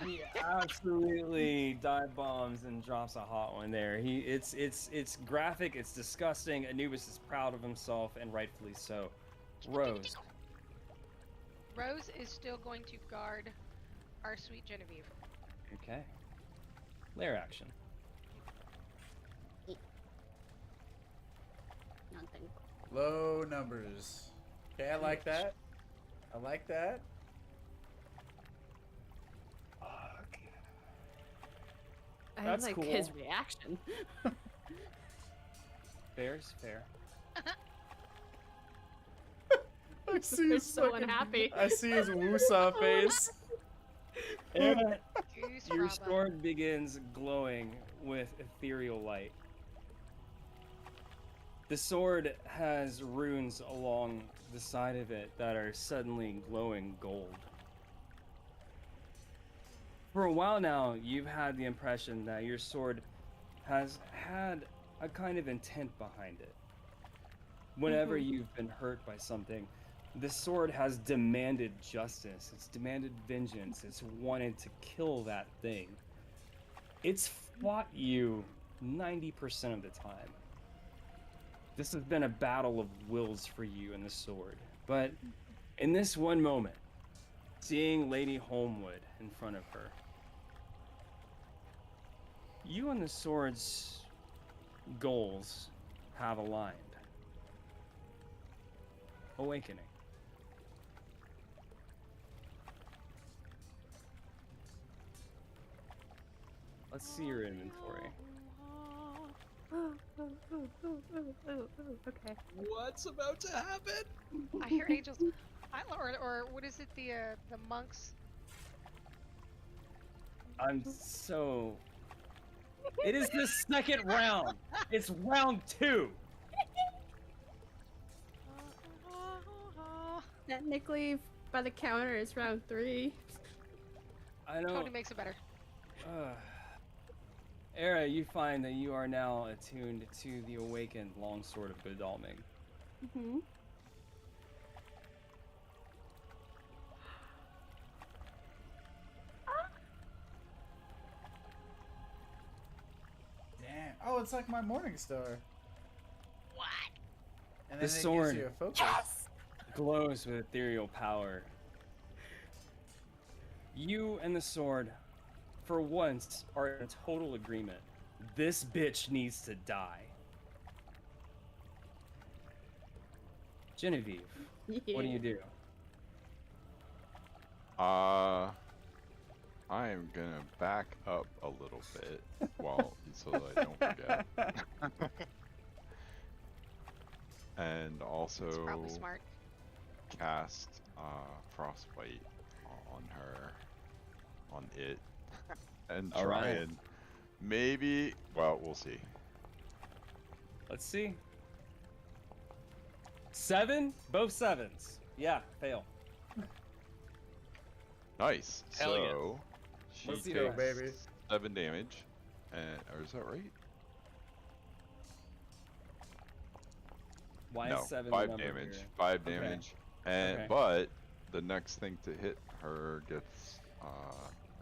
He absolutely dive bombs and drops a hot one there. It's graphic, it's disgusting. Anubis is proud of himself, and rightfully so. Rose. Rose is still going to guard our sweet Genevieve. Okay. Lair action. Nothing. Low numbers. Okay, I like that. I like that. I That's like cool. his reaction. Fair's fair. I see They're his so fucking- unhappy. I see his woosah face. Era, Goose your Fraba. sword begins glowing with ethereal light. The sword has runes along the side of it that are suddenly glowing gold. For a while now, you've had the impression that your sword has had a kind of intent behind it. Whenever you've been hurt by something, the sword has demanded justice, it's demanded vengeance, it's wanted to kill that thing. It's fought you 90% of the time. This has been a battle of wills for you and the sword. But in this one moment, seeing Lady Holmwood in front of her, you and the sword's goals have aligned. Awakening. Let's see your inventory. Okay. What's about to happen? I hear angels. Or what is it? The monks. I'm so... It is the second round. It's round 2. Technically, by the counter, it's round 3. I know. Tony makes it better. Era, you find that you are now attuned to the awakened longsword of Godalming. Mm-hmm. Damn. Oh, it's like my morning star. What? And The then it sword. gives you a focus. Yes! Glows with ethereal power. You and the sword, for once, are in total agreement. This bitch needs to die. Genevieve, what do you do? I am gonna back up a little bit, well, so that I don't forget. And It's also probably smart. cast frostbite on her, on it, and try Alright. and maybe, well, we'll see. Let's see. 7? Both 7s. Yeah, fail. Nice. Hell yeah. So she Let's see takes the baby. 7 damage, and or is that right? Why No, is 7 5 the number damage. here? 5 Okay. damage. And Okay. but the next thing to hit her gets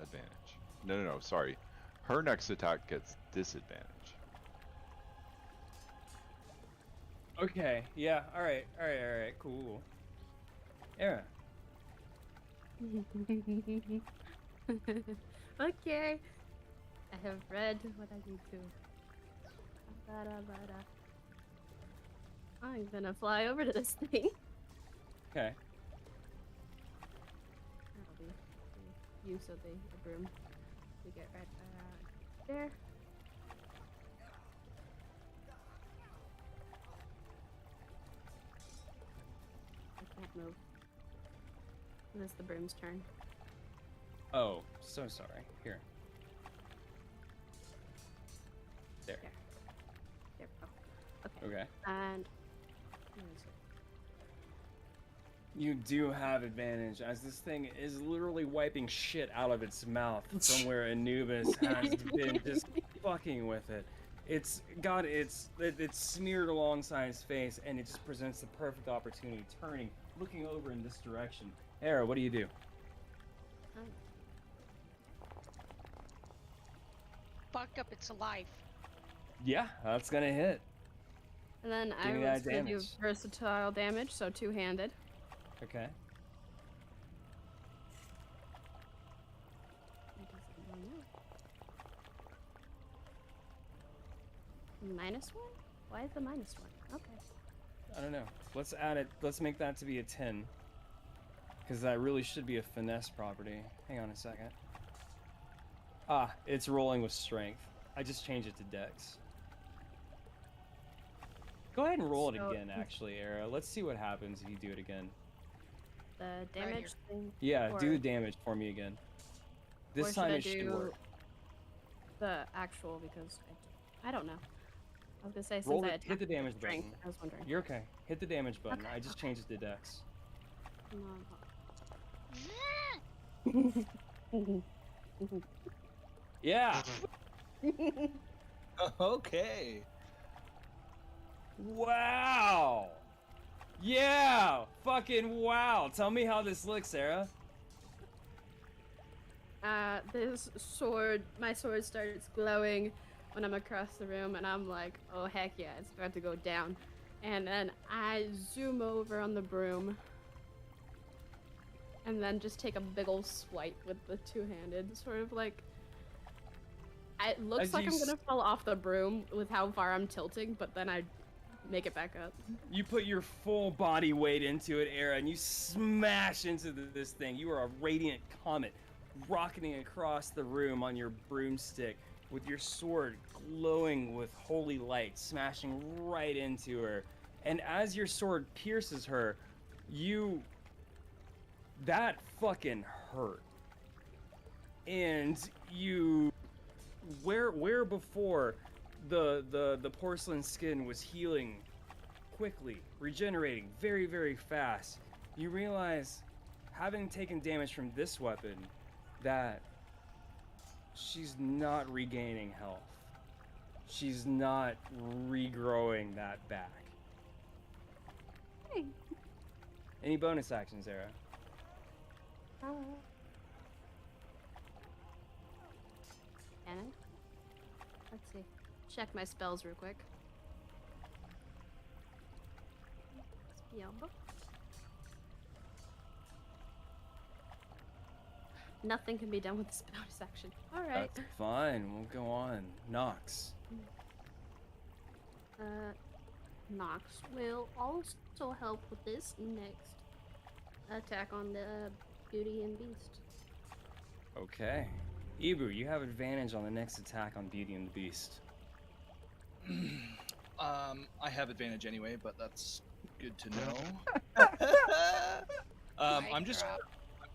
advantage. No, sorry. Her next attack gets disadvantage. Okay, yeah, alright, cool. Era. Okay. I have read what I need to. Bada. I'm gonna fly over to this thing. Okay. That'll be the use of the broom. We get right there. I can't move. This is the broom's turn. Oh, so sorry. Here. There. There we go. Okay. Okay. And where is it? You do have advantage, as this thing is literally wiping shit out of its mouth from where Anubis has been just fucking with it. It's got it's smeared alongside his face, and it just presents the perfect opportunity, turning, looking over in this direction. Era, what do you do? Fuck up, it's alive. Yeah, that's gonna hit. And then Give I me was that gonna do damage. versatile damage, so two-handed. Okay. -1? Why is the -1? Okay. I don't know. Let's add it. Let's make that to be a 10. Because that really should be a finesse property. Hang on a second. Ah, it's rolling with strength. I just changed it to dex. Go ahead and roll it again, actually, Era. Let's see what happens if you do it again. The damage thing. Yeah, or, do the damage for me again. This time it should work. The actual, because I don't know. I was gonna say, since Roll I it, hit the damage strength, button. I was wondering. You're okay. Hit the damage button. Okay, I just changed it to dex. Yeah. Okay. Wow. Yeah. Fucking wow. Tell me how this looks, Sarah. This sword, my sword starts glowing when I'm across the room, and I'm like, oh heck yeah, it's about to go down. And then I zoom over on the broom, and then just take a big ol' swipe with the two-handed, sort of like. It looks As like you I'm gonna fall off the broom with how far I'm tilting, but then I make it back up. You put your full body weight into it, Era, and you smash into this thing. You are a radiant comet rocketing across the room on your broomstick with your sword glowing with holy light, smashing right into her. And as your sword pierces her, that fucking hurt. And you, where before the porcelain skin was healing quickly, regenerating very, very fast, you realize, having taken damage from this weapon, that she's not regaining health. She's not regrowing that back. Hey. Any bonus actions, Era? Cannon? Let's see. Check my spells real quick. Spell book. Nothing can be done with this bonus action. Alright. That's fine. We'll go on. Nox. Nox will also help with this next attack on the Beauty and Beast. Okay. Ibu, you have advantage on the next attack on Beauty and the Beast. I have advantage anyway, but that's good to know. I'm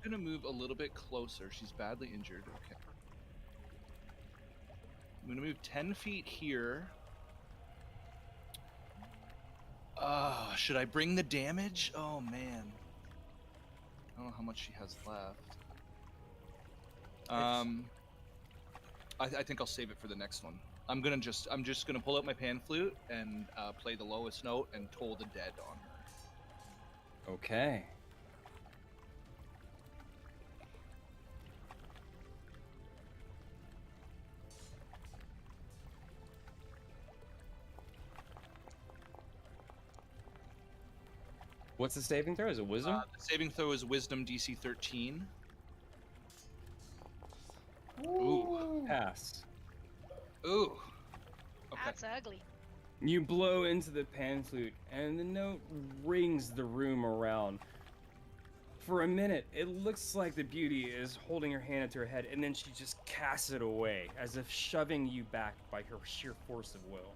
gonna move a little bit closer. She's badly injured. Okay. I'm gonna move 10 feet here. Should I bring the damage? Oh man. I don't know how much she has left. I think I'll save it for the next one. I'm just gonna pull out my pan flute and play the lowest note and toll the dead on her. Okay. What's the saving throw? Is it wisdom? The saving throw is wisdom DC 13. Ooh. Pass. Ooh. Okay. That's ugly. You blow into the pan flute, and the note rings the room around. For a minute, it looks like the beauty is holding her hand to her head, and then she just casts it away, as if shoving you back by her sheer force of will.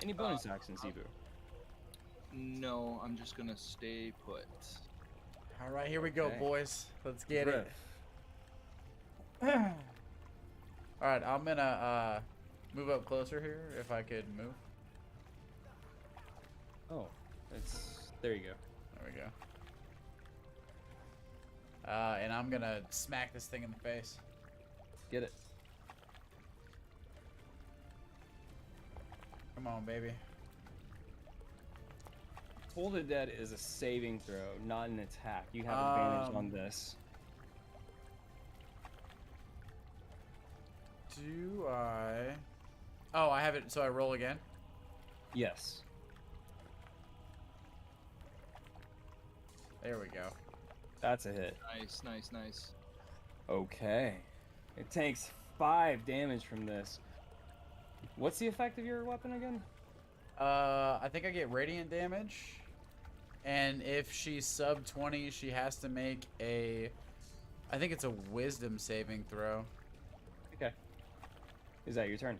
Any bonus actions, Ibu? No, I'm just gonna stay put. All right, here we go, Okay. boys. Let's get Griff. it. All right, I'm gonna move up closer here if I could move. Oh, there you go. There we go. And I'm gonna smack this thing in the face. Get it. Come on, baby. Toll the Dead is a saving throw, not an attack. You have advantage on this. Do I? Oh, I have it. So I roll again. Yes. There we go. That's a hit. Nice, nice, nice. Okay. It takes 5 damage from this. What's the effect of your weapon again? I think I get radiant damage. And if she's sub 20, she has to make a... I think it's a wisdom saving throw. Okay. Is that your turn?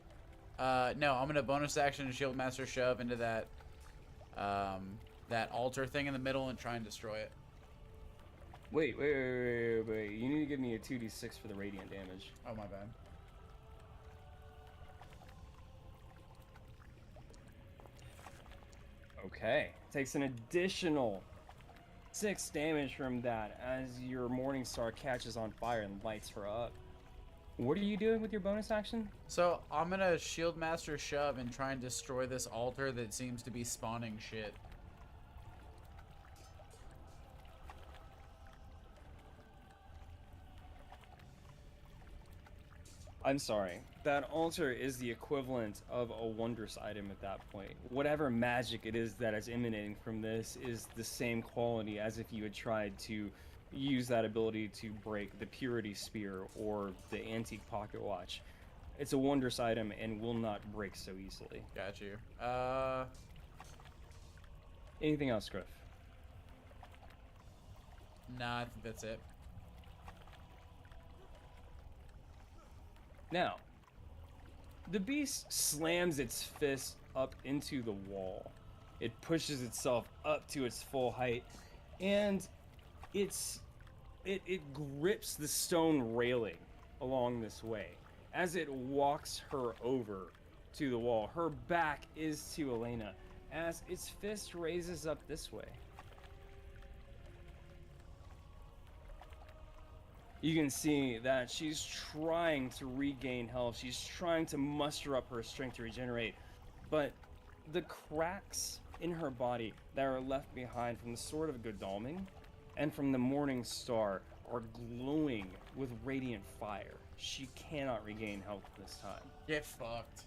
No, I'm gonna bonus action Shield Master Shove into that that altar thing in the middle and try and destroy it. Wait. You need to give me a 2d6 for the radiant damage. Oh, my bad. Okay. Takes an additional 6 damage from that as your Morning Star catches on fire and lights her up. What are you doing with your bonus action? So I'm gonna Shield Master Shove and try and destroy this altar that seems to be spawning shit. I'm sorry. That altar is the equivalent of a wondrous item at that point. Whatever magic it is that is emanating from this is the same quality as if you had tried to use that ability to break the Purity Spear or the Antique Pocket Watch. It's a wondrous item and will not break so easily. Got you. Anything else, Griff? Nah, I think that's it. Now, the beast slams its fist up into the wall. It pushes itself up to its full height, and it grips the stone railing along this way. As it walks her over to the wall, her back is to Elena, as its fist raises up this way. You can see that she's trying to regain health. She's trying to muster up her strength to regenerate. But the cracks in her body that are left behind from the Sword of Godalming and from the Morning Star are glowing with radiant fire. She cannot regain health this time. Get fucked.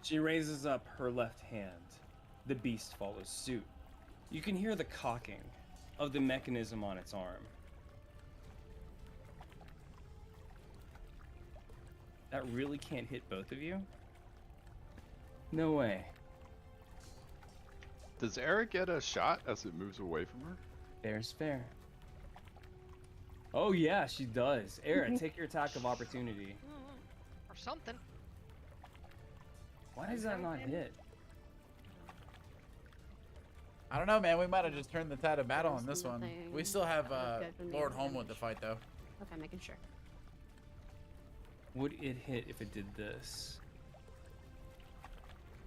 She raises up her left hand. The beast follows suit. You can hear the cocking of the mechanism on its arm. That really can't hit both of you? No way. Does Eric get a shot as it moves away from her? Fair's fair. Oh yeah, she does. Era, take your attack of opportunity. Or something. Why does that not hit? I don't know, man. We might have just turned the tide of battle on this one. Nothing. We still have Good for me. Lord Homewood to fight, though. Okay, making sure. Would it hit if it did this?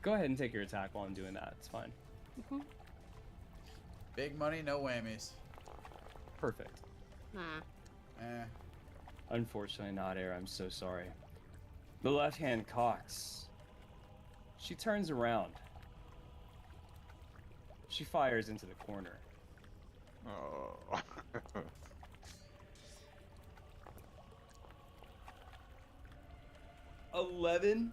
Go ahead and take your attack while I'm doing that. It's fine. Big money, no whammies. Perfect. Nah. Eh. Unfortunately not, Era. I'm so sorry. The left hand cocks. She turns around. She fires into the corner. Oh. 11?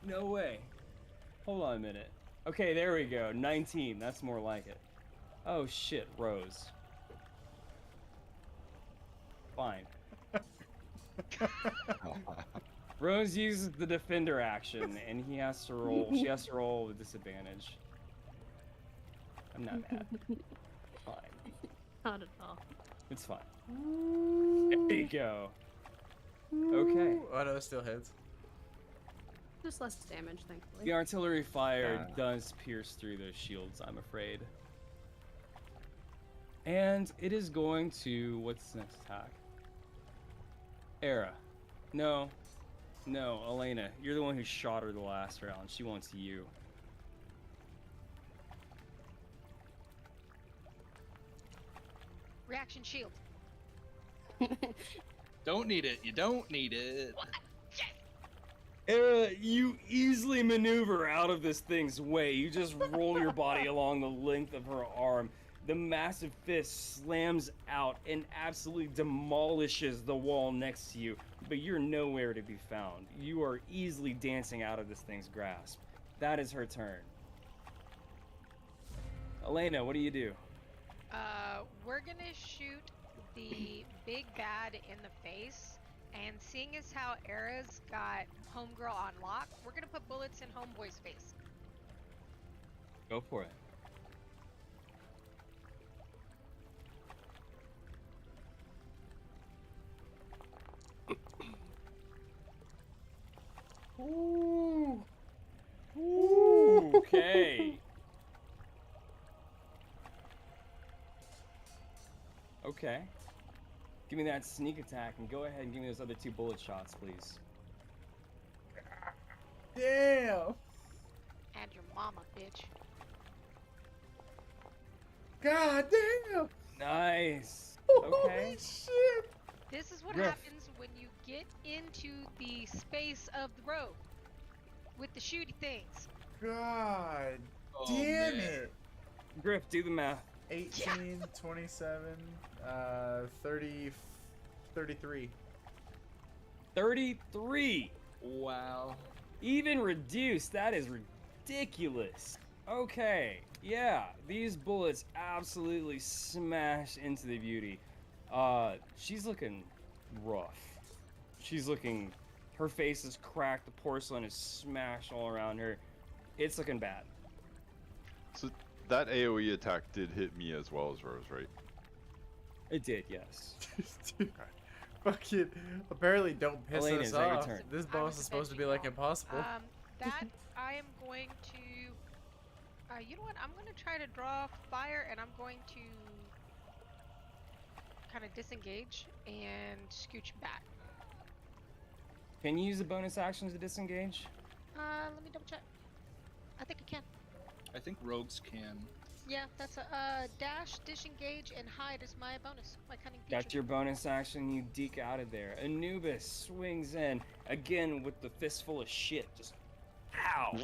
No way. Hold on a minute. Okay, there we go. 19. That's more like it. Oh shit, Rose. Fine. Rose uses the defender action, and he has to roll. She has to roll with disadvantage. I'm not mad. Fine. Not at all. It's fine. There you go. Okay. Oh, no, it still hits. Just less damage, thankfully. The artillery fire does pierce through those shields, I'm afraid. And it is going to... What's the next attack? Era. No. No, Elena. You're the one who shot her the last round. She wants you. Reaction shield. Don't need it. You don't need it. What? Yes. Era, you easily maneuver out of this thing's way. You just roll your body along the length of her arm. The massive fist slams out and absolutely demolishes the wall next to you, but you're nowhere to be found. You are easily dancing out of this thing's grasp. That is her turn. Elena, what do you do? We're gonna shoot the big bad in the face And seeing as how Era's got Homegirl on lock, we're gonna put bullets in Homeboy's face. Go for it. Ooh. Ooh. Okay. Okay. Give me that sneak attack and go ahead and give me those other 2 bullet shots, please. Damn. And your mama, bitch. God damn. Nice. Holy Okay. shit. This is what Griff. happens when you get into the space of the road with the shooty things. God Oh, damn man. it. Griff, do the math. 18, 27, 30, 33. 33. Wow. Even reduced. That is ridiculous. Okay. Yeah, these bullets absolutely smash into the beauty. She's looking rough. She's looking, her face is cracked, the porcelain is smashed all around her. It's looking bad. So that AoE attack did hit me as well as Rose, right? It did, yes. Dude, fucking, apparently don't piss Elena, us is that your off. turn? This I boss was is supposed to be defending like y'all. impossible. That I am going to. You know what? I'm going to try to draw fire, and I'm going to kind of disengage and scooch back. Can you use a bonus action to disengage? Let me double check. I think I can. I think rogues can. Yeah, that's a dash, disengage, and hide is my bonus. My cunning feature. That's your bonus action, you deke out of there. Anubis swings in, again with the fistful of shit, just ow!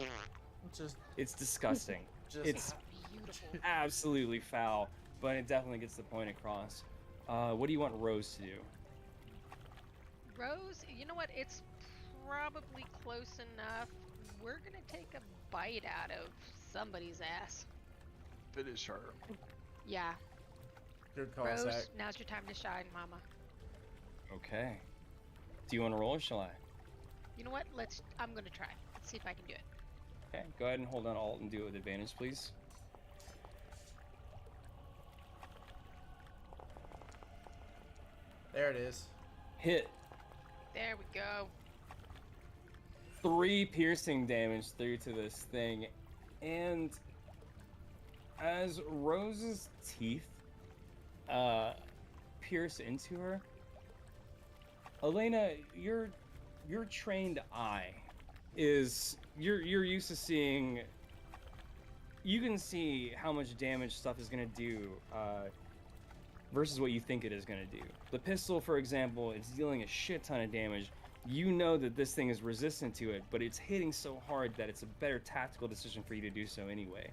Just, It's disgusting. It's Beautiful. absolutely foul, but it definitely gets the point across. What do you want Rose to do? Rose, you know what? It's probably close enough. We're gonna take a bite out of somebody's ass. Finish her. Yeah. good call, Rose, Zach. now's your time to shine, mama. Okay. Do you want to roll or shall I? You know what? I'm gonna try. Let's see if I can do it. Okay, go ahead and hold on Alt and do it with advantage, please. There it is. Hit. There we go. 3 piercing damage through to this thing, and as Rose's teeth pierce into her, Elena, your trained eye is you're used to seeing. You can see how much damage stuff is gonna do versus what you think it is gonna do. The pistol, for example, it's dealing a shit ton of damage. You know that this thing is resistant to it, but it's hitting so hard that it's a better tactical decision for you to do so anyway.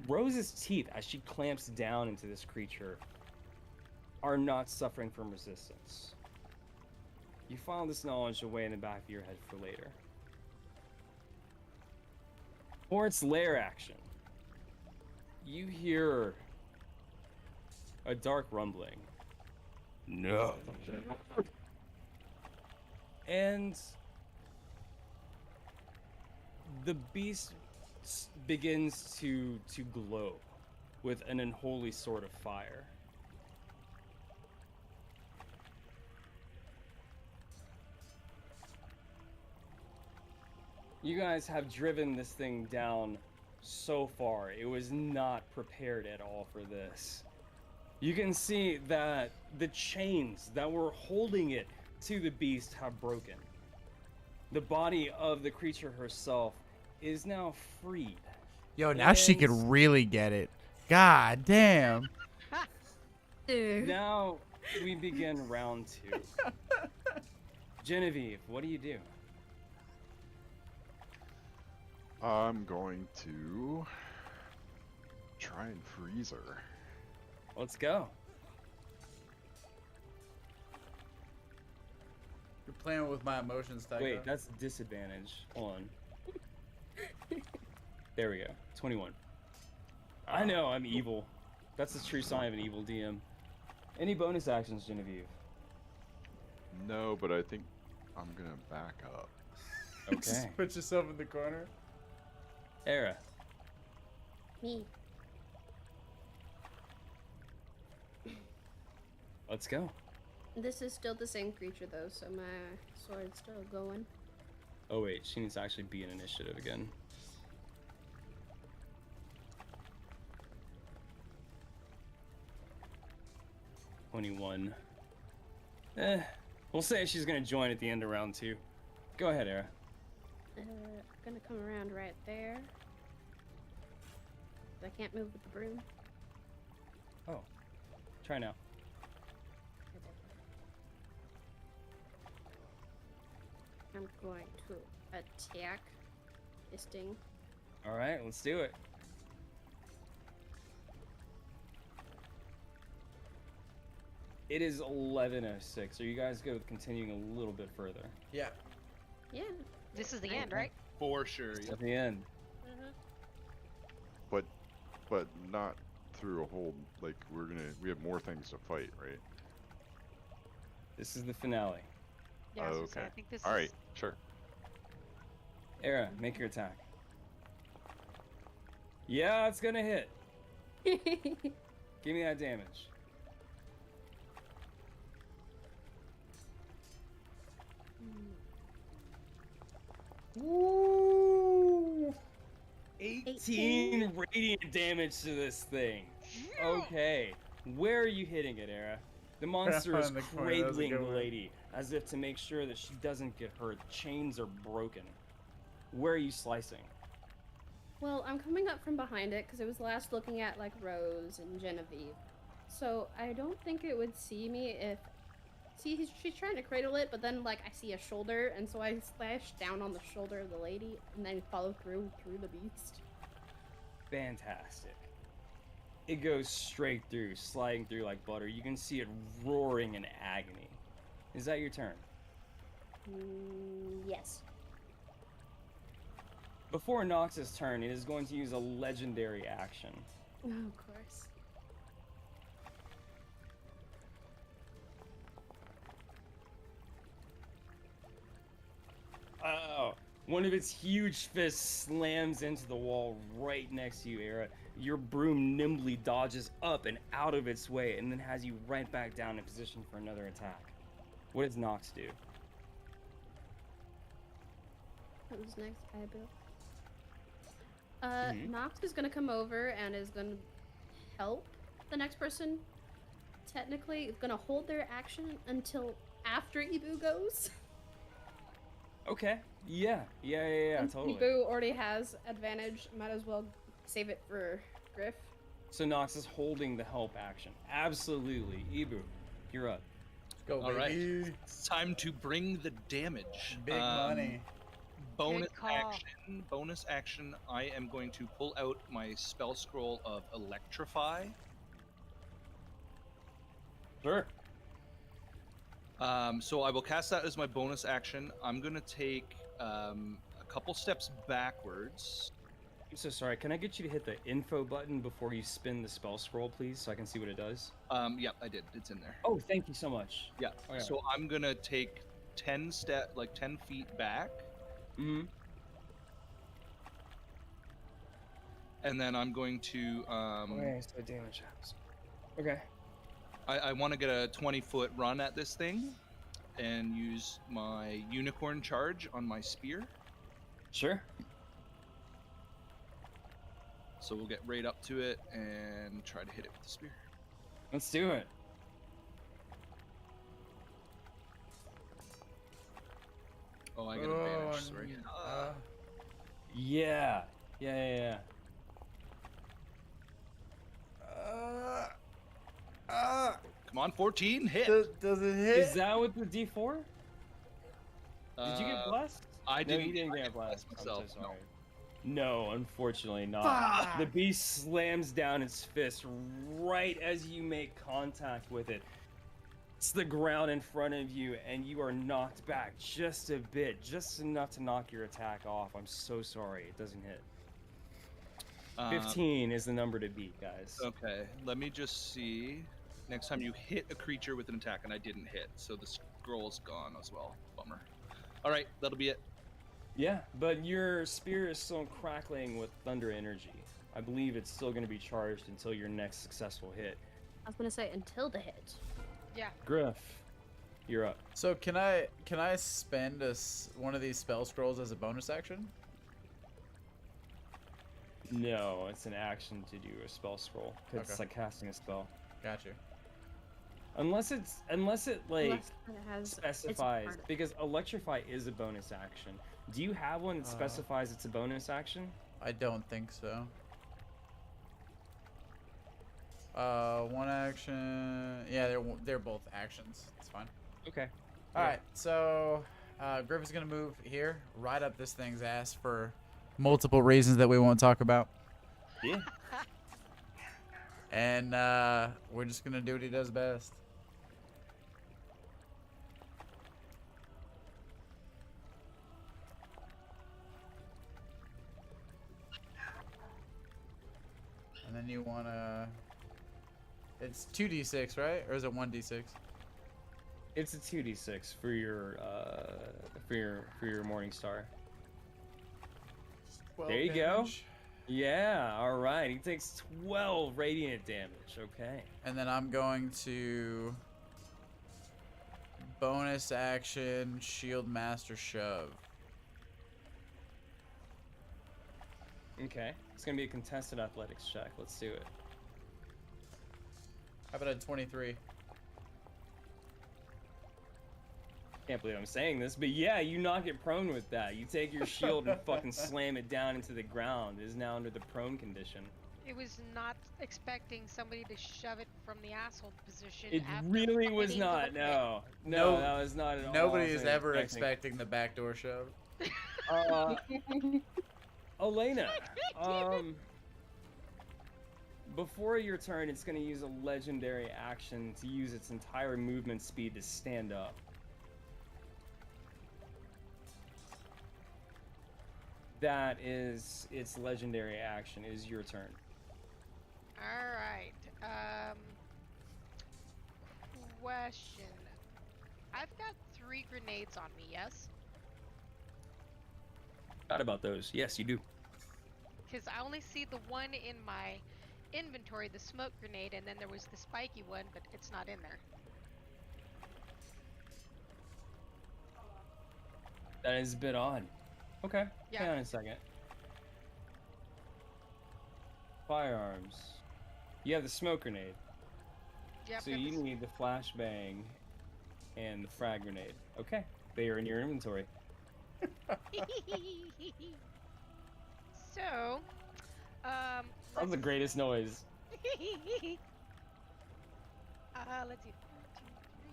Rose's teeth, as she clamps down into this creature, are not suffering from resistance. You file this knowledge away in the back of your head for later. For its lair action, you hear a dark rumbling. No. And the beast begins to glow with an unholy sort of fire. You guys have driven this thing down so far. It was not prepared at all for this. You can see that the chains that were holding it to the beast have broken. The body of the creature herself is now freed. Yo, now she could And really get it. God damn. Dude. now we begin round 2. Genevieve, what do you do? I'm going to try and freeze her. Let's go. You're playing with my emotions, Tycho. Wait, that's disadvantage. Hold on. There we go. 21. I know, I'm evil. That's the true sign of an evil DM. Any bonus actions, Genevieve? No, but I think I'm gonna back up. Okay. Just put yourself in the corner. Era. Me. Let's go. This is still the same creature though, so my sword's still going. Oh wait, she needs to actually be in initiative again. $21. We'll say she's gonna join at the end of round 2. Go ahead, Era. Gonna come around right there. I can't move with the broom. Oh. Try now. I'm going to attack this thing. Alright, let's do it. It is 11:06. Are you guys good with continuing a little bit further? Yeah. Yeah. This is the end, right? For sure. It's Yep. at the end. But not through a whole, like, we have more things to fight, right? This is the finale. Yeah, I was Oh, gonna say, okay. I think this Alright, is... sure. Era, make your attack. Yeah, it's gonna hit. Give me that damage. Woo! 18 radiant damage to this thing. Okay. Where are you hitting it, Era? The monster is On the corner, that was a cradling good the one. lady as if to make sure that she doesn't get hurt. Chains are broken. Where are you slicing? Well, I'm coming up from behind it because it was last looking at like Rose and Genevieve. So I don't think it would see me if... See, she's trying to cradle it, but then like I see a shoulder, and so I slash down on the shoulder of the lady and then follow through the beast. Fantastic. It goes straight through, sliding through like butter. You can see it roaring in agony. Is that your turn? Yes. Before Nox's turn, it is going to use a legendary action. Oh, of course. Oh, one of its huge fists slams into the wall right next to you, Era. Your broom nimbly dodges up and out of its way and then has you right back down in position for another attack. What does Nox do? Who's next? I built. Mhm. Nox is gonna come over and is gonna help the next person. Technically, it's gonna hold their action until after Ibu goes. Okay. Yeah, And totally. Ibu already has advantage. Might as well save it for Griff. So Nox is holding the help action. Absolutely. Ibu, you're up. Go, All right. baby. It's time to bring the damage. Big money. Bonus Good call. action. Bonus action. I am going to pull out my spell scroll of Electrify. Sure. So I will cast that as my bonus action. I'm going to take a couple steps backwards. I'm so sorry. Can I get you to hit the info button before you spin the spell scroll, please, so I can see what it does? Yeah, I did. It's in there. Oh, thank you so much. Yeah. Okay. So I'm going to take 10 feet back. Mm-hmm. And then I'm going to Okay, so damage happens. Okay. I want to get a 20-foot run at this thing and use my unicorn charge on my spear. Sure. So we'll get right up to it and try to hit it with the spear. Let's do it. Oh, I get advantage. Sorry. Yeah. Come on, 14, hit. Does it hit? Is that with the D4? Did you get blessed? I No, didn't. you didn't I get didn't blessed. bless I'm so myself, no. sorry. No, unfortunately not. The beast slams down its fist right as you make contact with it. It's the ground in front of you, and you are knocked back just a bit, just enough to knock your attack off. I'm so sorry, it doesn't hit. 15 is the number to beat, guys. Okay, let me just see. Next time you hit a creature with an attack, and I didn't hit, so this scroll's gone as well. Bummer. All right, that'll be it. Yeah, but your spear is still crackling with thunder energy. I believe it's still going to be charged until your next successful hit. I was gonna say until the hit. Yeah. Griff, you're up. So can I spend one of these spell scrolls as a bonus action? No, it's an action to do a spell scroll. It's Okay. like casting a spell. Got you. Unless it like Unless it has specifies, part of it. because electrify is a bonus action. Do you have one that specifies it's a bonus action? I don't think so. One action. Yeah, they're both actions. It's fine. Okay. All right, so Griff is gonna move here, right up this thing's ass for multiple reasons that we won't talk about, Yeah. and we're just gonna do what he does best. And then you wanna. It's 2d6, right? Or is it 1d6? It's a 2d6 for your morning star. 12 There you go. damage. Yeah, all right. He takes 12 radiant damage. Okay. And then I'm going to bonus action shield master shove. Okay. It's going to be a contested athletics check. Let's do it. How about a 23? Can't believe I'm saying this, but yeah, you knock it prone with that. You take your shield and fucking slam it down into the ground. It is now under the prone condition. It was not expecting somebody to shove it from the asshole position. It after really was fighting not. over No, No- that was not at all. Nobody is what I was ever expecting the backdoor shove. Elena, before your turn, it's going to use a legendary action to use its entire movement speed to stand up. That is its legendary action. It is your turn. All right. Question. I've got 3 grenades on me, yes? Forgot about those. Yes, you do. Because I only see the one in my inventory, the smoke grenade, and then there was the spiky one, but it's not in there. That is a bit odd. Okay. Yeah. Hang on a second. Firearms. You have the smoke grenade. Yep, So got you this- need the flashbang and the frag grenade. Okay. They are in your inventory. So, That was the greatest noise. let's see. 1, 2,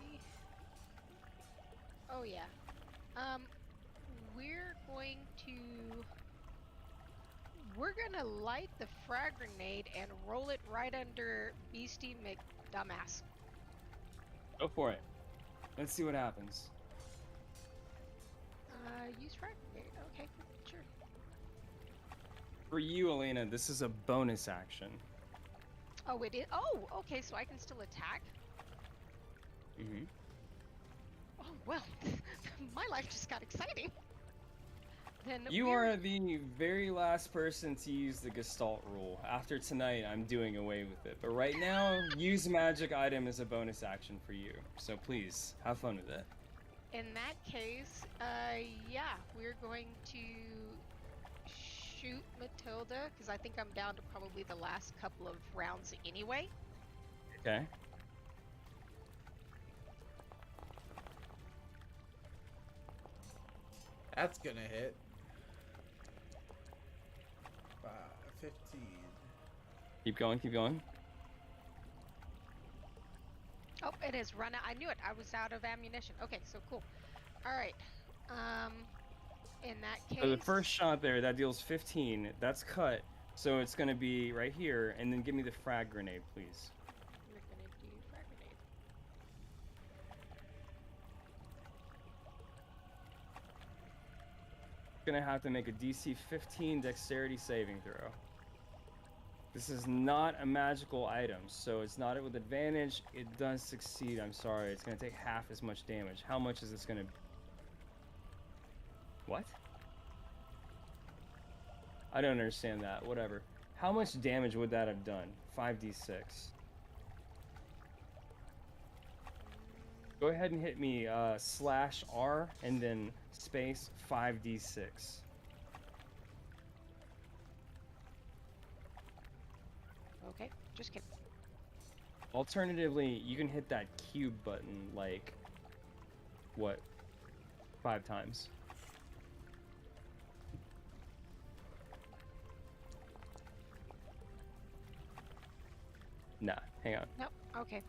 3. Oh yeah. We're gonna light the frag grenade and roll it right under Beastie McDumbass. Go for it. Let's see what happens. Use frag grenade. Okay, sure. For you, Elena, this is a bonus action. Oh, it is. Oh, okay. So I can still attack. Mm-hmm. Oh well, my life just got exciting. Then You we're- are the very last person to use the Gestalt rule. After tonight, I'm doing away with it. But right now, use magic item as a bonus action for you. So please, have fun with it. In that case, yeah, we're going to shoot Matilda because I think I'm down to probably the last couple of rounds anyway. Okay. That's gonna hit. 15. Keep going, keep going. Oh, it has run out. I knew it. I was out of ammunition. Okay, so cool. All right. In that case. So the first shot there, that deals 15. That's cut. So it's going to be right here. And then give me the frag grenade, please. We're gonna do frag grenade. Going to have to make a DC 15 dexterity saving throw. This is not a magical item, so it's not with advantage. It does succeed. I'm sorry. It's going to take half as much damage. How much is this going to... What? I don't understand that. Whatever. How much damage would that have done? 5d6. Go ahead and hit me /R and then space 5d6. Okay, just kidding. Alternatively, you can hit that cube button like, what, 5 times. Nah, hang on. No, okay.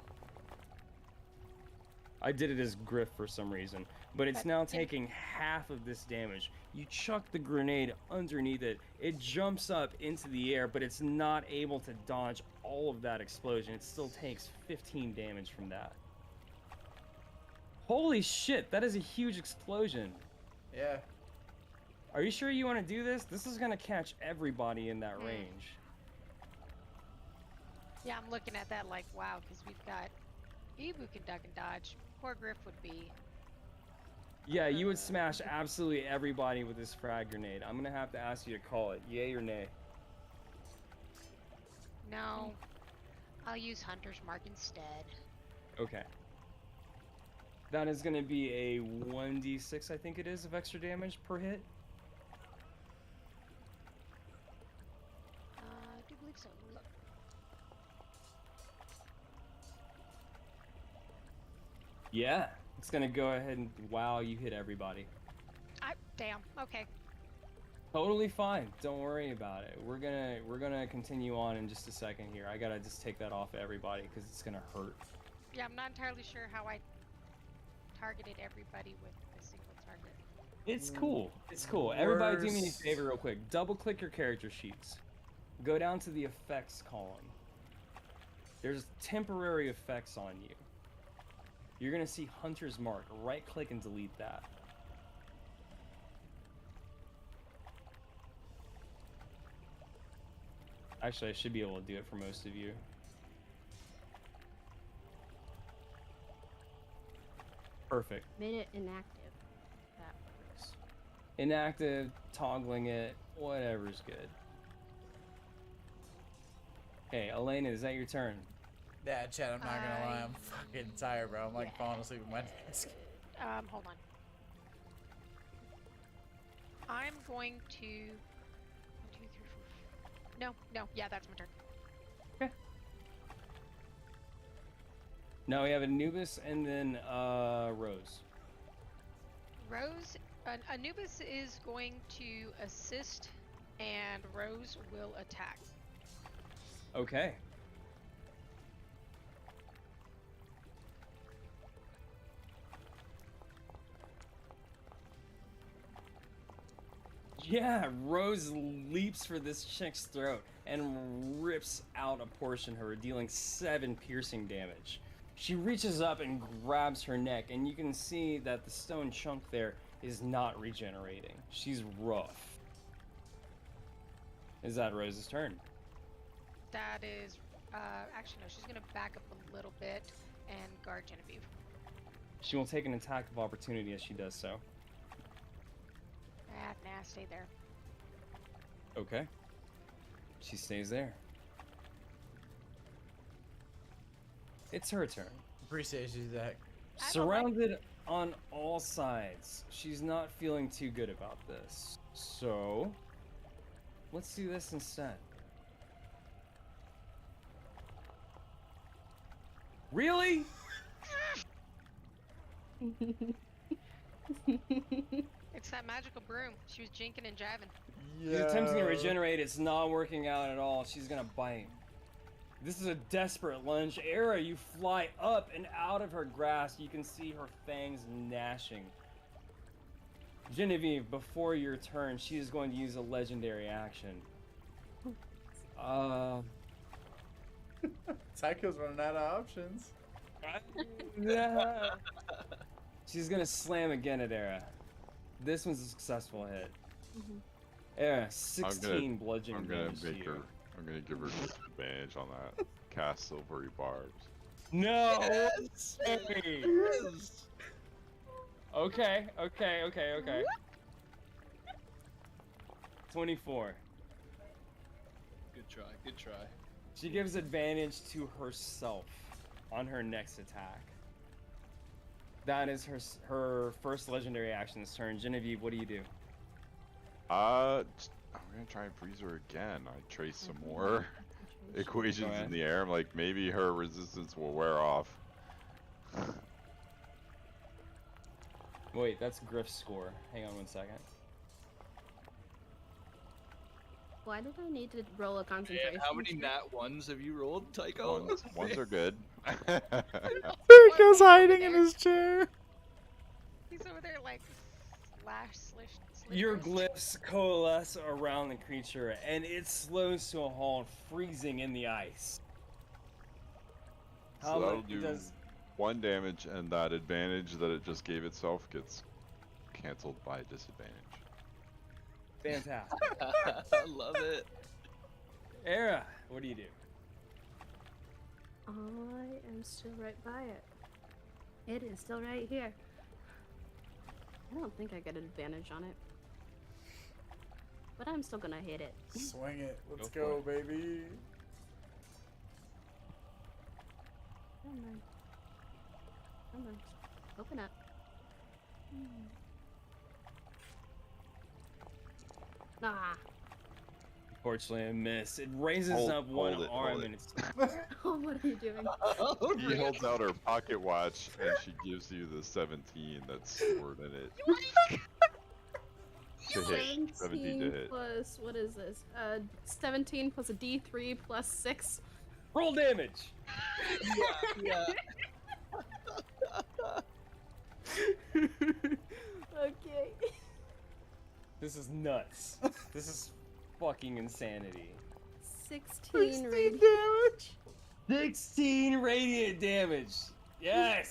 I did it as Griff for some reason, but it's That- now yeah. taking half of this damage. You chuck the grenade underneath it, it jumps up into the air, but it's not able to dodge all of that explosion. It still takes 15 damage from that. Holy shit, that is a huge explosion. Yeah. Are you sure you want to do this? This is gonna catch everybody in that range. Yeah, I'm looking at that like, wow, because we've got Ebu can duck and dodge. Poor Griff would be. Yeah, you would smash absolutely everybody with this frag grenade. I'm gonna have to ask you to call it, yay or nay. No, I'll use Hunter's Mark instead. Okay. That is gonna be a 1d6, I think it is, of extra damage per hit. I do believe so. Look. Yeah, it's gonna go ahead and wow, you hit everybody. Damn. Okay. Totally fine. Don't worry about it. We're gonna continue on in just a second here. I gotta just take that off of everybody because it's gonna hurt. Yeah, I'm not entirely sure how I targeted everybody with a single target. It's cool. It's cool. Everybody do me a Worst. favor real quick. Double click your character sheets. Go down to the effects column. There's temporary effects on you. You're gonna see Hunter's Mark. Right click and delete that. Actually, I should be able to do it for most of you. Perfect. Made it inactive. That works. Inactive, toggling it, whatever's good. Hey, Elena, is that your turn? Yeah, Chad, I'm not gonna lie, I'm fucking tired, bro. I'm like falling asleep at my desk. Hold on. I'm going to. 1, 2, 3, 4. No, yeah, that's my turn. Now we have Anubis and then Rose. Rose, Anubis is going to assist, and Rose will attack. Okay. Yeah, Rose leaps for this chick's throat and rips out a portion of her, dealing 7 piercing damage. She reaches up and grabs her neck, and you can see that the stone chunk there is not regenerating. She's rough. Is that Rose's turn? That is, actually no, she's gonna back up a little bit and guard Genevieve. She will take an attack of opportunity as she does so. Nah, stay there. Okay. She stays there. It's her turn. Appreciate you, Zach. I don't like- Surrounded on all sides. She's not feeling too good about this. So, let's do this instead. Really? It's that magical broom. She was jinking and jiving. She's attempting to regenerate. It's not working out at all. She's gonna bite. This is a desperate lunge. Era, you fly up and out of her grasp. You can see her fangs gnashing. Genevieve, before your turn, she is going to use a legendary action. Tycho's running out of options. She's gonna slam again at Era. This one's a successful hit. Era, 16 bludgeoning I'm gonna damage to make you. her I'm gonna give her disadvantage on that. Cast silvery barbs. No. Yes! Hey. Yes! Okay. 24. Good try. Good try. She gives advantage to herself on her next attack. That is her first legendary action this turn. Genevieve, what do you do? I'm gonna try and freeze her again. I trace some more equations in the air. I'm like, maybe her resistance will wear off. Wait, that's Griff's score. Hang on one second. Why did I need to roll a And concentration? how many nat ones have you rolled, Tycho? Ones are good. Rico's hiding in his chair. He's over there like Your glyphs coalesce around the creature, and it slows to a halt, freezing in the ice. So that'll do 1 damage, and that advantage that it just gave itself gets cancelled by disadvantage. Fantastic. I love it. Era, what do you do? I am still right by it. It is still right here. I don't think I get an advantage on it. But I'm still gonna hit it. Swing it. Let's Go go, baby. Come on. Come on. Open up. Ah. Unfortunately, I miss. It raises Hold- up one hold it, arm hold it. and it's Oh, what are you doing? She holds out her pocket watch, and she gives you the 17 that's stored in it. To hit. 17 to hit. plus, what is this? 17 plus a D3 plus 6. roll damage. Yeah. Okay. This is nuts. This is fucking insanity. 16 radiant. damage. 16 radiant damage. Yes.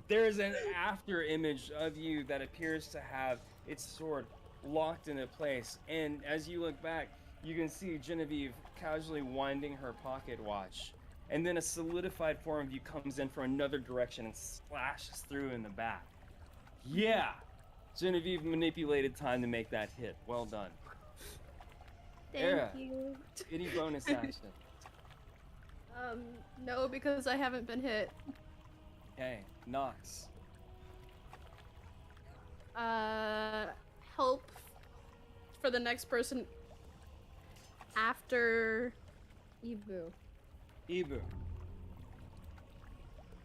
There is an after image of you that appears to have its sword locked into place, and as you look back, you can see Genevieve casually winding her pocket watch, and then a solidified form of you comes in from another direction and slashes through in the back. Yeah, Genevieve manipulated time to make that hit. Well done. Thank Era. you. Any bonus action? No, because I haven't been hit. Okay, Nox. Help for the next person after Ibu. Ibu.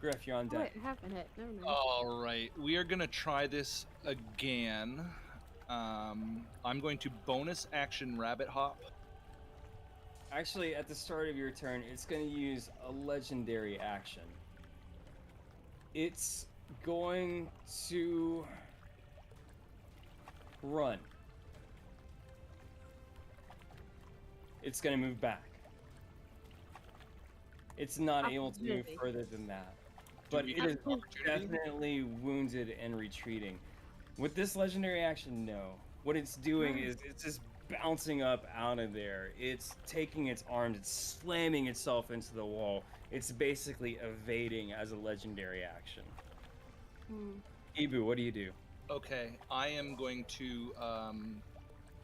Griff, you're on Oh, deck. wait, I have been hit. Never mind. All right, we are gonna try this again. I'm going to bonus action rabbit hop. Actually, at the start of your turn, it's going to use a legendary action. It's going to run. It's going to move back. It's not able to move Opportunity. further than that. But we it have is opportunity? definitely wounded and retreating. With this legendary action, no. What it's doing is it's just bouncing up out of there. It's taking its arms, it's slamming itself into the wall. It's basically evading as a legendary action. Ibu, what do you do? Okay, I am going to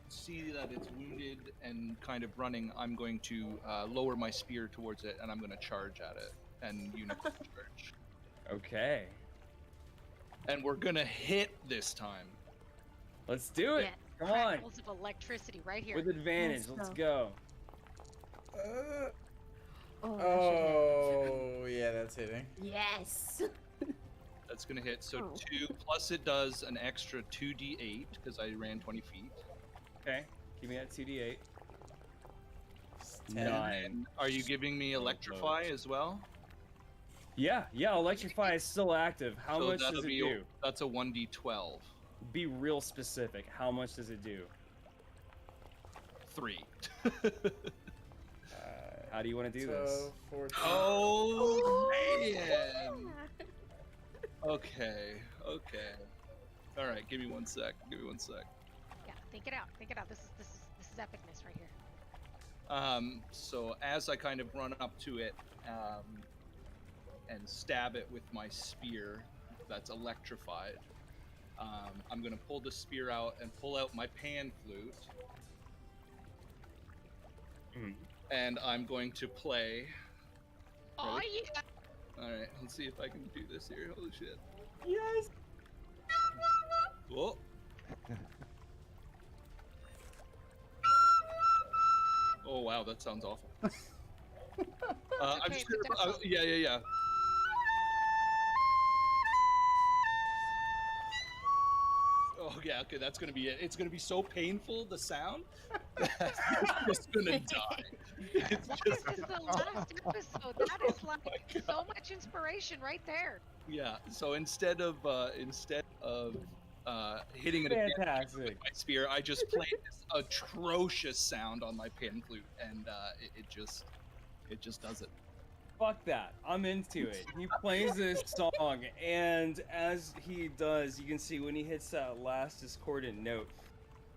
see that it's wounded and kind of running. I'm going to lower my spear towards it, and I'm going to charge at it and unicorn charge. Okay, And we're going to hit this time. let's do it. Yeah. Come on, Crackles of electricity right here. with advantage. Let's Let's go. go. Oh, that should hit. Oh, yeah, that's hitting. Yes. That's going to hit. So Oh. 2 plus it does an extra 2d8 because I ran 20 feet. Okay, give me that 2d8. 10. 9. And are you giving me electrify as well? Yeah, electrify is still active. How So much that'll does it be do? That's a 1d12. Be real specific. How much does it do? 3. How do you want to do this? 14. Oh man. Okay. All right, give me one sec. Yeah, think it out. Think it out. This is epicness right here. So as I kind of run up to it and stab it with my spear that's electrified, I'm going to pull the spear out and pull out my pan flute. And I'm going to play. Oh, Ready? yeah! Alright, let's see if I can do this here. Holy shit. Yes. Whoa. Oh wow, that sounds awful. I'm okay, just it's a gonna, yeah. Oh yeah, okay, that's gonna be it. It's gonna be so painful, the sound, that I'm just gonna die. It's Why just, is this the last episode? That is like so much inspiration right there. yeah. So instead of hitting it again Fantastic. with my spear, I just played this atrocious sound on my pan flute, and it just does it. Fuck that. I'm into it. He plays this song, and as he does, you can see when he hits that last discordant note,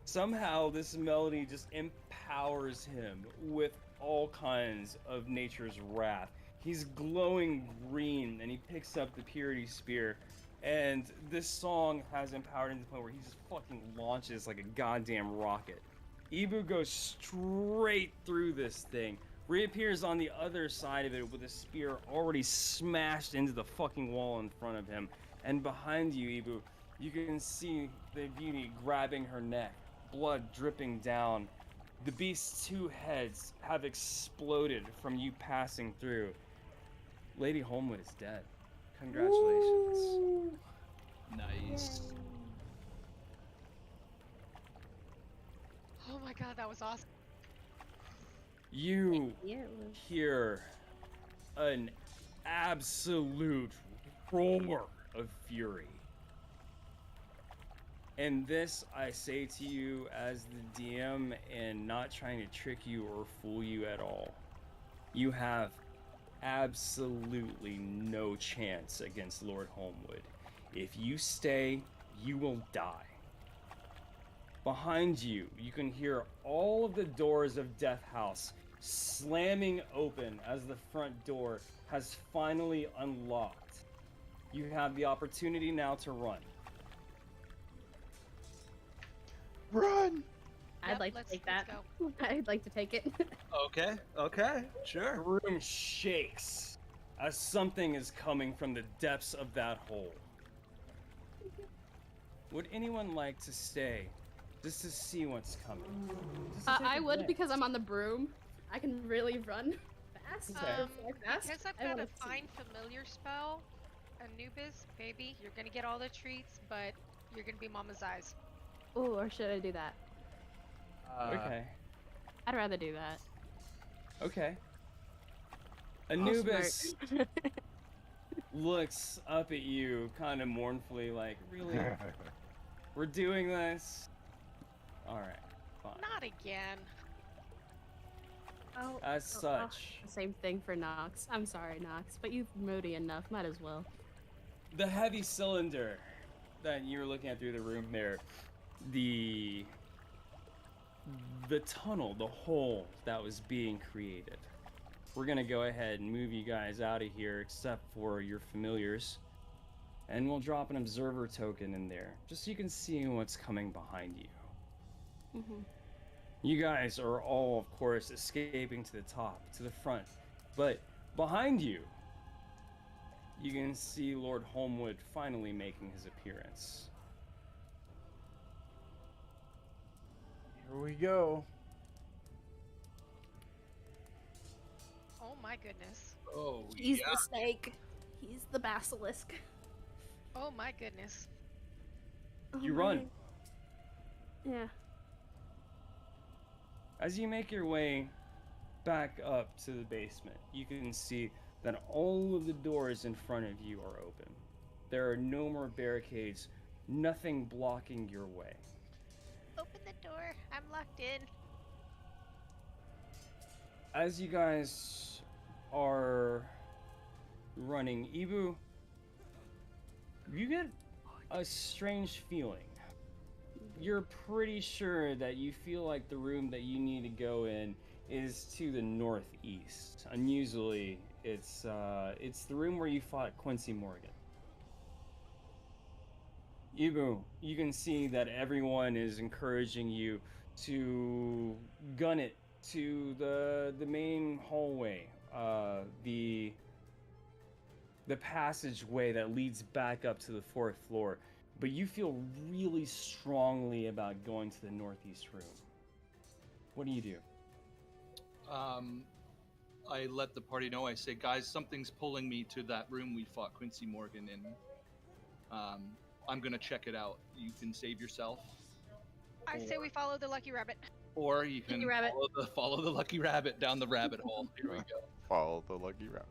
somehow this melody just empowers him with all kinds of nature's wrath. He's glowing green, and he picks up the purity spear, and this song has empowered him to the point where he just fucking launches like a goddamn rocket. Ibu goes straight through this thing, reappears on the other side of it with a spear already smashed into the fucking wall in front of him. And behind you, Ibu, you can see the beauty grabbing her neck, blood dripping down. The beast's two heads have exploded from you passing through. Lady Holmwood is dead. Congratulations. Ooh. Nice. Oh my god, that was awesome. You Yeah, it was. hear an absolute roar of fury. And this I say to you as the DM, and not trying to trick you or fool you at all. You have absolutely no chance against Lord Holmwood. If you stay, you will die. Behind you, you can hear all of the doors of Death House slamming open as the front door has finally unlocked. You have the opportunity now to run. Run! I'd Yep, like to let's- take let's that. go. I'd like to take it. Okay, The sure. room shakes as something is coming from the depths of that hole. Would anyone like to stay just to see what's coming? Just to take I a would glance. because I'm on the broom. I can really run fast. Okay. or fly fast. Because I've I got wanna a see. find familiar spell, Anubis, baby, you're gonna get all the treats, but you're gonna be Mama's eyes. Ooh, or should I do that? Okay. I'd rather do that. Okay. Oh, Anubis smart. looks up at you kind of mournfully, like, really? We're doing this? Alright, fine. Not again. Oh, As oh, such, the same thing for Nox. I'm sorry, Nox, but you've moody enough. Might as well. the heavy cylinder that you're looking at through the room there, the tunnel, the hole that was being created. We're gonna go ahead and move you guys out of here, except for your familiars, and we'll drop an observer token in there, just so you can see what's coming behind you. Mm-hmm. You guys are all, of course, escaping to the top, to the front, but behind you, you can see Lord Holmwood finally making his appearance. Here we go. Oh my goodness. Oh, He's yeah. the snake. He's the basilisk. Oh my goodness. Oh You my. run. Yeah. As you make your way back up to the basement, you can see that all of the doors in front of you are open. There are no more barricades, nothing blocking your way. Open the door. I'm locked in. As you guys are running, Ibu, you get a strange feeling. you're pretty sure that you feel like the room that you need to go in is to the northeast. Unusually, it's the room where you fought Quincy Morgan. Ibu, you can see that everyone is encouraging you to gun it to the main hallway, the passageway that leads back up to the fourth floor. But you feel really strongly about going to the northeast room. What do you do? I let the party know. I say, guys, something's pulling me to that room we fought Quincy Morgan in. I'm gonna check it out. You can save yourself. I say we follow the lucky rabbit. Or you can Lucky rabbit. follow the lucky rabbit down the rabbit hole. Here we go. Follow the lucky rabbit.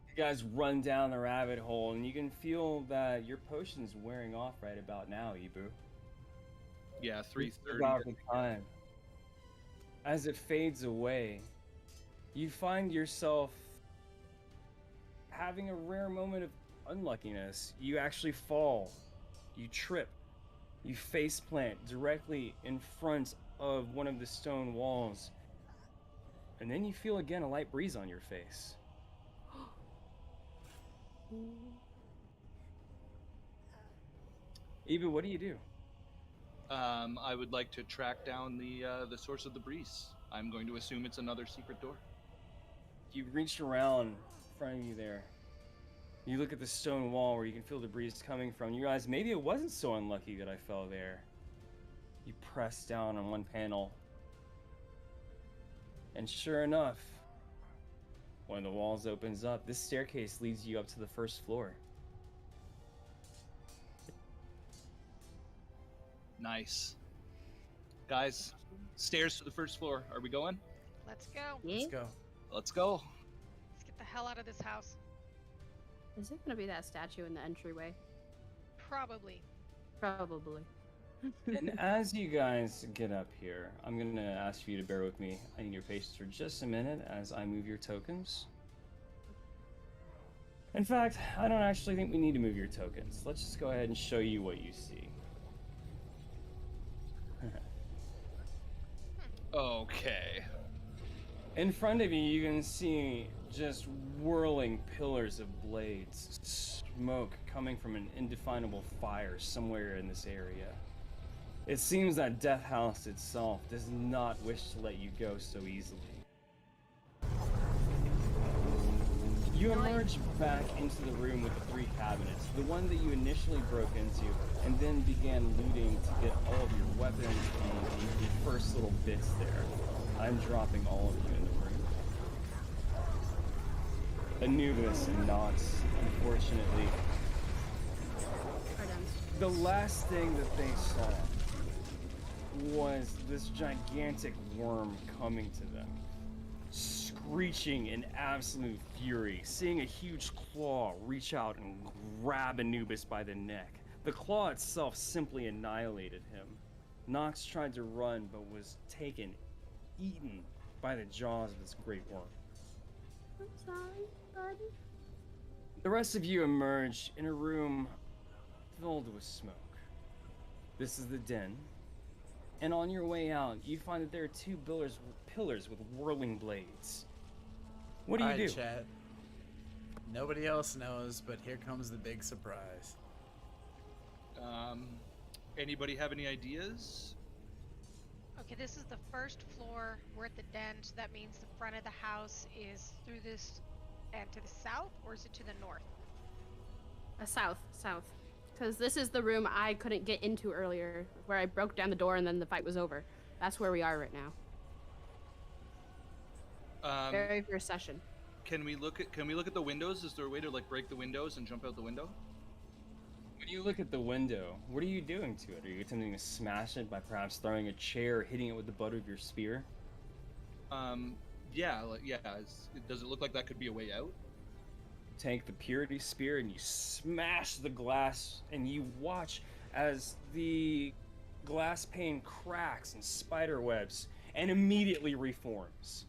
You guys run down the rabbit hole, and you can feel that your potion's wearing off right about now, Ibu. Yeah, 3:30. About the time. As it fades away, you find yourself having a rare moment of unluckiness. You actually fall, you trip, you faceplant directly in front of one of the stone walls, and then you feel again a light breeze on your face. Eva, what do you do? I would like to track down the source of the breeze. I'm going to assume it's another secret door. You reach around in front of you there. You look at the stone wall where you can feel the breeze coming from. You realize maybe it wasn't so unlucky that I fell there. You press down on one panel. And sure enough, one of the walls opens up. This staircase leads you up to the first floor. Nice. Guys, stairs to the first floor. Are we going? Let's go. Let's go. Let's go. Let's get the hell out of this house. Is it gonna be that statue in the entryway? Probably. Probably. And as you guys get up here, I'm going to ask you to bear with me. I need your patience for just a minute as I move your tokens. In fact, I don't actually think we need to move your tokens. Let's just go ahead and show you what you see. Okay. In front of you, you can see just whirling pillars of blades, smoke coming from an indefinable fire somewhere in this area. It seems that Death House itself does not wish to let you go so easily. You emerge back into the room with the three cabinets, the one that you initially broke into, and then began looting to get all of your weapons and the first little bits there. I'm dropping all of you in the room. Anubis and Nox, unfortunately, the last thing that they saw was this gigantic worm coming to them, screeching in absolute fury, seeing a huge claw reach out and grab Anubis by the neck. The claw itself simply annihilated him. Nox tried to run, but was eaten by the jaws of this great worm. I'm sorry, buddy. The rest of you emerge in a room filled with smoke. This is the den. And on your way out, you find that there are two pillars with whirling blades. What do you do? Chat. Nobody else knows, but here comes the big surprise. Anybody have any ideas? Okay, this is the first floor. We're at the den, so that means the front of the house is through this and to the south, or is it to the north? South. Because this is the room I couldn't get into earlier, where I broke down the door and then the fight was over. That's where we are right now. Very first session. Can we look at the windows? Is there a way to like break the windows and jump out the window? When you look at the window, what are you doing to it? Are you attempting to smash it by perhaps throwing a chair or hitting it with the butt of your spear? Yeah. Does it look like that could be a way out? Take the purity spear and you smash the glass, and you watch as the glass pane cracks and spider webs and immediately reforms.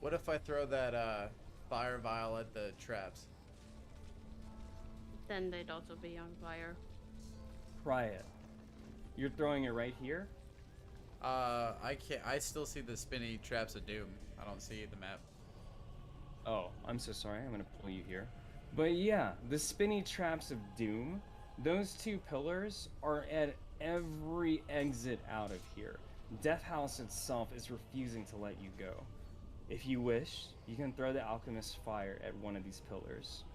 What if I throw that fire vial at the traps? Then they'd also be on fire. Try it. You're throwing it right here? I can't. I still see the spinny traps of doom. I don't see the map. Oh, I'm so sorry. I'm gonna pull you here. But yeah, the spinny traps of doom, those two pillars are at every exit out of here. Death House itself is refusing to let you go. If you wish, you can throw the alchemist fire at one of these pillars.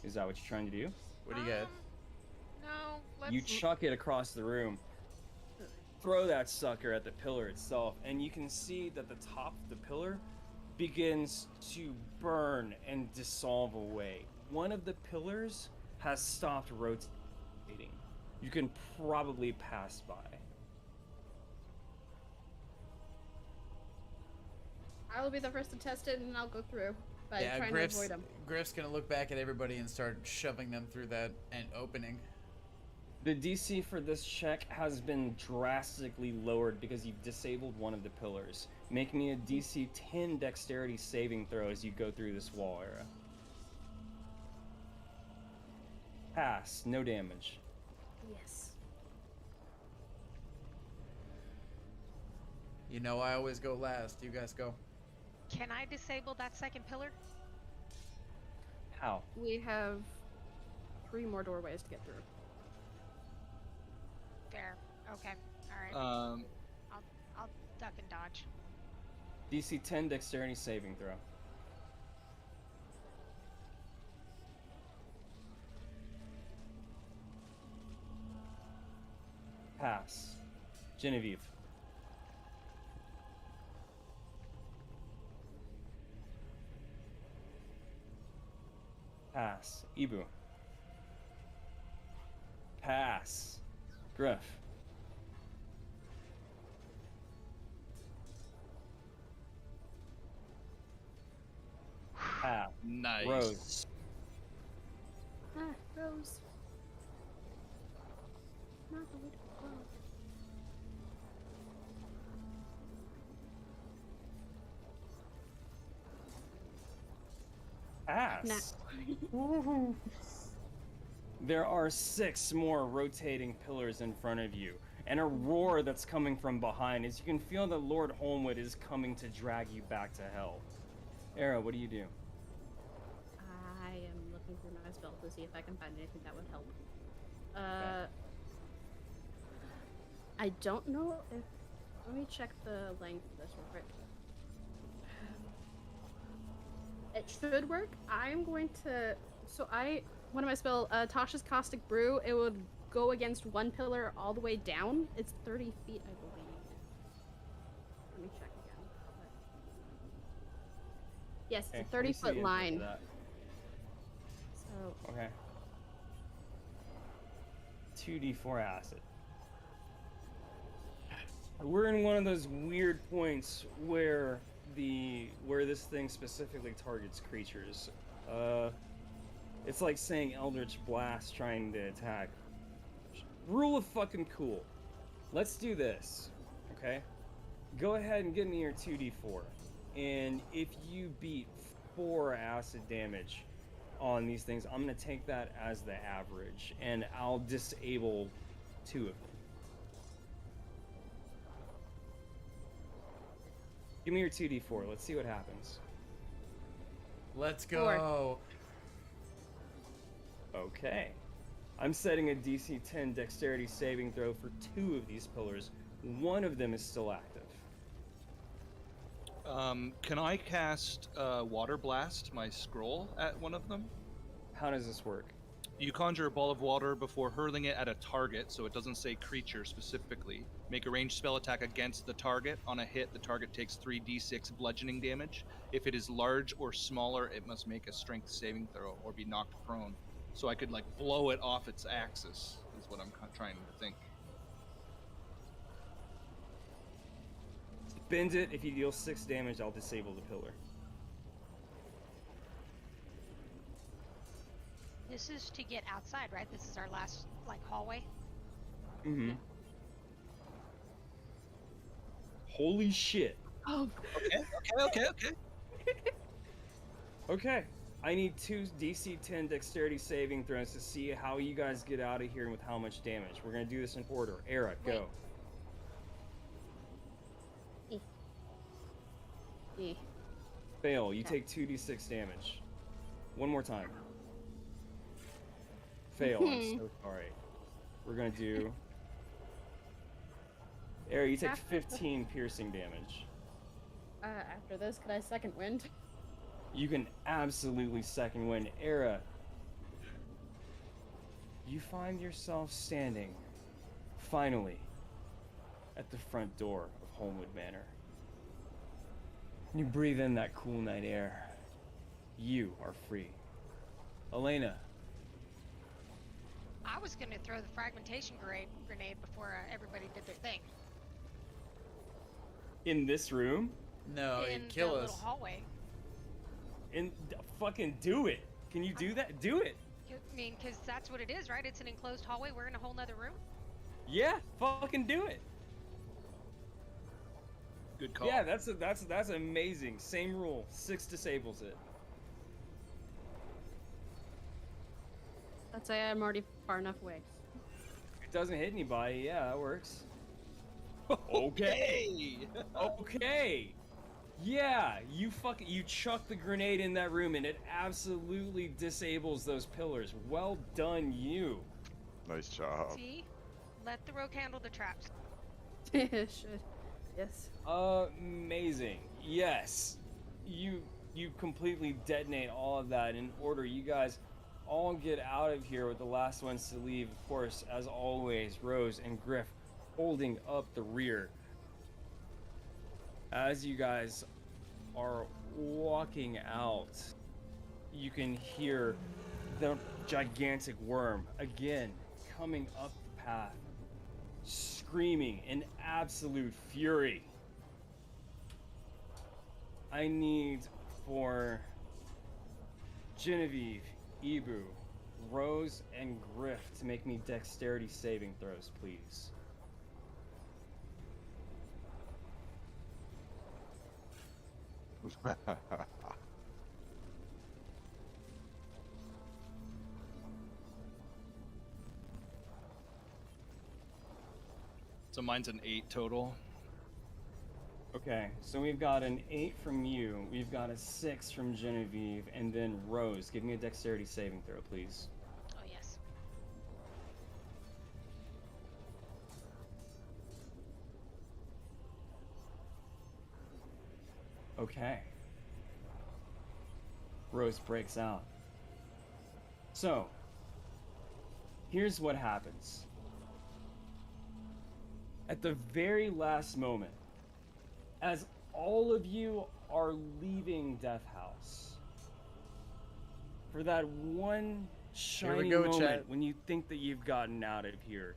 Is that what you're trying to do? What do you got? No, let's. You chuck it across the room. Throw that sucker at the pillar itself, and you can see that the top of the pillar begins to burn and dissolve away. One of the pillars has stopped rotating. You can probably pass by. I will be the first to test it, and I'll go through by Yeah, trying to avoid them. Griff's gonna look back at everybody and start shoving them through that and opening. The DC for this check has been drastically lowered because you've disabled one of the pillars. Make me a DC 10 dexterity saving throw as you go through this wall area. Pass, no damage. Yes. You know I always go last. You guys go. Can I disable that second pillar? How? We have 3 more doorways to get through. Fair. Okay. All right. I'll duck and dodge. DC 10 dexterity saving throw. Pass. Genevieve. Pass. Ibu. Pass. Griff. Pass. Nice. Rose. Ah, Rose. Not the way to go. Pass. There are 6 more rotating pillars in front of you, and a roar that's coming from behind as you can feel that Lord Holmwood is coming to drag you back to hell. Era, what do you do? I am looking through my spell to see if I can find anything that would help. Okay. I don't know if. Let me check the length of this real quick. It should work. I'm going to. One of my spell, Tasha's Caustic Brew, it would go against one pillar all the way down. It's 30 feet, I believe. Let me check again. Yes, it's a 30-foot line. So, Okay. 2d4 acid. We're in one of those weird points where this thing specifically targets creatures. It's like saying Eldritch Blast trying to attack. Rule of fucking cool. Let's do this, okay? Go ahead and give me your 2d4. And if you beat 4 acid damage on these things, I'm gonna take that as the average, and I'll disable 2 of them. Give me your 2d4. Let's see what happens. Let's go. Okay. I'm setting a DC 10 dexterity saving throw for 2 of these pillars. One of them is still active. Can I cast Water Blast, my scroll, at one of them? How does this work? You conjure a ball of water before hurling it at a target, so it doesn't say creature specifically. Make a ranged spell attack against the target. On a hit, the target takes 3d6 bludgeoning damage. If it is large or smaller, it must make a strength saving throw or be knocked prone. So I could, like, blow it off its axis, is what I'm trying to think. Bend it. If you deal 6 damage, I'll disable the pillar. This is to get outside, right? This is our last, like, hallway. Mm-hmm. Holy shit. oh, Okay. Okay. I need 2 DC 10 dexterity saving throws to see how you guys get out of here and with how much damage. We're gonna do this in order. Era, go. Fail. You take 2d6 damage. One more time. Fail. I'm so sorry. We're gonna do. Era, you take 15 piercing damage. After this, could I second wind? You can absolutely second wind. Era, you find yourself standing, finally, at the front door of Homewood Manor. You breathe in that cool night air. You are free. Elena. I was gonna throw the fragmentation grenade before everybody did their thing. In this room? No, in he'd kill the us. little hallway. Fucking do it. Can you do that? Do it. I mean, because that's what it is, right? It's an enclosed hallway. We're in a whole nother room. Yeah, fucking do it. Good call. Yeah, that's amazing. Same rule. 6 disables it. I'd say I'm already far enough away. It doesn't hit anybody. Yeah, that works. Okay. Okay. Yeah, you chuck the grenade in that room and it absolutely disables those pillars. Well done, you. Nice job. See? Let the rogue handle the traps. Should. Yes. Amazing. Yes. You completely detonate all of that in order. You guys all get out of here with the last ones to leave. Of course, as always, Rose and Griff holding up the rear. As you guys are walking out, you can hear the gigantic worm again coming up the path, screaming in absolute fury. I need for Genevieve, Ibu, Rose, and Griff to make me dexterity saving throws, please. So mine's an 8 total. Okay, so we've got an 8 from you, we've got a 6 from Genevieve, and then Rose. Give me a dexterity saving throw, please. Oh, yes. Okay. Rose breaks out. So, here's what happens. At the very last moment, as all of you are leaving Death House, for that one shining moment chat. when you think that you've gotten out of here,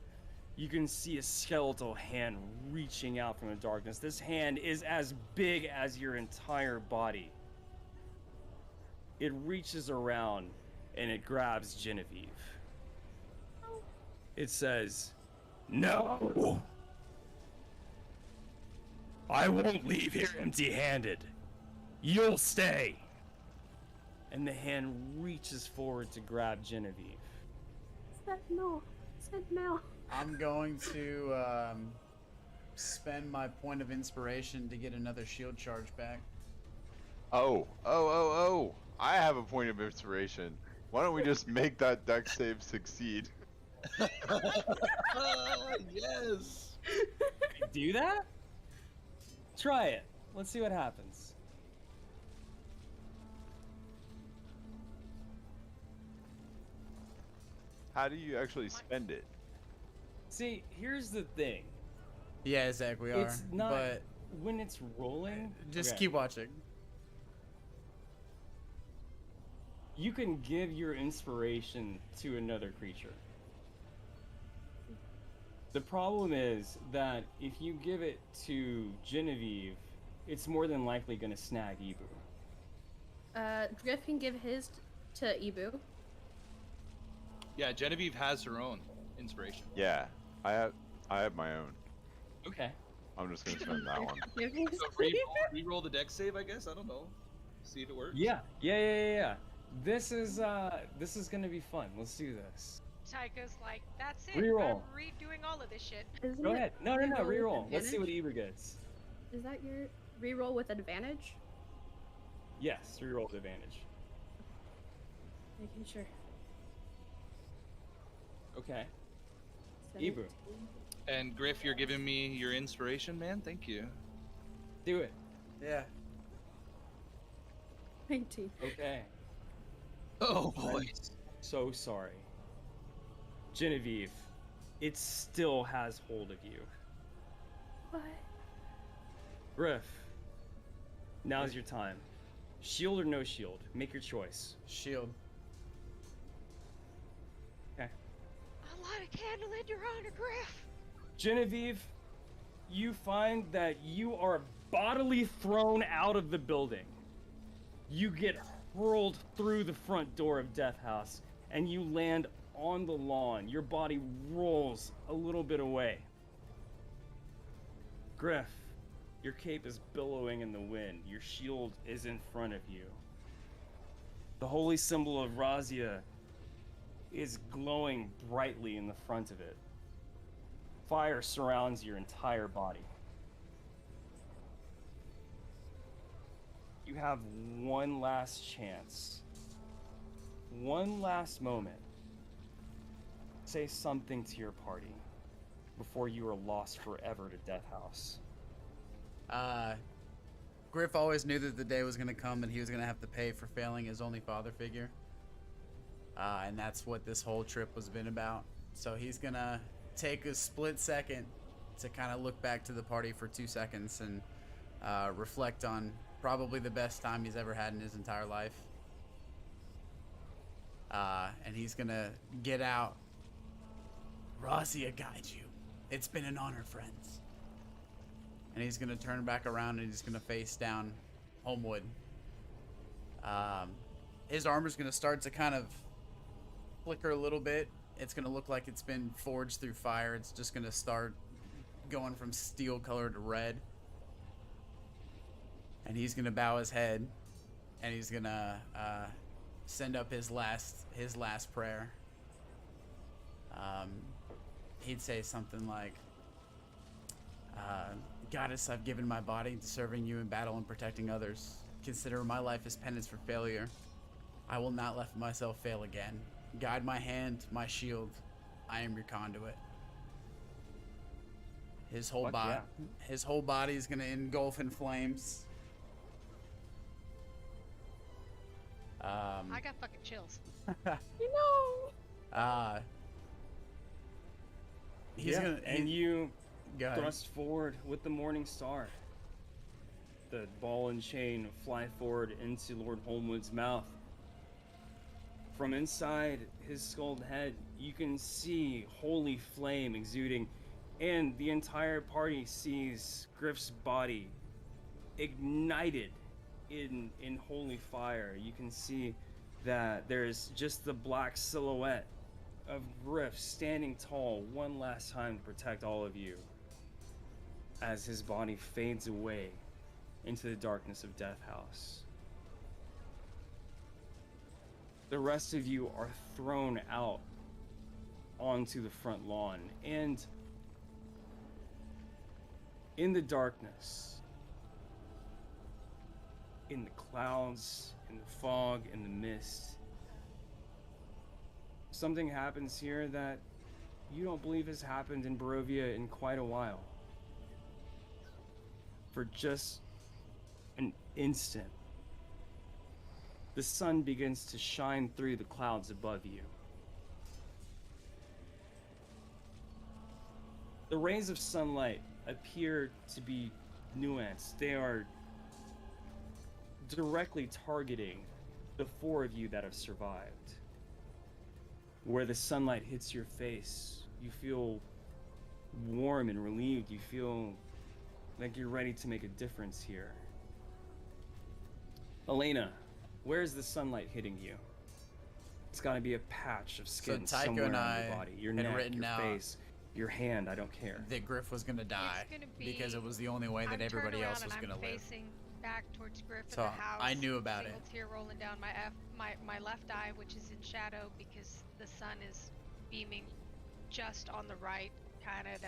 you can see a skeletal hand reaching out from the darkness. This hand is as big as your entire body. It reaches around and it grabs Genevieve. It says, "No! I won't leave here empty-handed. You'll stay." And the hand reaches forward to grab Genevieve. Said no. Said no. I'm going to spend my point of inspiration to get another shield charge back. Oh. I have a point of inspiration. Why don't we just make that dex save succeed? Yes. Do that? Try it. Let's see what happens. How do you actually spend it? See, here's the thing. Yeah, Zach, we are. It's not But when it's rolling. just Okay. keep watching. You can give your inspiration to another creature. The problem is that if you give it to Genevieve, it's more than likely going to snag Ibu. Griff can give his to Ibu. Yeah, Genevieve has her own inspiration. Yeah, I have my own. Okay. I'm just gonna spend that one. Give his So re-roll the dex save, I guess. I don't know. See if it works. Yeah. This is gonna be fun. Let's do this. Tycho's like, that's it. Reroll. I'm redoing all of this shit. Isn't Go it ahead. No, reroll with reroll. Let's see what advantage? Eber gets. Is that your reroll with advantage? Yes, reroll with advantage. Making sure. Okay. Eber. 17. And Griff, you're giving me your inspiration, man. Thank you. Do it. Yeah. 19. Okay. Oh boy. I'm so sorry. Genevieve, it still has hold of you. What? Griff, now's your time. Shield or no shield? Make your choice. Shield. Okay. A lot of candle in your honor, Griff. Genevieve, you find that you are bodily thrown out of the building. You get hurled through the front door of Death House, and you land on the lawn. Your body rolls a little bit away. Griff, your cape is billowing in the wind. Your shield is in front of you. The holy symbol of Razia is glowing brightly in the front of it. Fire surrounds your entire body. You have one last chance. One last moment. Say something to your party before you are lost forever to Death House. Griff always knew that the day was going to come and he was going to have to pay for failing his only father figure. And that's what this whole trip was been about. So he's going to take a split second to kind of look back to the party for 2 seconds and reflect on probably the best time he's ever had in his entire life. And he's going to get out. Razia guides you. It's been an honor, friends. And he's gonna turn back around and he's gonna face down Homewood. His armor's gonna start to kind of flicker a little bit. It's gonna look like it's been forged through fire. It's just gonna start going from steel color to red. And he's gonna bow his head and he's gonna send up his last prayer. He'd say something like, Goddess, I've given my body to serving you in battle and protecting others. Consider my life as penance for failure. I will not let myself fail again. Guide my hand, my shield. I am your conduit. His whole body, his whole body is gonna engulf in flames. I got fucking chills. You know. He's gonna and you go ahead. thrust forward with the Morning Star. The ball and chain fly forward into Lord Holmwood's mouth. From inside his skulled head, you can see holy flame exuding, and the entire party sees Griff's body ignited in holy fire. You can see that there's just the black silhouette of Griff standing tall one last time to protect all of you as his body fades away into the darkness of Death House. The rest of you are thrown out onto the front lawn, and in the darkness, in the clouds, in the fog, in the mist, something happens here that you don't believe has happened in Barovia in quite a while. For just an instant, the sun begins to shine through the clouds above you. The rays of sunlight appear to be nuanced. They are directly targeting the four of you that have survived. Where the sunlight hits your face, you feel warm and relieved. You feel like you're ready to make a difference here. Elena, where's the sunlight hitting you? It's got to be a patch of skin Tycho somewhere and on I your body. Your had neck, written your out face, your hand, I don't care. that Griff was gonna die It's gonna be, because it was the only way that I'm everybody turned else around was and gonna I'm live. facing back towards Griff So in the house. I knew about single it. tear rolling down my left eye, which is in shadow because the sun is beaming just on the right, kind of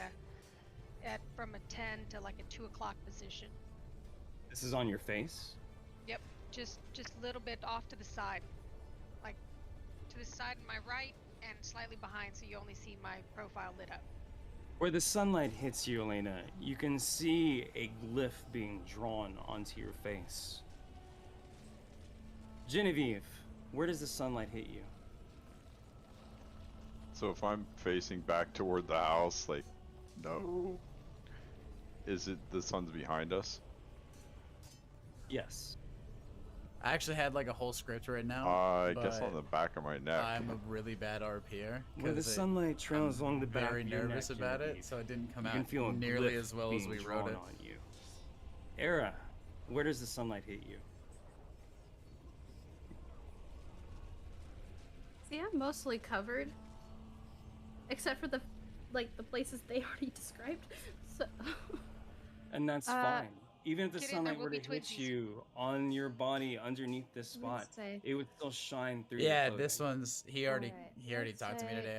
at from a 10 to like a 2 o'clock position. This is on your face? Yep, just a little bit off to the side, like to the side of my right and slightly behind, so you only see my profile lit up. Where the sunlight hits you, Elena, you can see a glyph being drawn onto your face. Genevieve, where does the sunlight hit you? So if I'm facing back toward the house, like, no. Is it the sun's behind us? Yes. I actually had like a whole script right now. I guess but on the back of my neck. I'm a really bad RPer. Where the sunlight trails along the back very of your nervous neck, about Genevieve, it, so it didn't come you out can feel a nearly glyph as well as being we drawn wrote it. on you. Era, where does the sunlight hit you? See, I'm mostly covered, except for the places they already described. So. And that's fine. Even if the Get in there, sunlight we'll were to be hit twinsies. you on your body underneath this spot, Let's say. it would still shine through. Yeah, your this clothing. one's he already Alright, talked to me let's today.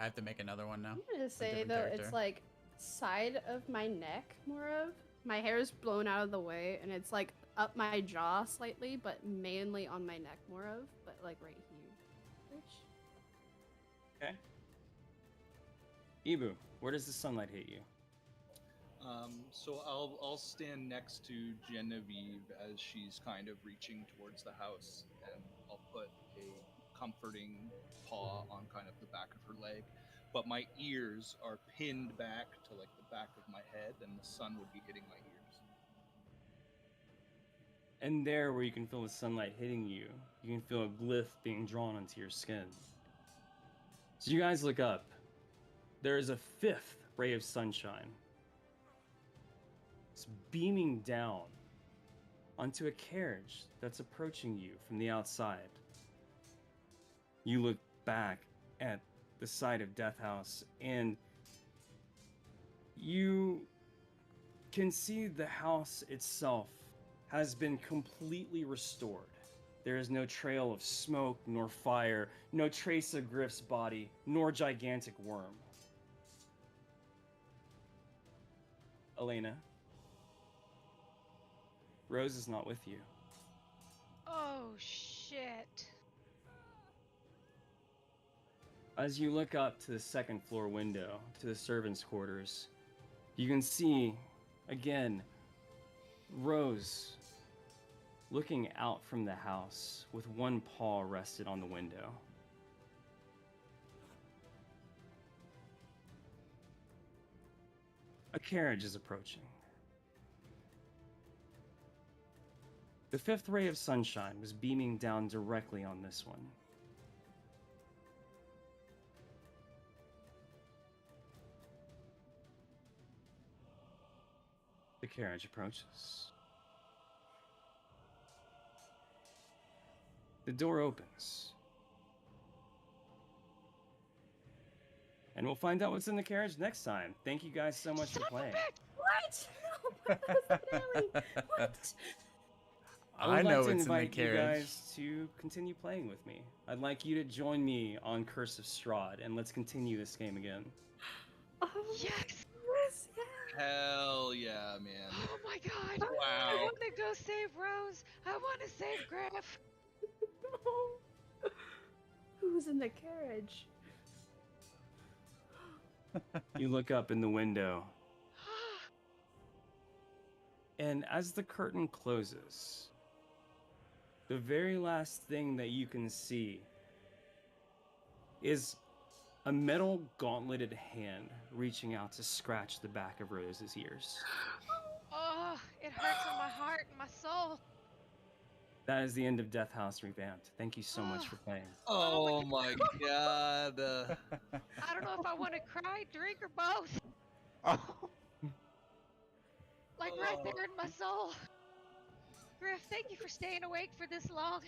I have to make another one now. I'm gonna say different though, character. it's like side of my neck, more of. My hair is blown out of the way, and it's like up my jaw slightly, but mainly on my neck, more of. But like right here. Okay. Ibu, where does the sunlight hit you? So I'll stand next to Genevieve as she's kind of reaching towards the house, and I'll put a comforting paw on kind of the back of her leg. But my ears are pinned back to like the back of my head, and the sun would be hitting my ears. And there, where you can feel the sunlight hitting you, you can feel a glyph being drawn onto your skin. So you guys look up. There is a fifth ray of sunshine. It's beaming down onto a carriage that's approaching you from the outside. You look back at the side of Death House, and you can see the house itself has been completely restored. There is no trail of smoke nor fire, no trace of Griff's body, nor gigantic worm. Elena, Rose is not with you. Oh shit. As you look up to the second floor window, to the servants' quarters, you can see, again, Rose looking out from the house with one paw rested on the window. A carriage is approaching. The fifth ray of sunshine was beaming down directly on this one. The carriage approaches. The door opens. And we'll find out what's in the carriage next time. Thank you guys so much for playing. What? No, what? I would I know like to it's in the invite you carriage. guys to continue playing with me. I'd like you to join me on Curse of Strahd, and let's continue this game again. Oh, Yes! yes, yeah. Hell yeah, man! Oh my god! I Wow. want to go save Rose. I want to save Griff. No. Who's in the carriage? You look up in the window, and as the curtain closes, the very last thing that you can see is a metal gauntleted hand reaching out to scratch the back of Rose's ears. Oh, it hurts in my heart and my soul. That is the end of Death House Revamped. Thank you so much for playing. Oh my god! I don't know if I want to cry, drink, or both. Like right there in my soul. Griff, thank you for staying awake for this long.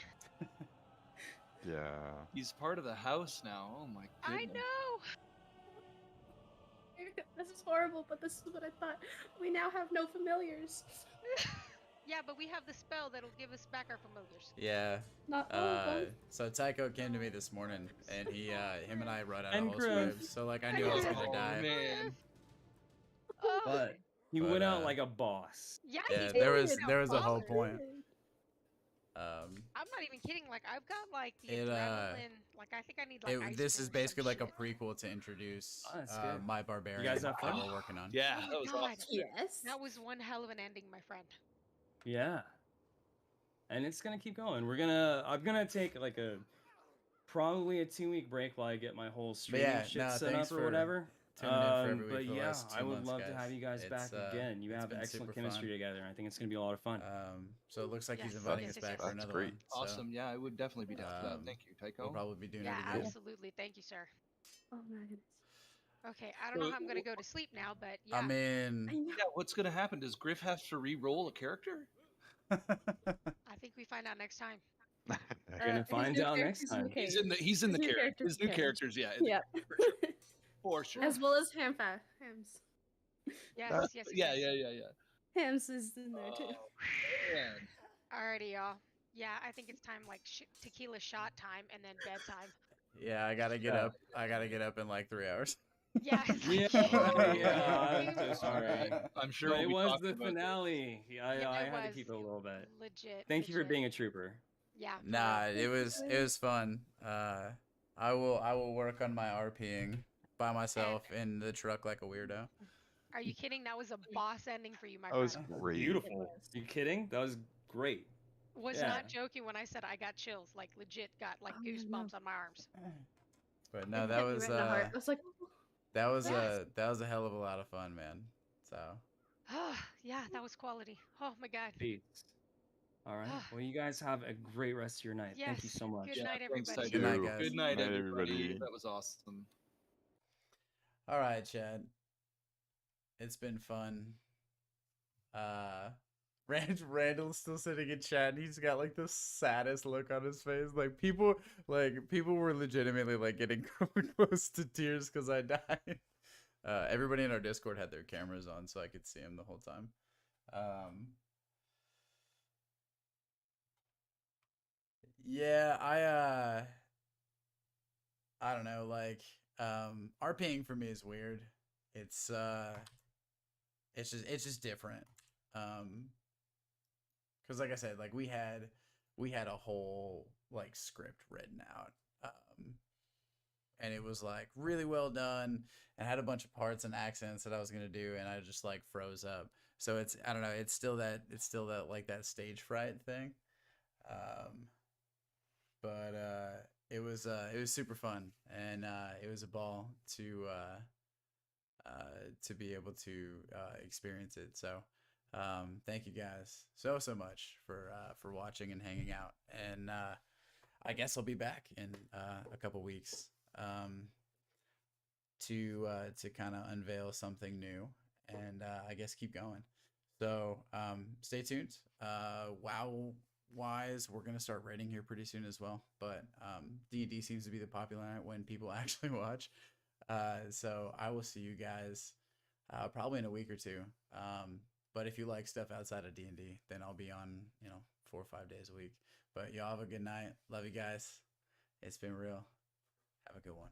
Yeah. He's part of the house now. Oh my I goodness. know. This is horrible, but this is what I thought. We now have no familiars. Yeah, but we have the spell that'll give us back our familiars. Yeah. Not all of them. So Tycho came to me this morning, and him and I rode out And a host Griff. waves. So like I knew I was gonna Oh, die. man. Oh, But he But, went out uh, like a boss. yeah, Yeah, he there did. was Now, there was a whole father, point. I'm not even kidding. Like I've got like the It, adrenaline. Like I think I need like ice this cream is or some basically like a shit. prequel to introduce Oh, that's good. my barbarian guys have that fun? we're working on. Yeah, Oh my that was God. awesome. Yes. That was one hell of an ending, my friend. Yeah. And it's gonna keep going. I'm gonna take like probably a 2-week break while I get my whole streaming yeah, shit no, set thanks up or for whatever. tuning in for every week But for the yeah, last 2 I would months, love to guys. have you guys back again. You it's have been excellent super chemistry fun. together. I think it's gonna be a lot of fun. So it looks like he's Yes, inviting yes, us yes, back yes. for That's another great. one. So Awesome. Yeah, I would definitely be down for that. Um, Thank you, Tycho. we'll probably be doing Yeah, it again. absolutely. Thank you, sir. Oh my goodness. Okay, I don't know how I'm gonna go to sleep now, but yeah. I mean, I know. Yeah, what's gonna happen? Does Griff have to re-roll a character? I think we find out next time. We're gonna His find new out next character's in time. the cage. He's in the His new character. character's His new cage. characters, yeah. Yep. For sure. As well as Hams. Yes, Uh, yes, yeah, yes. yeah. Hams is in there too. Oh, man. Alrighty, y'all. Yeah, I think it's time like tequila shot time and then bedtime. yeah, I gotta get Yeah. up. I gotta get up in like 3 hours. Yeah. Yeah, Like, yeah, I'm so sorry. I'm sure But we'll it be was talking the about this. finale. Yeah, I it had to was keep it a little bit. legit. Thank you for legit. being a trooper. Yeah. for Nah, real. it was fun. I will work on my RPing by myself in the truck like a weirdo. Are you kidding? That was a boss ending for you, my That was friend. great. Beautiful. was. You kidding? That was great. Was Yeah. not joking when I said I got chills. Like legit got like Oh, I know. goosebumps on my arms. But no, It that hit me was right in the heart. I was like, that was a hell of a lot of fun, man. So Yeah, that was quality. Oh my God. Peace. All right. Well, you guys have a great rest of your night. Thank you Yes, so much. good Yeah, night, thanks, everybody. Good night, Tycho. guys. Good night, Night, everybody. everybody. That was awesome. all right, Chad. It's been fun. Randall's still sitting in chat and he's got like the saddest look on his face. Like people were legitimately like getting close to tears because I died. Everybody in our Discord had their cameras on so I could see him the whole time. Yeah, I don't know, like RPing for me is weird. It's just different. Cuz like I said, like we had a whole like script written out. And it was like really well done and had a bunch of parts and accents that I was going to do and I just like froze up. So it's I don't know, it's still that like that stage fright thing. But it was super fun and it was a ball to be able to experience it. So thank you guys so much for watching and hanging out. And I guess I'll be back in a couple weeks to kind of unveil something new and I guess keep going. So stay tuned. WoW wise, we're gonna start rating here pretty soon as well. But D&D seems to be the popular night when people actually watch. So I will see you guys probably in a week or two. But if you like stuff outside of D&D, then I'll be on 4 or 5 days a week. But y'all have a good night. Love you guys. It's been real. Have a good one.